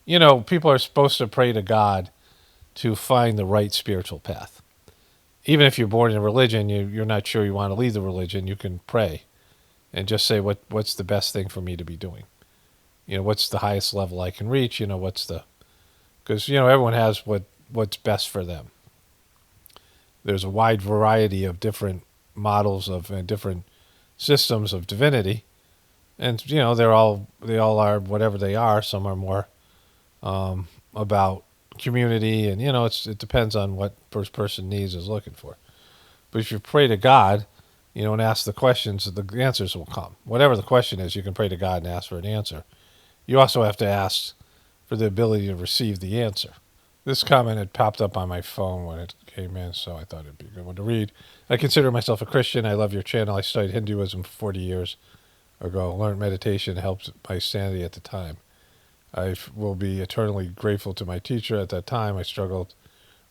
Speaker 1: You know, people are supposed to pray to God to find the right spiritual path. Even if you're born in a religion, you're not sure you want to leave the religion, you can pray and just say, what's the best thing for me to be doing? You know, what's the highest level I can reach? You know, because, you know, everyone has what's best for them. There's a wide variety of different models of different systems of divinity. And, you know, they all are whatever they are. Some are more about community, and, you know, it depends on what first person needs is looking for. But if you pray to God, you know, and ask the questions, the answers will come. Whatever the question is, you can pray to God and ask for an answer. You also have to ask for the ability to receive the answer. This comment had popped up on my phone when it came in, so I thought it'd be a good one to read. I consider myself a Christian. I love your channel. I studied Hinduism for 40 years ago. Learned meditation, helped my sanity at the time. I will be eternally grateful to my teacher. At that time, I struggled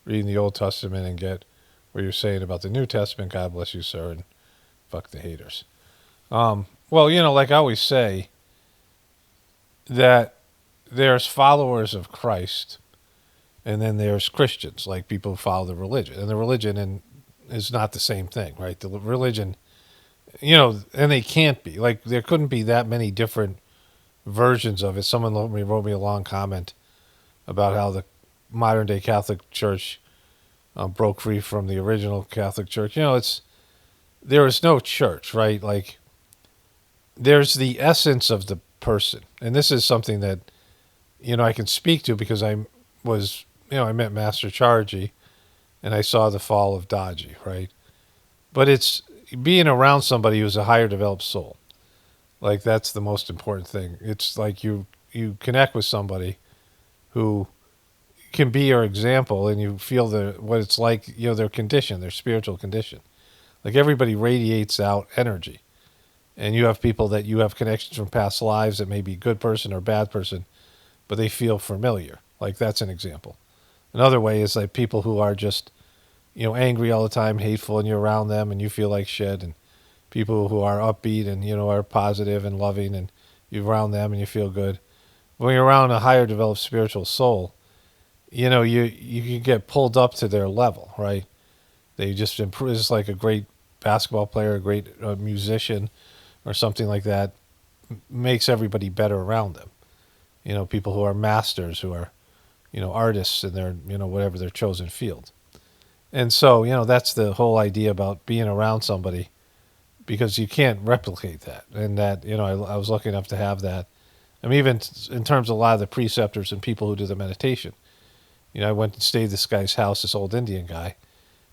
Speaker 1: reading the Old Testament and get what you're saying about the New Testament. God bless you, sir, and fuck the haters. Well, like I always say, that there's followers of Christ, and then there's Christians, like people who follow the religion. And the religion is not the same thing, right? The religion, and they can't be. Like, there couldn't be that many different versions of it. Someone wrote me a long comment about how the modern day Catholic Church broke free from the original Catholic Church. There is no church, right? Like, there's the essence of the person. And this is something that, I can speak to because I met Master Chargy and I saw the fall of Dodgy, right? But it's being around somebody who's a higher developed soul. Like, that's the most important thing. It's like you connect with somebody who can be your example, and you feel what it's like, their condition, their spiritual condition. Like, everybody radiates out energy. And you have people that you have connections from past lives that may be good person or bad person, but they feel familiar. Like, that's an example. Another way is like people who are just, angry all the time, hateful, and you're around them and you feel like shit. And people who are upbeat and, are positive and loving, and you're around them and you feel good. When you're around a higher developed spiritual soul, you can get pulled up to their level, right? They just improve. It's like a great basketball player, a great musician, or something like that, makes everybody better around them. People who are masters, who are, artists in their, whatever their chosen field. And so, that's the whole idea about being around somebody, because you can't replicate that. And that, I was lucky enough to have that. I mean, even in terms of a lot of the preceptors and people who do the meditation. I went and stayed at this guy's house, this old Indian guy,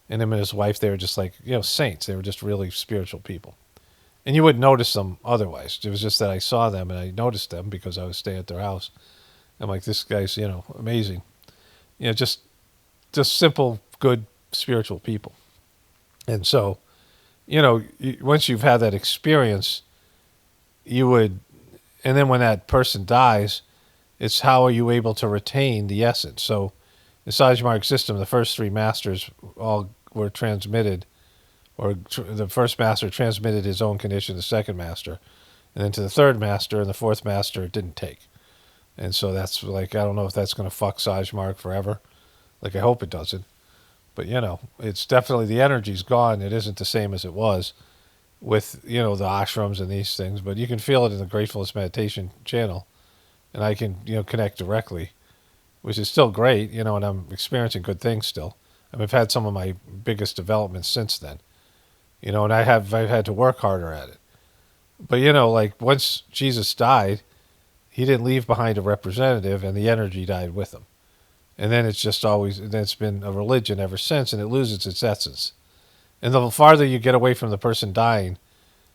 Speaker 1: and him and his wife, they were just like, saints. They were just really spiritual people. And you wouldn't notice them otherwise. It was just that I saw them and I noticed them because I was staying at their house. I'm like, this guy's, amazing. Just simple, good, spiritual people. And so, once you've had that experience, and then when that person dies, it's how are you able to retain the essence? So, the Sajmark system, the first three masters all were transmitted, or the first master transmitted his own condition to the second master, and then to the third master, and the fourth master it didn't take. And so that's like, I don't know if that's going to fuck Sajmark forever. Like, I hope it doesn't. But, it's definitely, the energy's gone. It isn't the same as it was with, the ashrams and these things. But you can feel it in the Gratefulness Meditation channel. And I can, connect directly, which is still great, and I'm experiencing good things still. I mean, I've had some of my biggest developments since then. And I've had to work harder at it. But, like, once Jesus died, he didn't leave behind a representative, and the energy died with him. And then it's been a religion ever since, and it loses its essence. And the farther you get away from the person dying,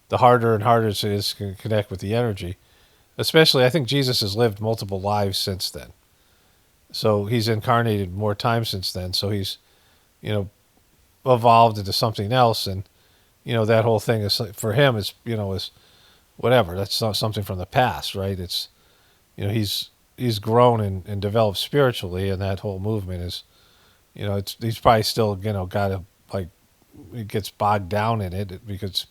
Speaker 1: the harder and harder it is to connect with the energy. Especially, I think Jesus has lived multiple lives since then. So he's incarnated more times since then. So he's, evolved into something else. And, that whole thing is, for him, is whatever. That's not something from the past, right? It's, he's grown and developed spiritually, and that whole movement is, he's probably still, got to, like, it gets bogged down in it because,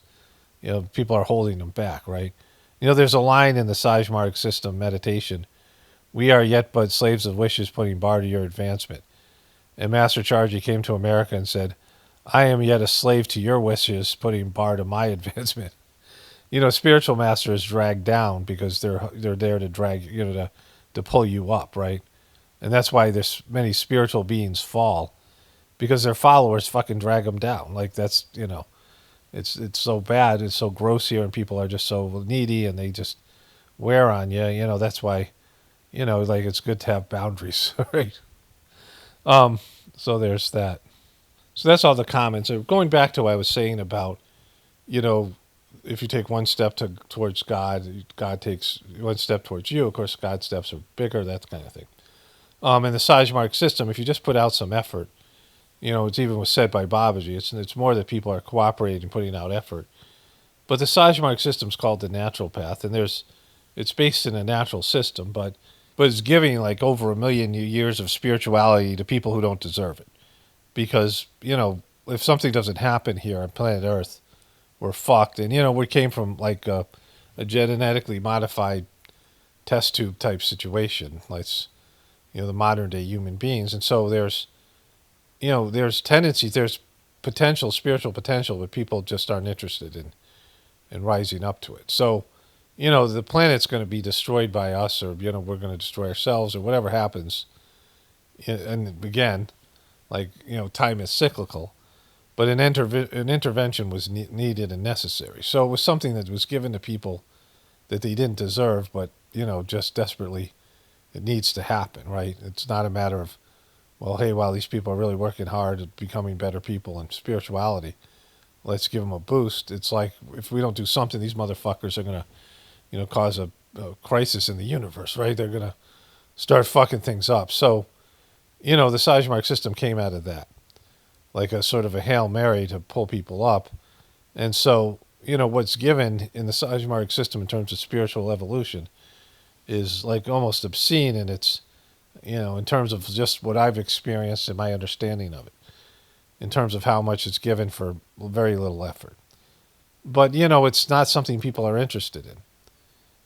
Speaker 1: people are holding him back, right? There's a line in the Sajmark system meditation: "We are yet but slaves of wishes, putting bar to your advancement." And Master Chargy came to America and said, "I am yet a slave to your wishes, putting bar to my advancement." Spiritual masters drag down because they're there to drag, to pull you up, right? And that's why there's many spiritual beings fall, because their followers fucking drag them down. Like, that's, it's so bad, it's so gross here, and people are just so needy, and they just wear on you. That's why, like, it's good to have boundaries, right? So there's that. So that's all the comments. So going back to what I was saying about, if you take one step towards God, God takes one step towards you. Of course, God's steps are bigger, that kind of thing. In the Sajmark system, if you just put out some effort, it's even was said by Babaji, it's more that people are cooperating, putting out effort. But the Sajmark system is called the natural path, and it's based in a natural system, but it's giving like over 1 million years of spirituality to people who don't deserve it. Because, if something doesn't happen here on planet Earth, we're fucked. And, we came from like a genetically modified test tube type situation. Like, the modern day human beings. And so there's tendencies, there's potential, spiritual potential, but people just aren't interested in rising up to it. So, the planet's going to be destroyed by us, or, we're going to destroy ourselves, or whatever happens. And again, like, time is cyclical, but an intervention was needed and necessary. So it was something that was given to people that they didn't deserve, but, just desperately, it needs to happen, right? It's not a matter of, well, hey, while these people are really working hard at becoming better people in spirituality, let's give them a boost. It's like, if we don't do something, these motherfuckers are going to, cause a crisis in the universe, right? They're going to start fucking things up. So, the Sajmark system came out of that, like a sort of a Hail Mary to pull people up. And so, what's given in the Sajmark system in terms of spiritual evolution is like almost obscene, and it's, in terms of just what I've experienced and my understanding of it, in terms of how much it's given for very little effort. But, it's not something people are interested in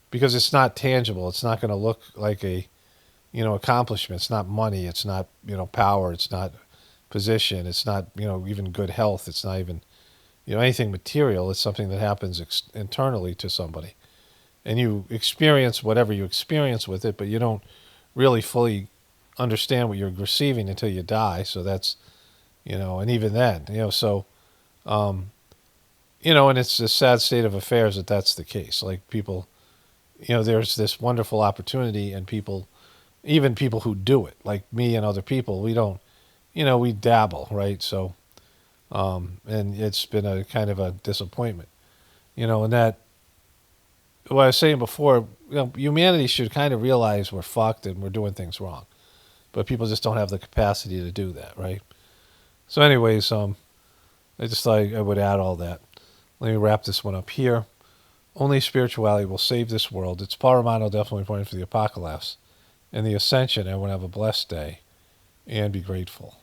Speaker 1: because it's not tangible. It's not going to look like a, accomplishment. It's not money. It's not, power. It's not position. It's not, even good health. It's not even, anything material. It's something that happens internally to somebody. And you experience whatever you experience with it, but you don't really fully understand what you're receiving until you die. So that's, and even then, so, and it's a sad state of affairs that that's the case. Like people, there's this wonderful opportunity, and people, even people who do it, like me and other people, we don't, we dabble, right? So, and it's been a kind of a disappointment, and that, what I was saying before, humanity should kind of realize we're fucked and we're doing things wrong, but people just don't have the capacity to do that, right? So anyways, I just thought I would add all that. Let me wrap this one up here. Only spirituality will save this world. It's Paul Romano, definitely pointing for the apocalypse and the ascension. Everyone have a blessed day and be grateful.